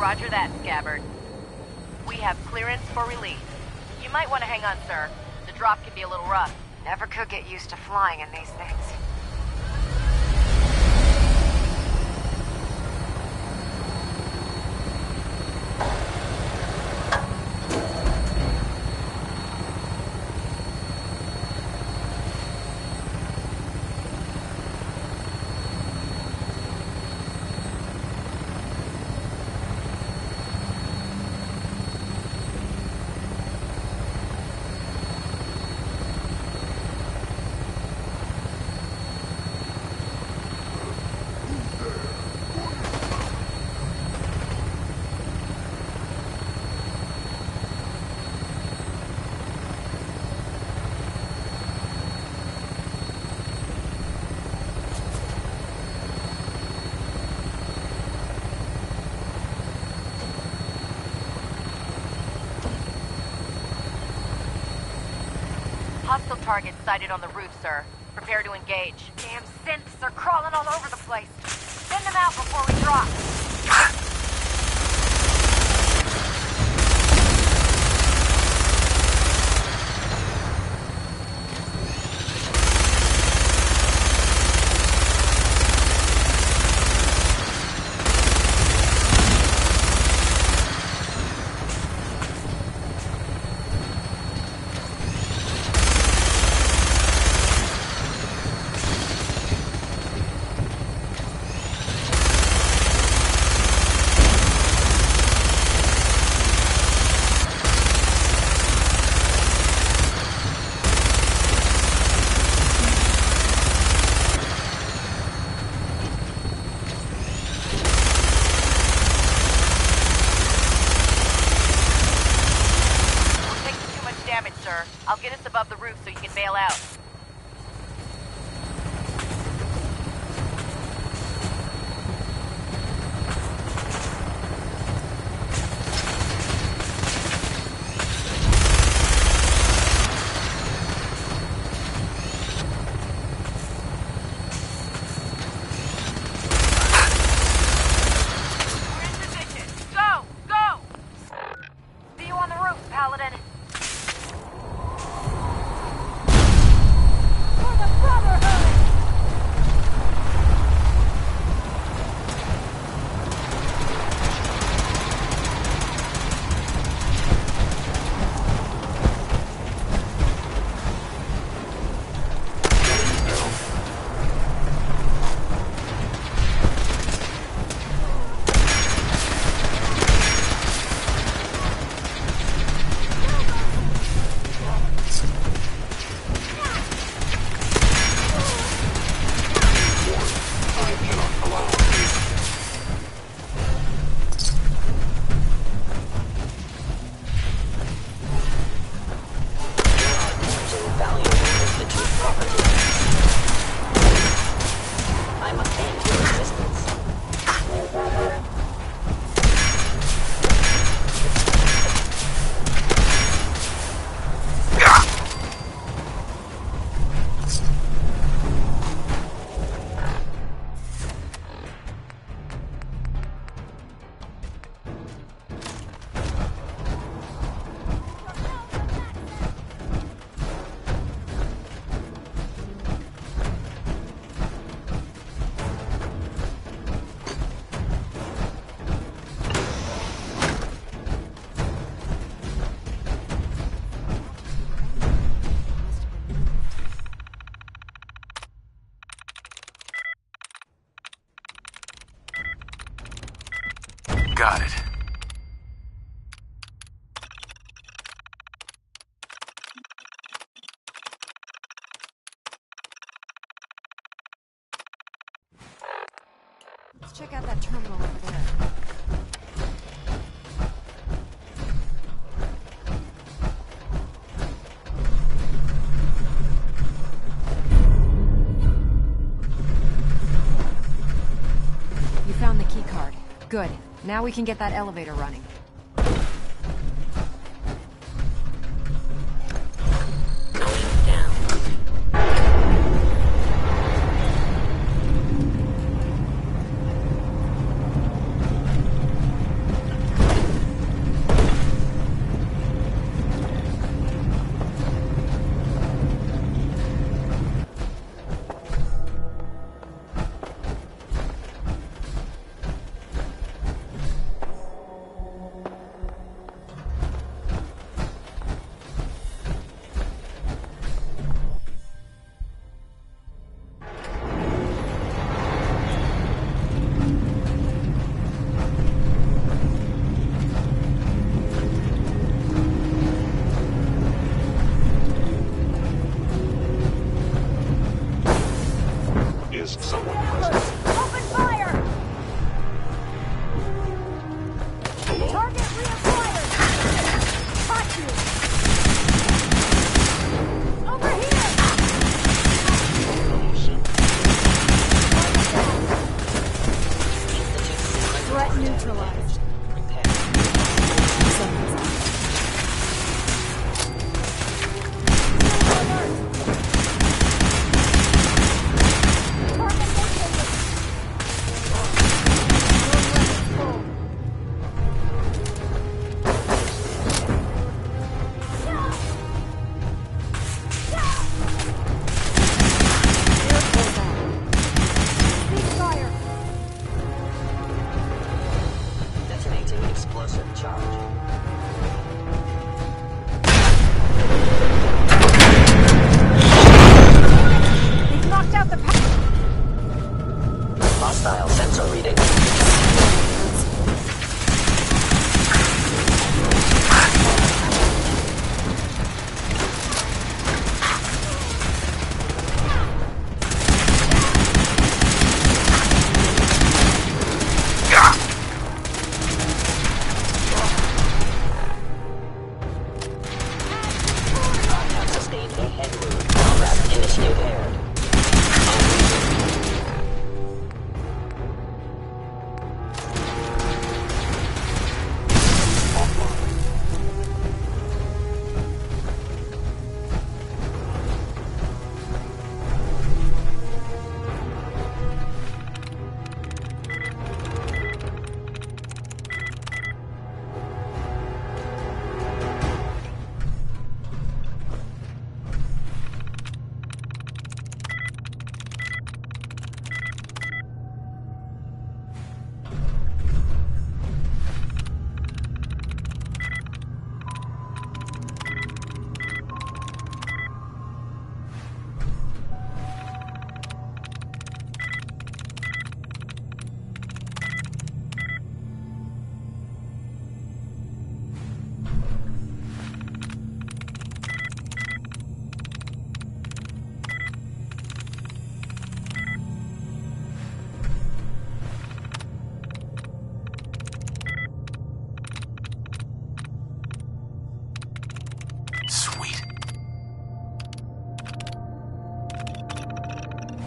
Roger that, Scabbard. We have clearance for release. You might want to hang on, sir. The drop can be a little rough. Never could get used to flying in these things. Hostile target sighted on the roof, sir. Prepare to engage. Damn synths are crawling all over the place. Send them out before we drop. I'll get us above the roof so you can bail out. We're in position. Go! Go! See you on the roof, Paladin. Got it. Let's check out that terminal over there. You found the key card. Good. Now we can get that elevator running.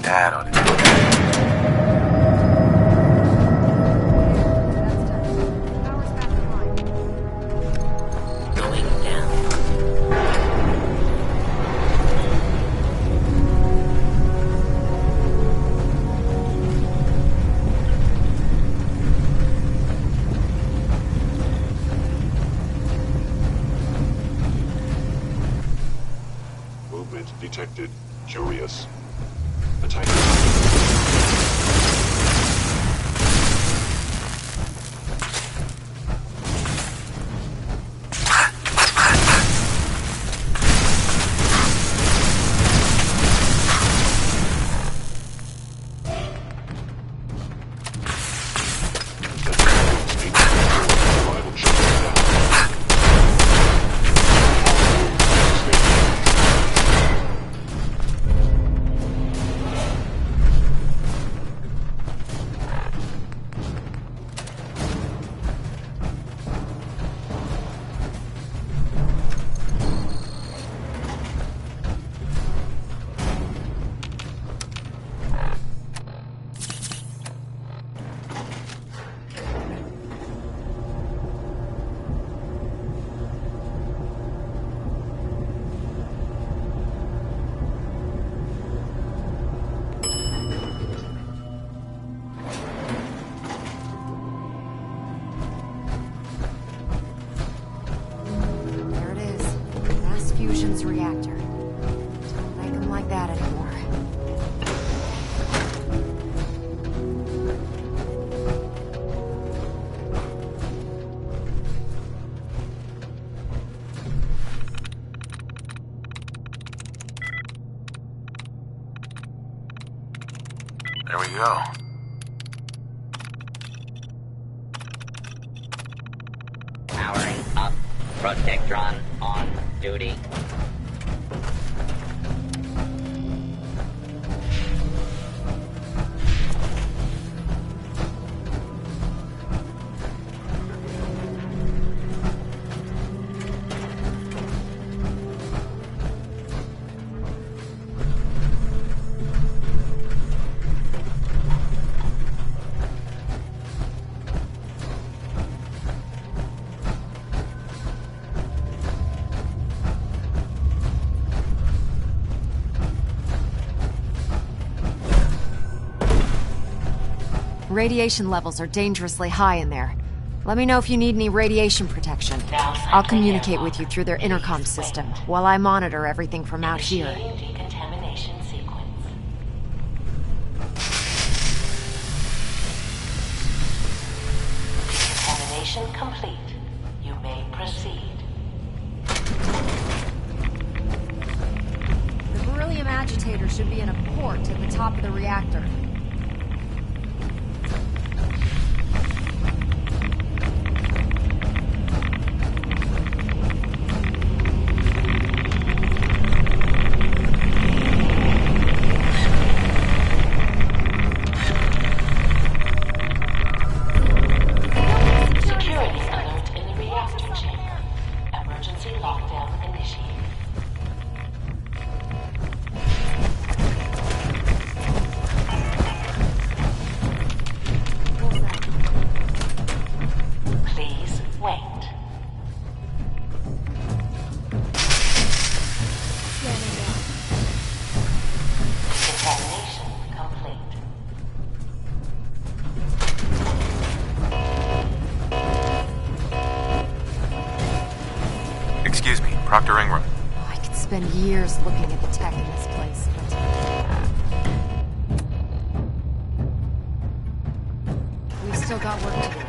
Dad on it. Going down. Movement detected. Curious. The Titan. Reactor. Don't make them like that anymore. There we go. Powering up. Protectron on duty. Radiation levels are dangerously high in there. Let me know if you need any radiation protection. I'll communicate with you through their intercom system, while I monitor everything from out here. Decontamination sequence. Decontamination complete. You may proceed. The beryllium agitator should be in a port at the top of the reactor. Dr. Ingram. I could spend years looking at the tech in this place, but... we've still got work to do.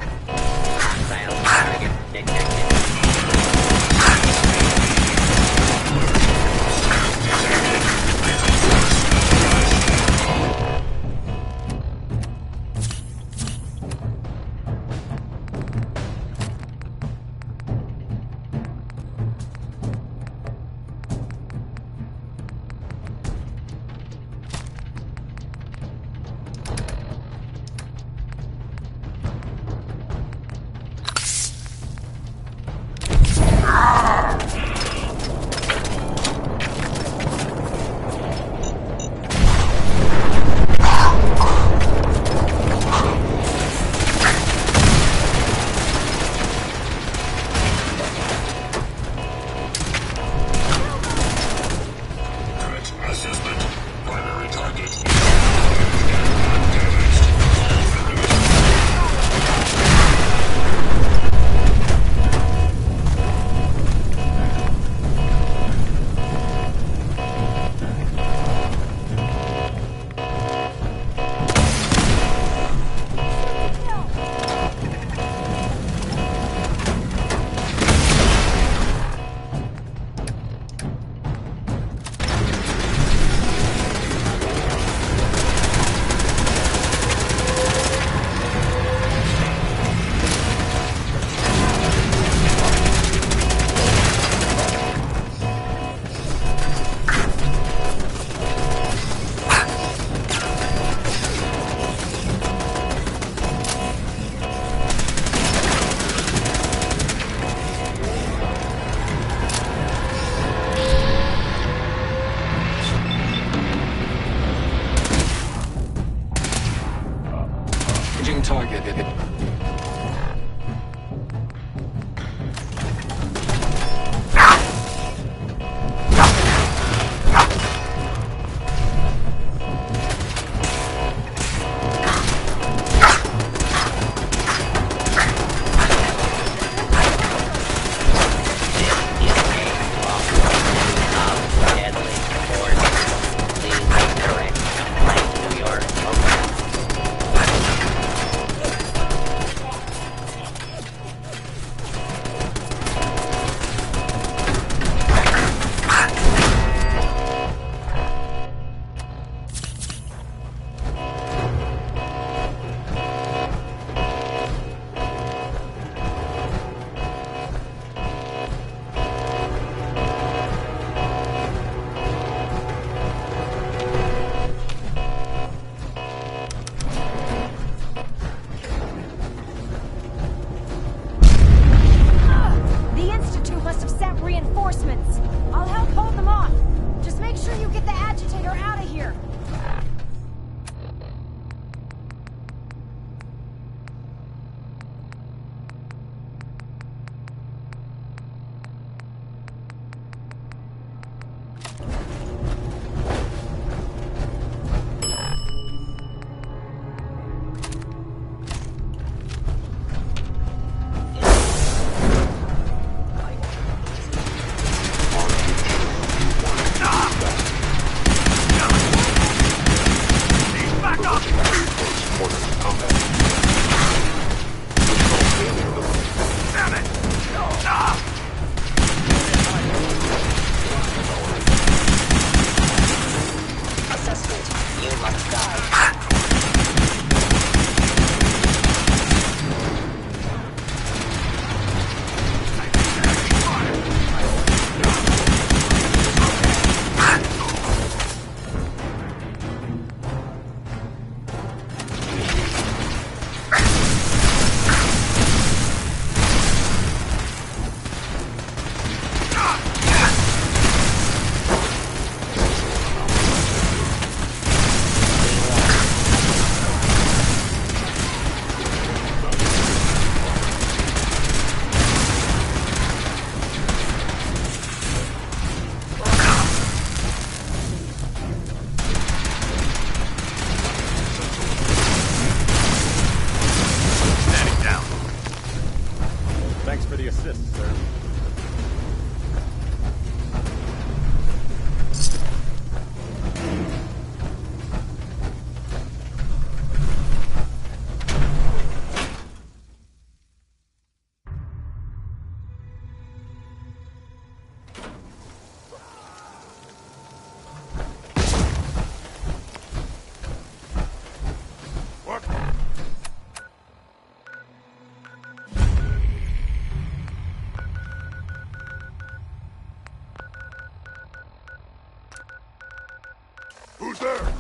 Who's there?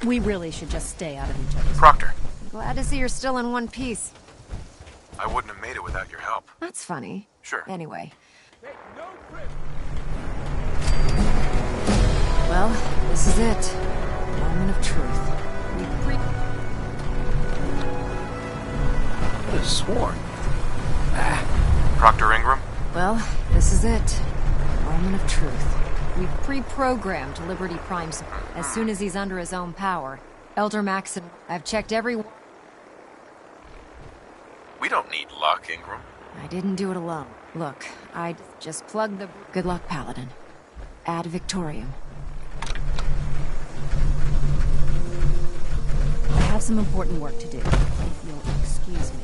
We really should just stay out of each other's. Proctor. Glad to see you're still in one piece. I wouldn't have made it without your help. That's funny. Sure. Anyway. Well, this is it. Moment of truth. Could have sworn. Proctor Ingram? Well, this is it. Moment of truth. We've pre-programmed Liberty Prime's. As soon as he's under his own power, Elder Maxon, I've checked every... We don't need luck, Ingram. I didn't do it alone. Look, I just plugged the... Good luck, Paladin. Ad Victorium. I have some important work to do, if you'll excuse me.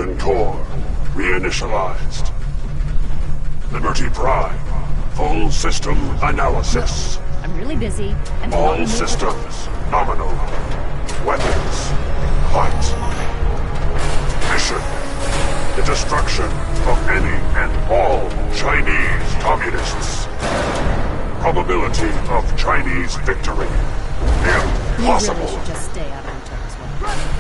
Fusion core reinitialized. Liberty Prime. Full system analysis. I'm really busy. And all systems nominal. Weapons hot. Mission: the destruction of any and all Chinese communists. Probability of Chinese victory: impossible. You really should just stay out of each other's way.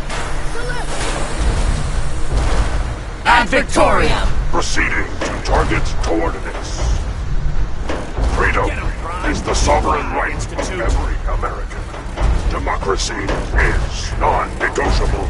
And Victoria! Proceeding to target coordinates. Freedom is the sovereign right of every American. Democracy is non-negotiable.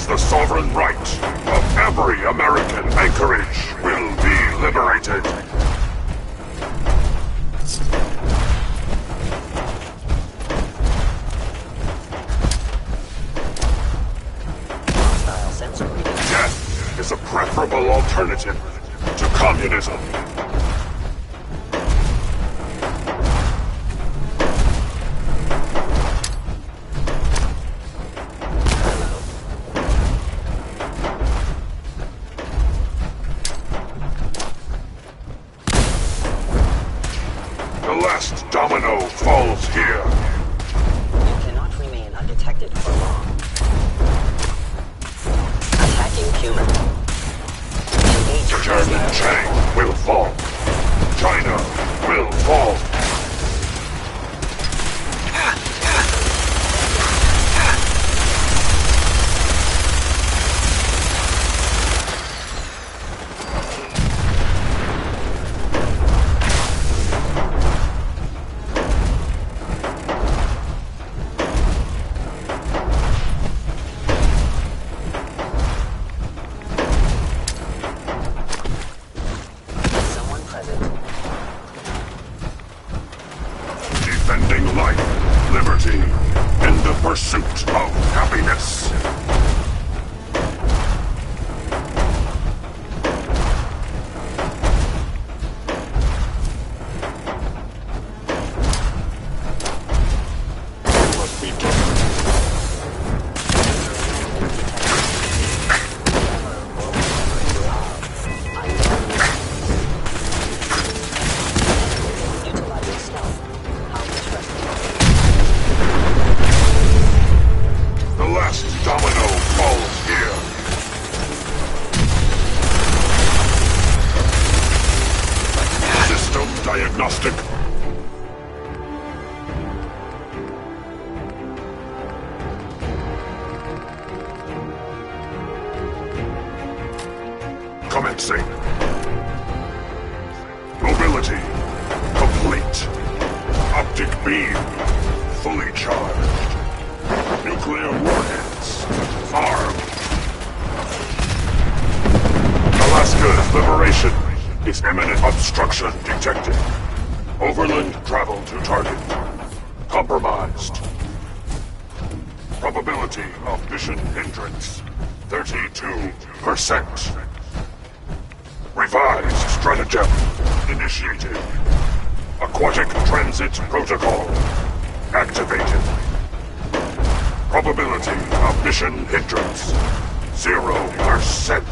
The sovereign right of every American anchorage will be liberated. Death is a preferable alternative to communism. Domino falls here. You cannot remain undetected for long. Attacking human. Chairman Chang will fall. China will fall. Defending life, liberty, in the pursuit of happiness. It must be done. Domino falls here. System diagnostic. Commencing. Mobility complete. Optic beam fully charged. Nuclear warheads armed. Alaska's liberation is imminent. Obstruction detected. Overland travel to target compromised. Probability of mission hindrance 32%. Revised stratagem initiated. Aquatic transit protocol activated. Probability of mission hindrance 0%.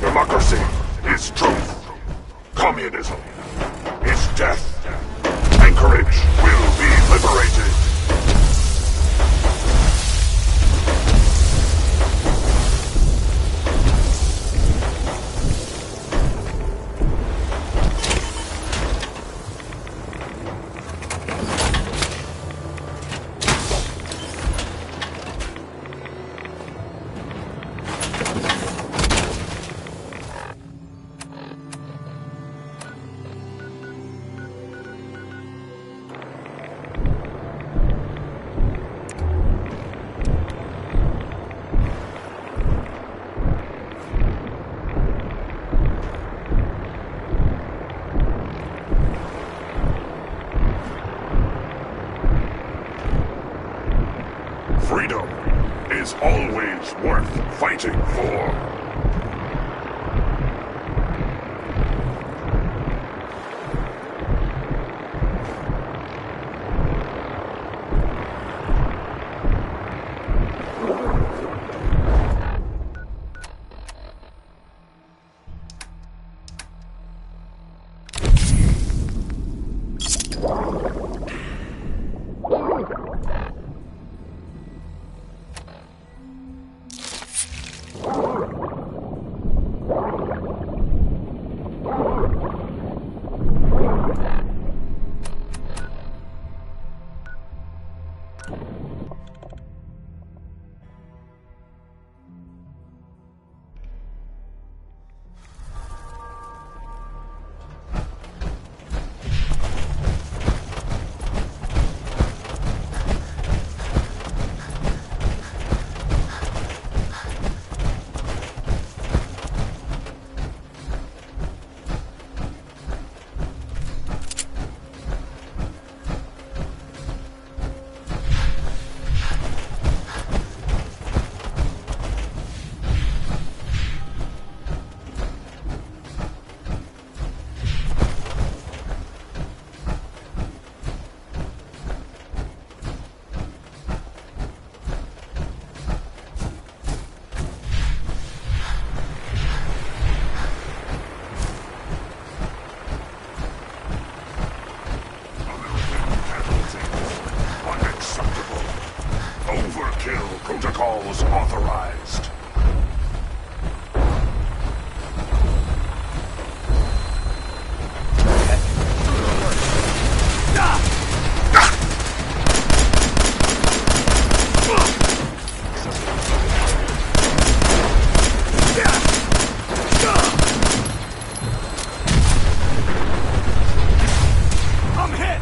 Democracy is truth. Communism is death. Anchorage freedom is always worth fighting for. Protocols authorized. I'm hit!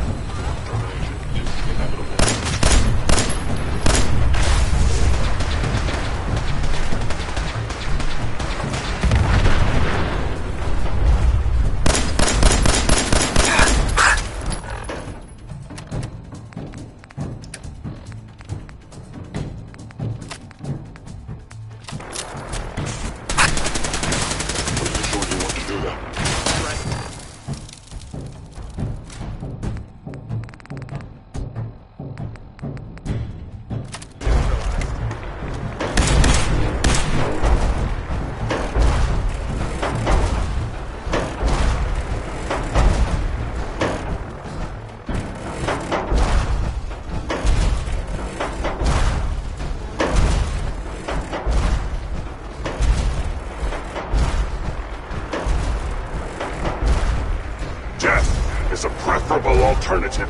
Is a preferable alternative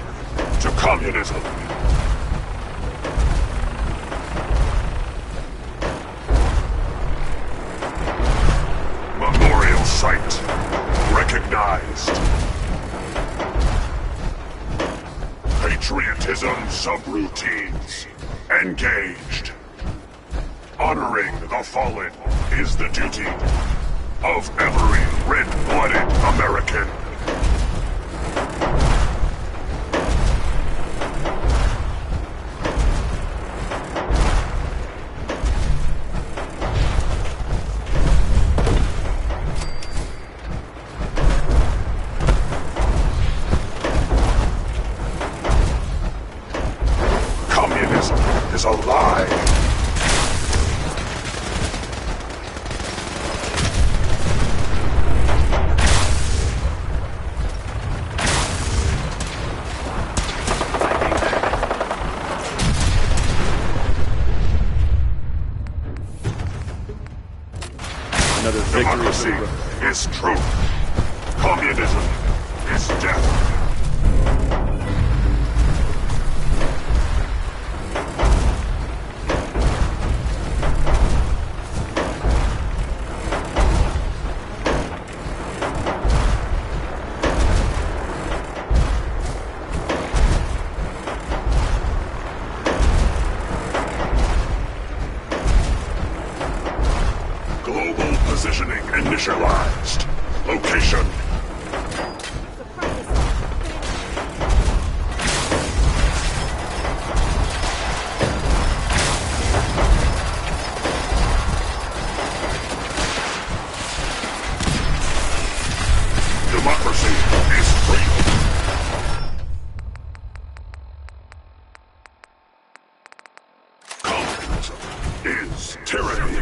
to communism. Memorial site recognized. Patriotism subroutines engaged. Honoring the fallen is the duty of every red-blooded American. Communism is a lie. Democracy is truth. Communism is death. Global positioning initialized. Location: is tyranny.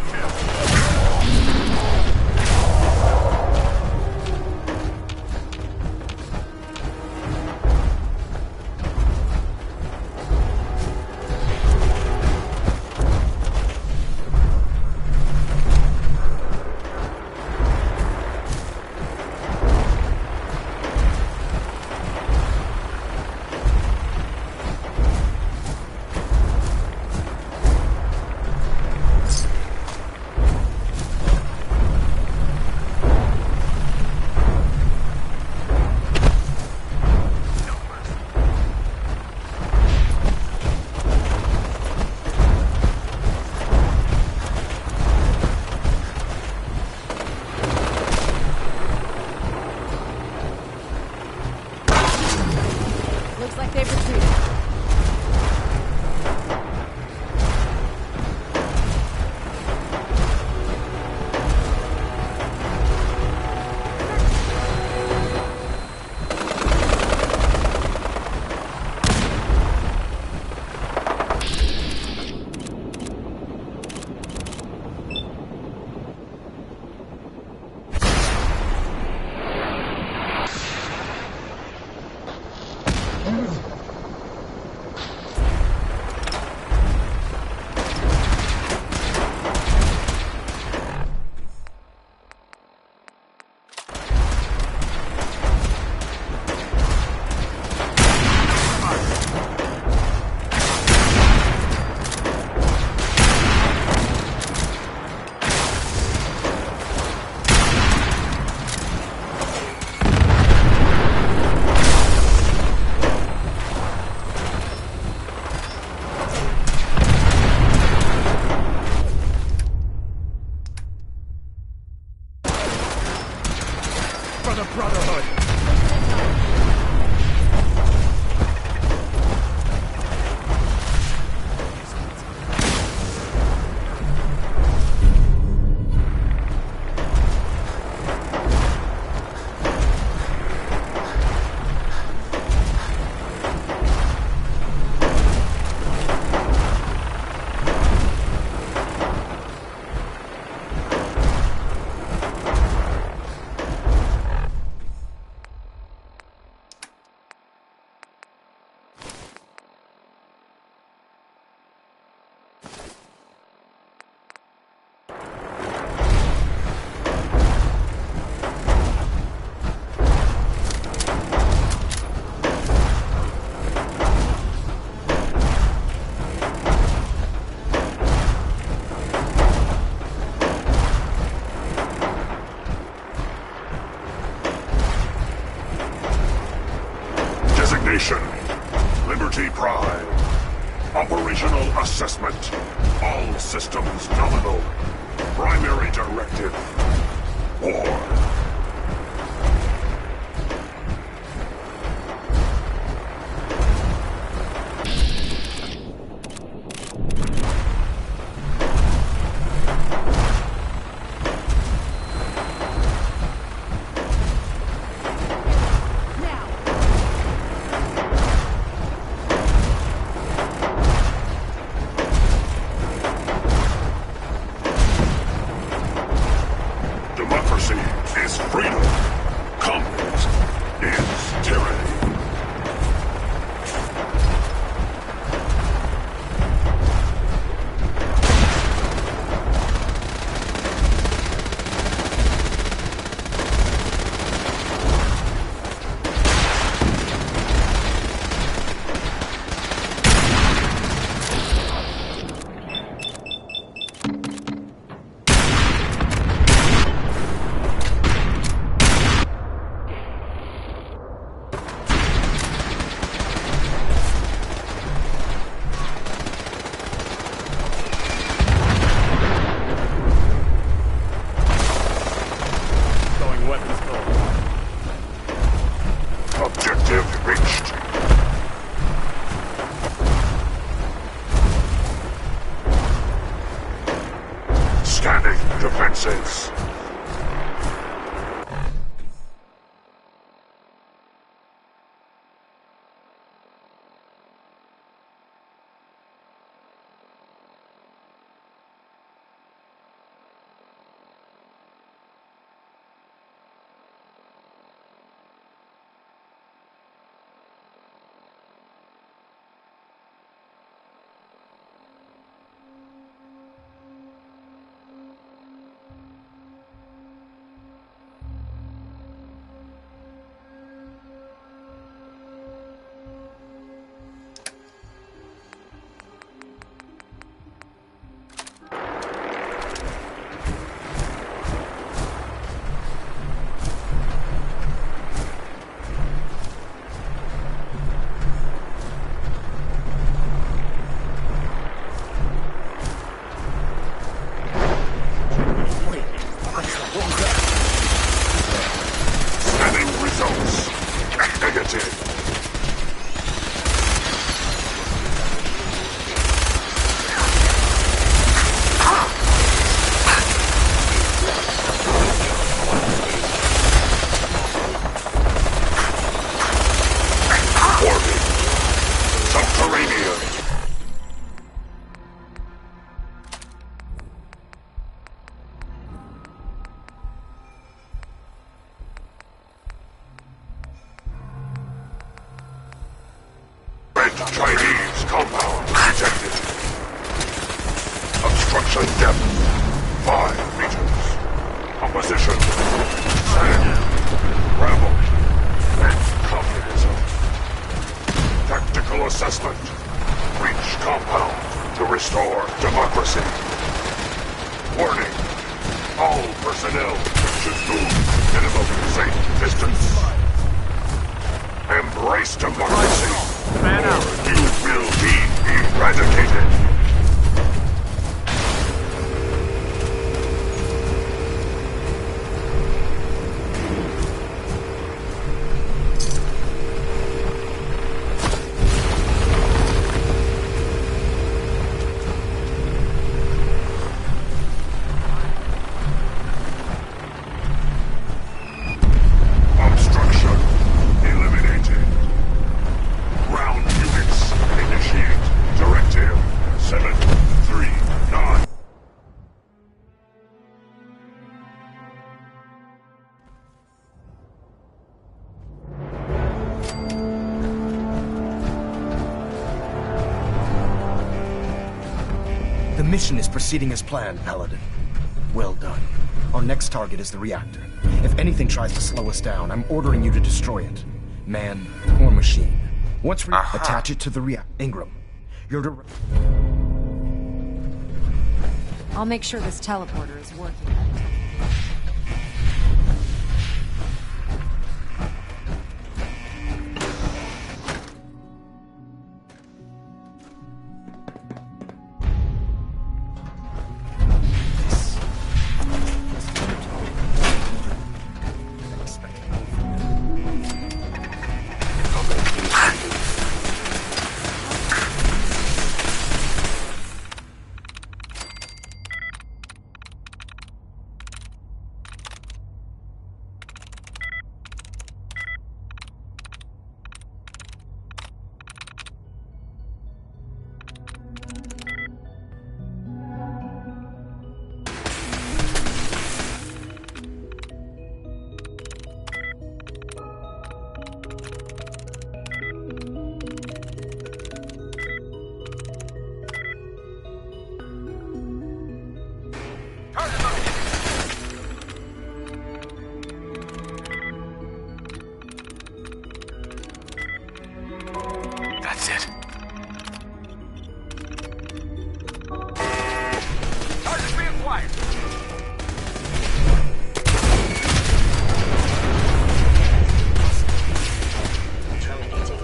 Looks like they've retreated. For the Brotherhood! Designation: Liberty Prime. Operational assessment. All systems nominal. Primary directive: war. Democracy is freedom. Combat is tyranny. Objective reached. Scanning defenses. Chinese compound detected. Obstruction depth 5 meters. Composition sand, gravel, and communism. Tactical assessment. Reach compound to restore democracy. Warning. All personnel should move minimum safe distance. Embrace democracy, or you will be eradicated. The mission is proceeding as planned, Paladin. Well done. Our next target is the reactor. If anything tries to slow us down, I'm ordering you to destroy it. Man or machine. Once we attach it to the reactor... Ingram, you're to... I'll make sure this teleporter is working. That's it. Target reacquired. Terminating.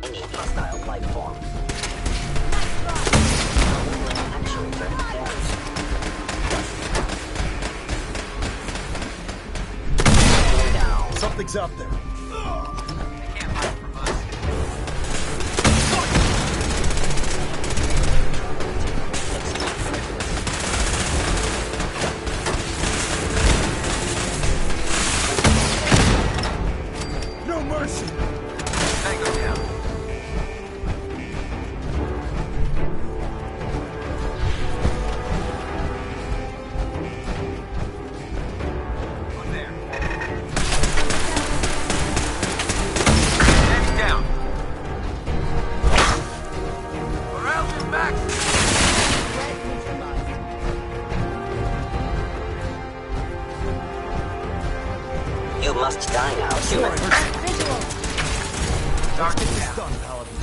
Any hostile life form. Actual damage. Something's out there. No mercy. Tango down. You must die now, human. Target is done, Paladin.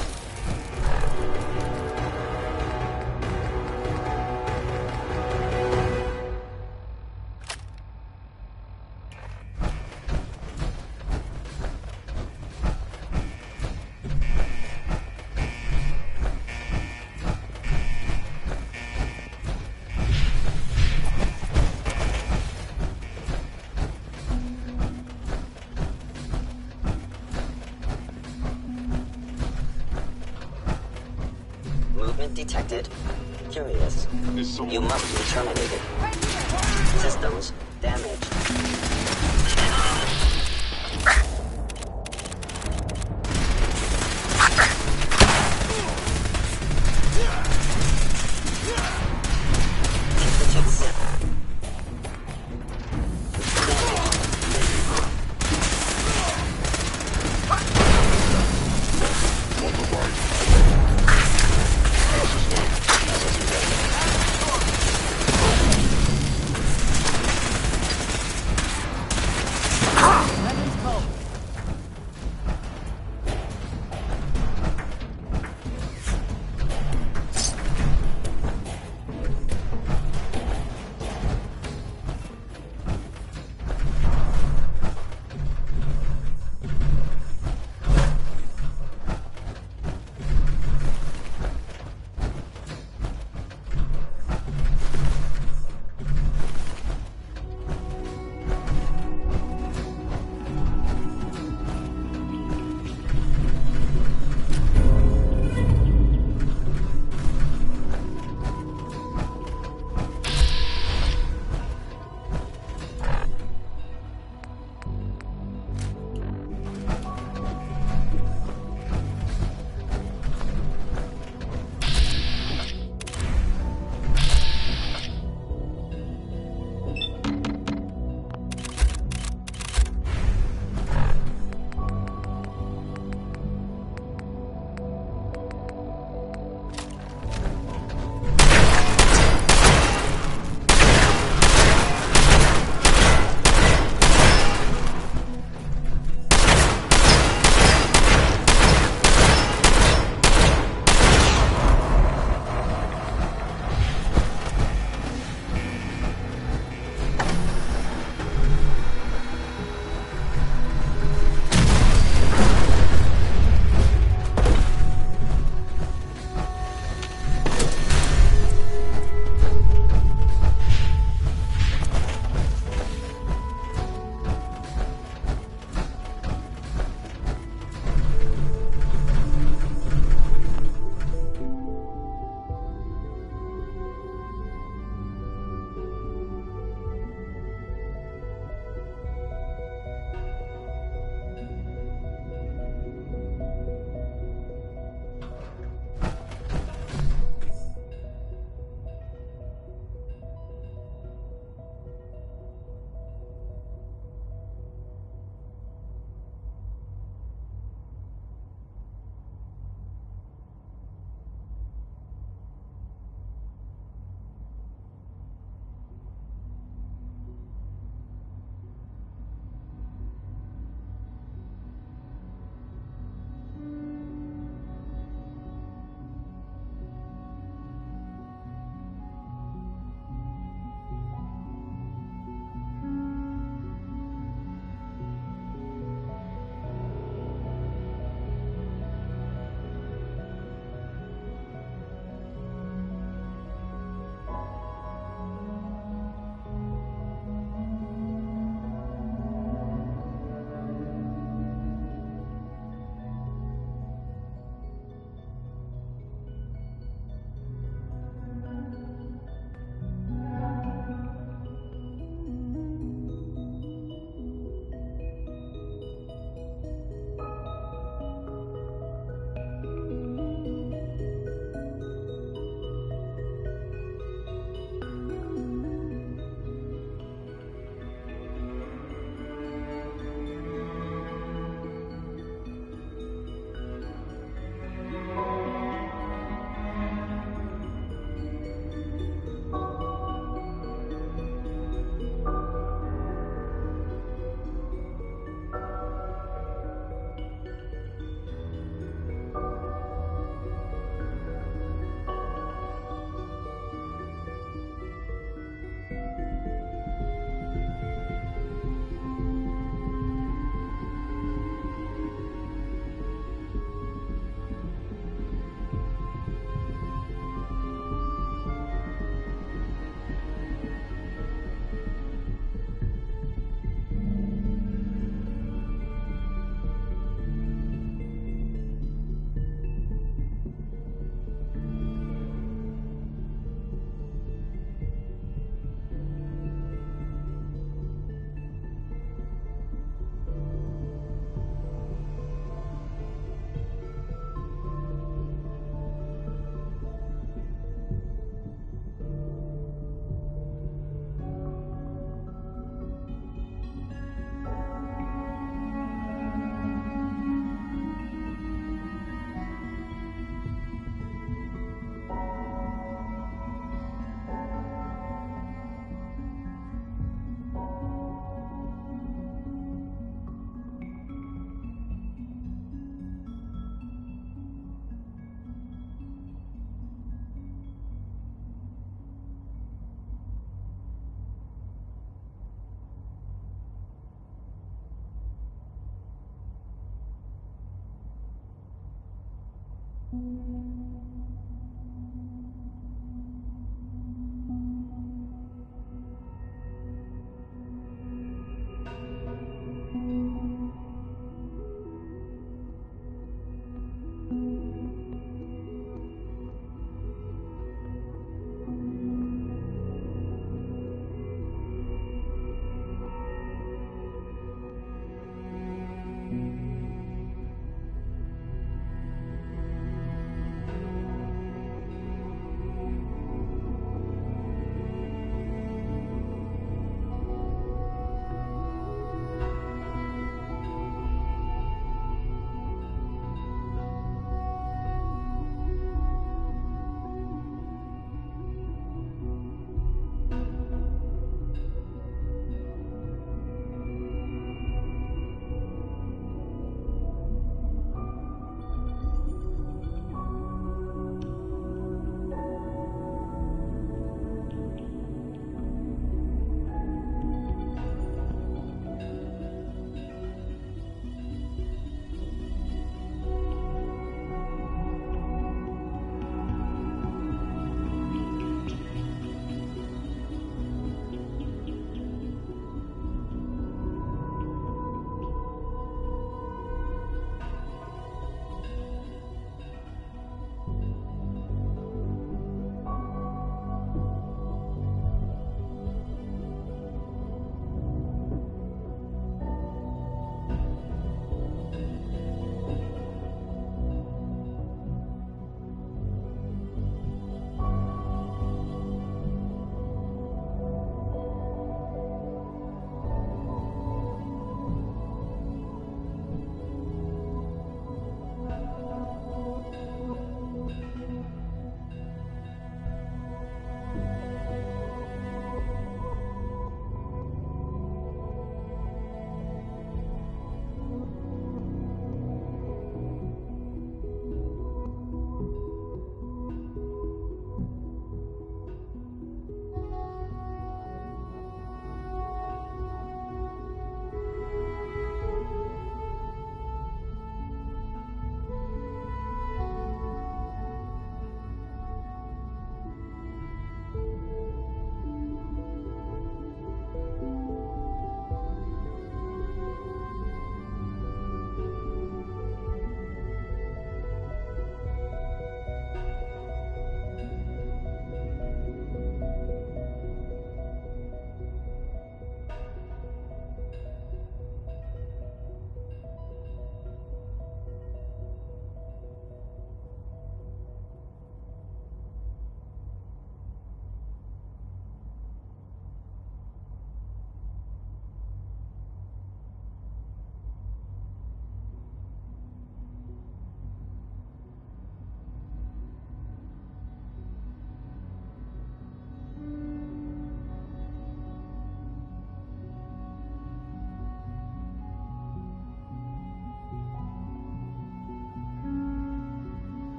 Detected. Curious. You must be terminated. Systems damaged.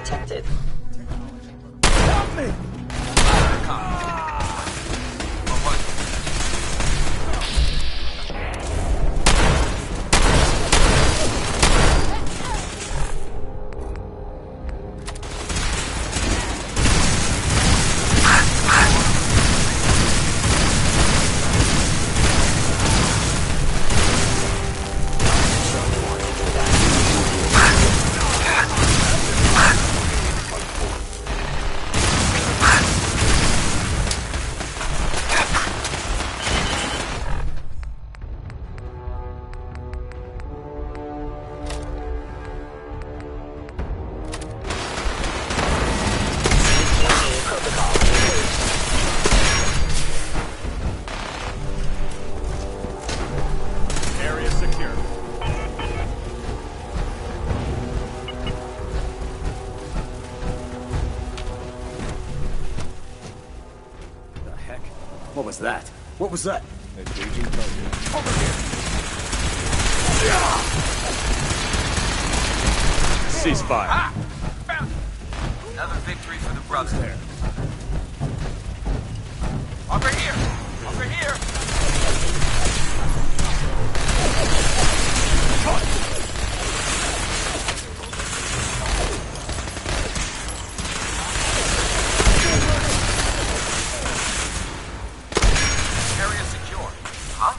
detected. Help me! Area secure. The heck? What was that? What was that? Engaging target. Over here! Ceasefire. Ah! Found it. Another victory for the brothers. There. Over here! Over here! Area secure. Huh?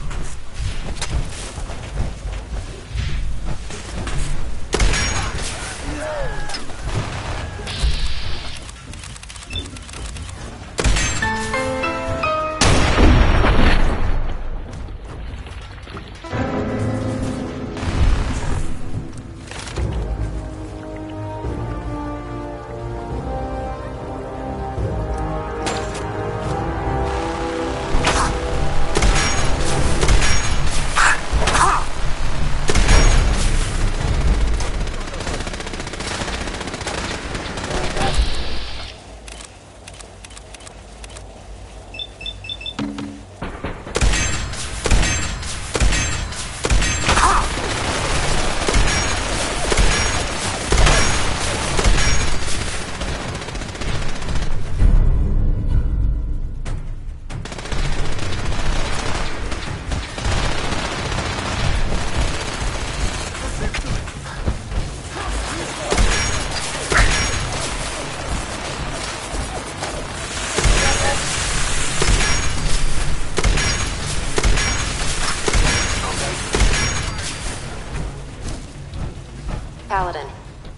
Paladin,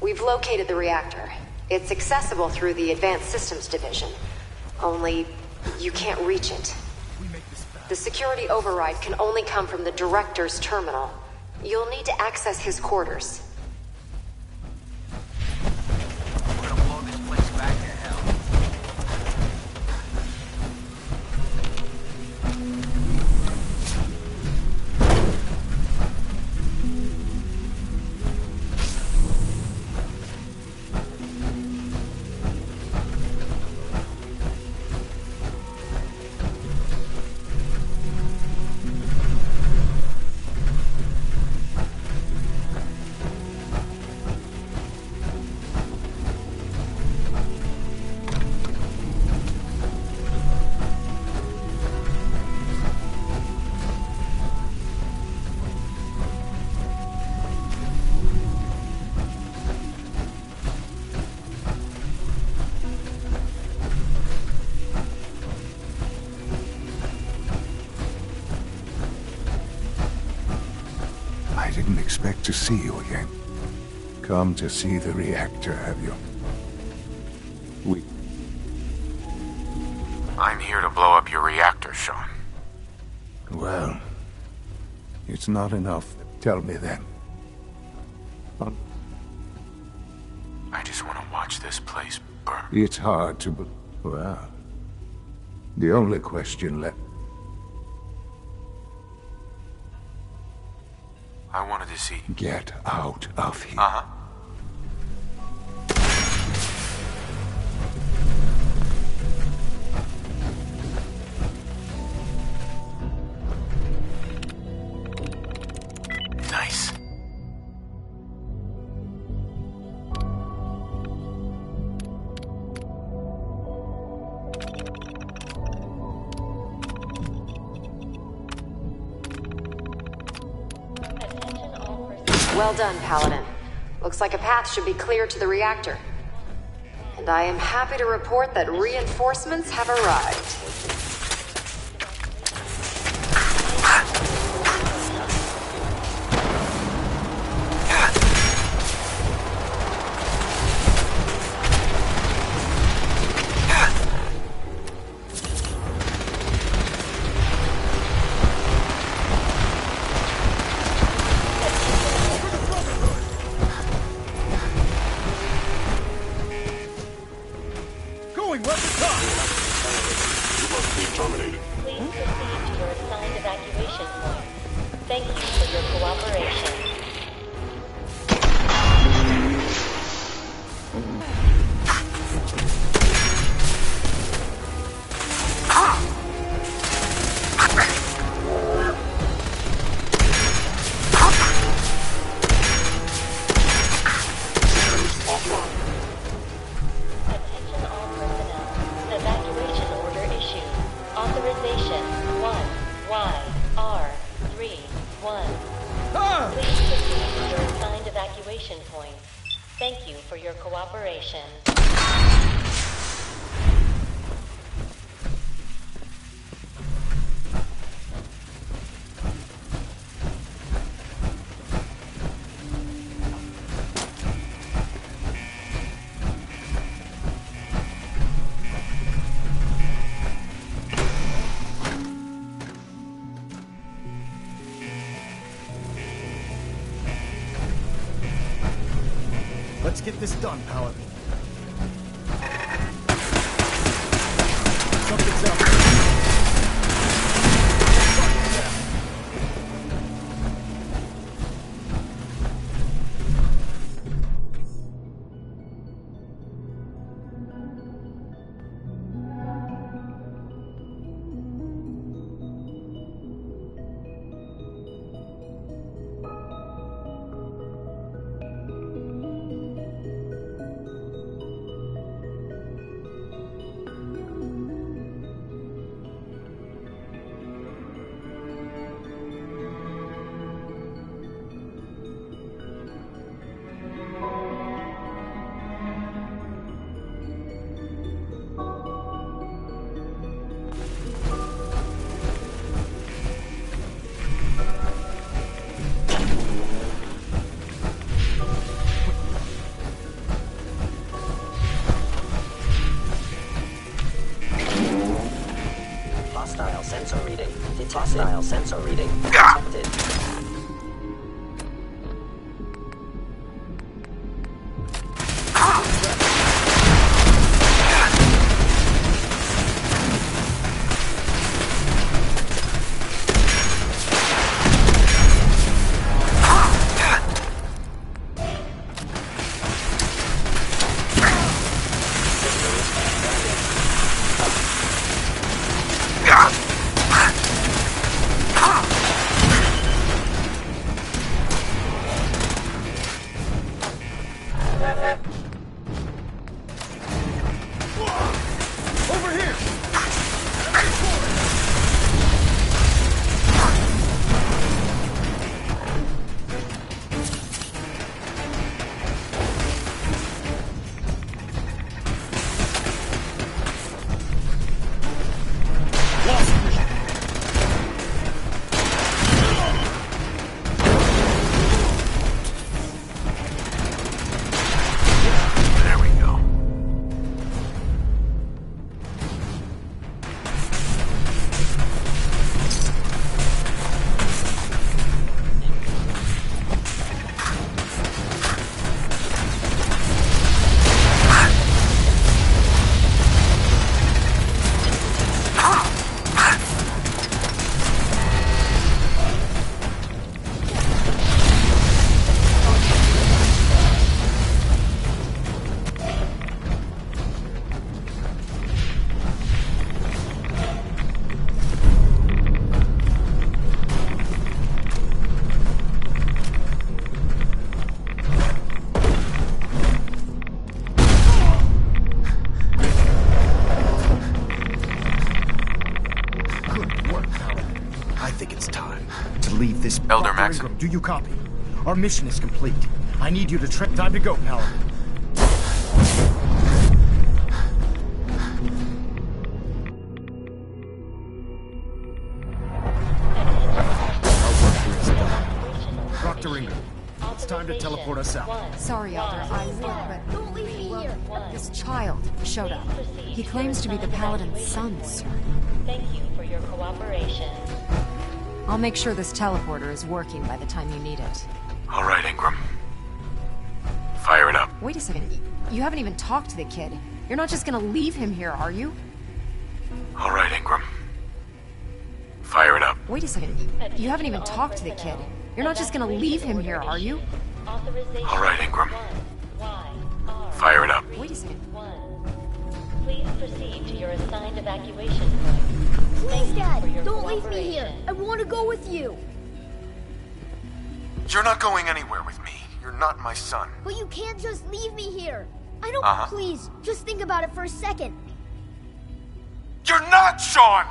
we've located the reactor. It's accessible through the Advanced Systems Division. Only, you can't reach it. The security override can only come from the Director's terminal. You'll need to access his quarters. We're gonna blow this place back to hell. I didn't expect to see you again. Come to see the reactor, have you? I'm here to blow up your reactor, Sean. Well, it's not enough. Tell me then. I just want to watch this place burn. It's hard to well, the only question left. I wanted to see. Get out of here. Uh-huh. Nice. Well done, Paladin. Looks like a path should be clear to the reactor. And I am happy to report that reinforcements have arrived. evacuation point. Thank you for your cooperation. Let's get this done, Paladin. Something's up. Hostile sensor reading. Hostile sensor reading. Detected. Elder Maxon. Ingram, do you copy? Our mission is complete. I need you to track. Time to go, Paladin. Our work here is done. Dr. Ingram, it's time to teleport us out. Sorry, Elder, I would, but... Don't leave me here! This child showed up. He claims to be the Paladin's son, sir. Thank you for your cooperation. I'll make sure this teleporter is working by the time you need it. All right, Ingram. Fire it up. Wait a second. You haven't even talked to the kid. You're not just gonna leave him here, are you? All right, Ingram. Fire it up. Wait a second. You haven't even talked to the kid. You're not just gonna leave him here, are you? All right, Ingram. Fire it up. Wait a second. Please proceed to your assigned evacuation point. Please, Dad, don't leave me here. I want to go with you. You're not going anywhere with me. You're not my son. But you can't just leave me here. I don't. Please, just think about it for a second. You're not Sean!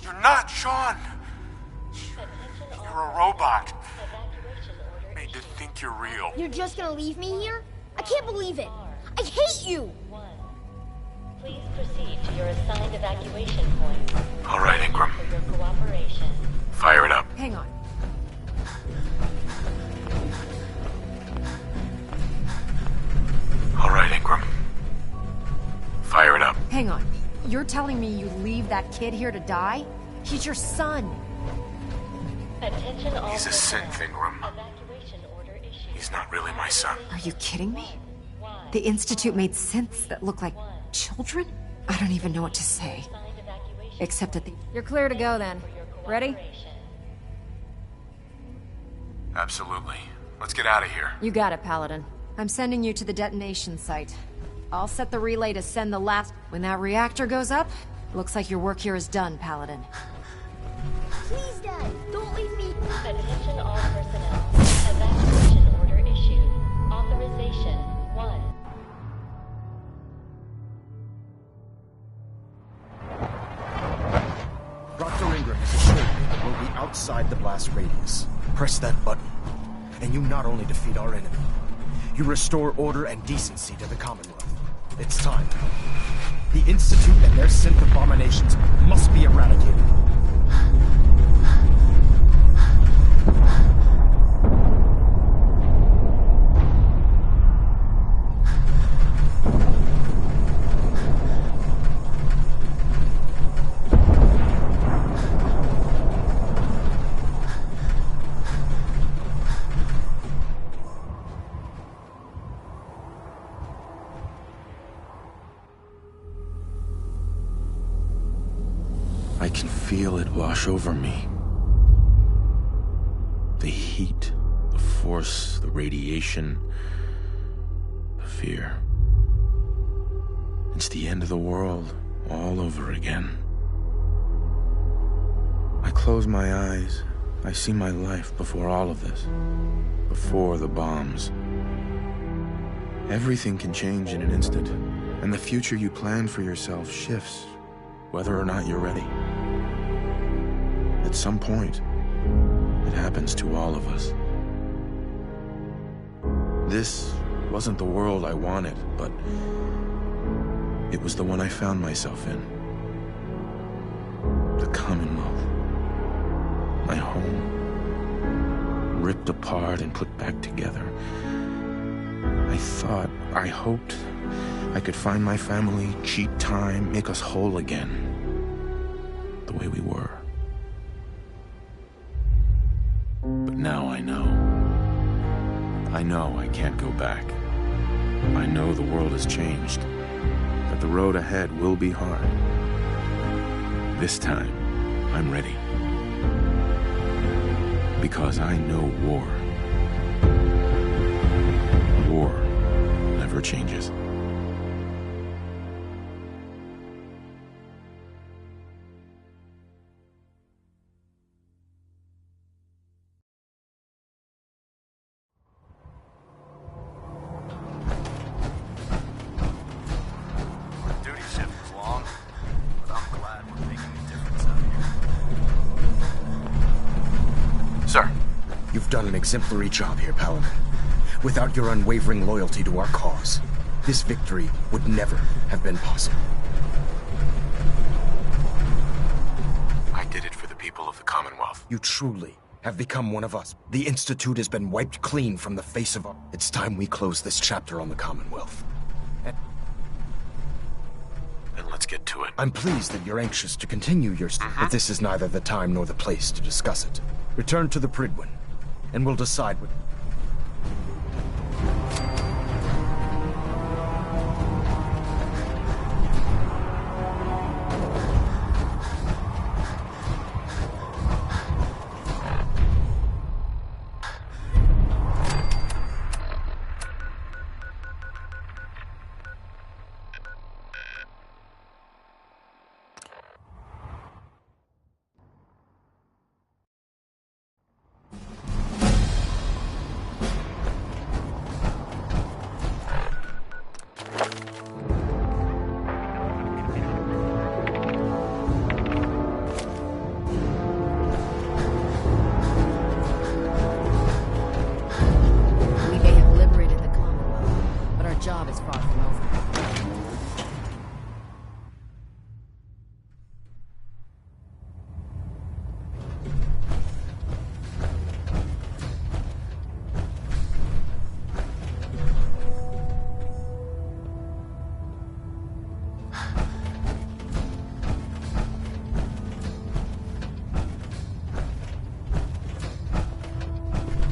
You're not Sean! You're a robot. Made to think think you're real. You're just gonna leave me here? I can't believe it. I hate you! Please proceed to your assigned evacuation point. All right, Ingram. For your cooperation. Fire it up. Hang on. All right, Ingram. Fire it up. Hang on. You're telling me you leave that kid here to die? He's your son. Attention all He's a personnel. synth, Ingram. Evacuation order issued. He's not really my son. Are you kidding me? The Institute made synths that look like children? I don't even know what to say. Except that You're clear to go then. Ready? Absolutely. Let's get out of here. You got it, Paladin. I'm sending you to the detonation site. I'll set the relay to send the last... When that reactor goes up, looks like your work here is done, Paladin. Please, Dad, don't leave me. Attention all personnel. Evacuation order issued. Authorization 1. Dr. Ingram has assured me that we'll be outside the blast radius. Press that button, and you not only defeat our enemy, you restore order and decency to the Commonwealth. It's time. The Institute and their synth abominations must be eradicated. I can feel it wash over me. The heat, the force, the radiation, the fear. It's the end of the world all over again. I close my eyes. I see my life before all of this. Before the bombs. Everything can change in an instant, and the future you plan for yourself shifts, whether or not you're ready. At some point, it happens to all of us. This wasn't the world I wanted, but it was the one I found myself in. The Commonwealth. My home. Ripped apart and put back together. I hoped I could find my family, cheat time, make us whole again. The way we were. But now I know. I know I can't go back. I know the world has changed. That the road ahead will be hard. This time, I'm ready. Because I know war. War never changes. Duty shift was long, but I'm glad we're making a difference out here. Sir, you've done an exemplary job here, Paladin. Without your unwavering loyalty to our cause, this victory would never have been possible. I did it for the people of the Commonwealth. You truly have become one of us. The Institute has been wiped clean from the face of our... It's time we close this chapter on the Commonwealth. Then let's get to it. I'm pleased that you're anxious to continue your... But this is neither the time nor the place to discuss it. Return to the Prydwen, and we'll decide what...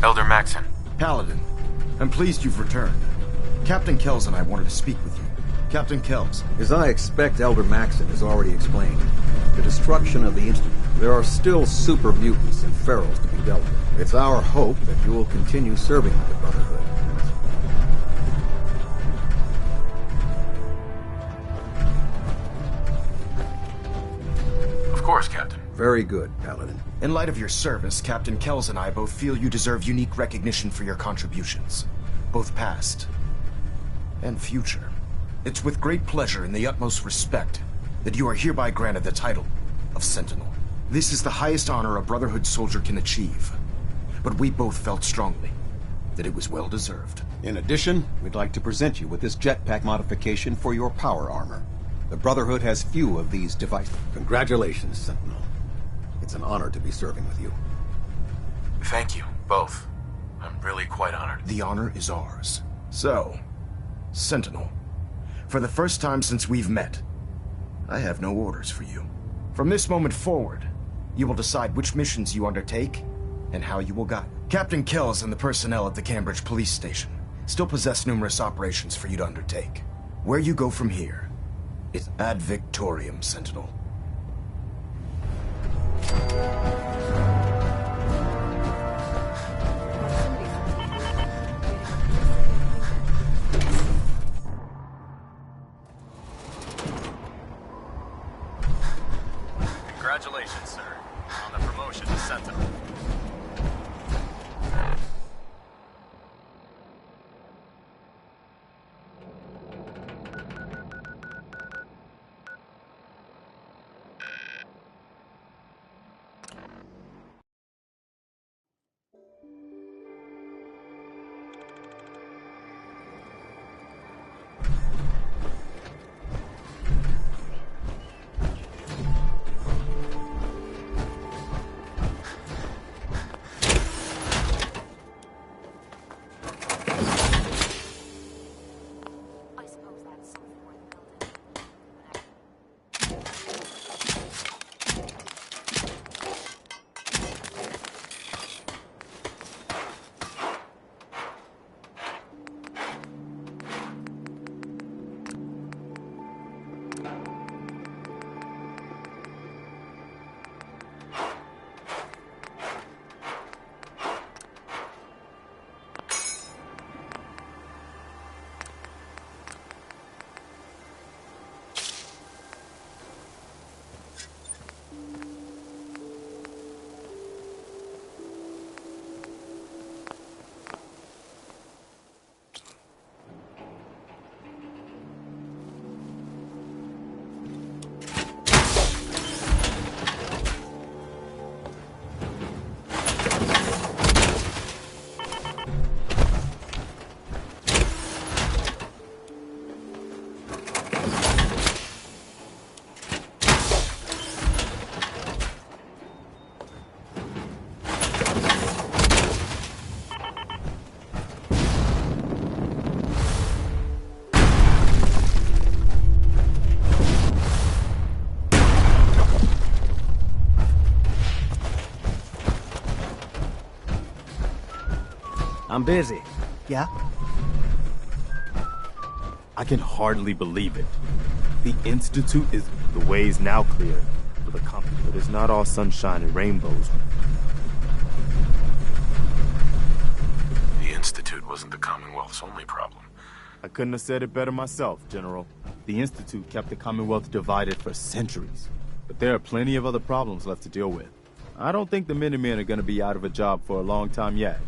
Elder Maxon. Paladin, I'm pleased you've returned. Captain Kells and I wanted to speak with you. Captain Kells. As I expect Elder Maxon has already explained, the destruction of the Institute. There are still super mutants and ferals to be dealt with. It's our hope that you will continue serving with the Brotherhood. Of course, Captain. Very good, Paladin. In light of your service, Captain Kells and I both feel you deserve unique recognition for your contributions, both past and future. It's with great pleasure and the utmost respect that you are hereby granted the title of Sentinel. This is the highest honor a Brotherhood soldier can achieve, but we both felt strongly that it was well deserved. In addition, we'd like to present you with this jetpack modification for your power armor. The Brotherhood has few of these devices. Congratulations, Sentinel. It's an honor to be serving with you. Thank you, both. I'm really quite honored. The honor is ours. So, Sentinel, for the first time since we've met, I have no orders for you. From this moment forward, you will decide which missions you undertake and how you will guide. Captain Kells and the personnel at the Cambridge Police Station still possess numerous operations for you to undertake. Where you go from here is ad victoriam, Sentinel. Congratulations, sir, on the promotion to Sentinel. I'm busy. Yeah? I can hardly believe it. The Institute is... The way's now clear for the company, but it's not all sunshine and rainbows. The Institute wasn't the Commonwealth's only problem. I couldn't have said it better myself, General. The Institute kept the Commonwealth divided for centuries, but there are plenty of other problems left to deal with. I don't think the Minutemen are going to be out of a job for a long time yet.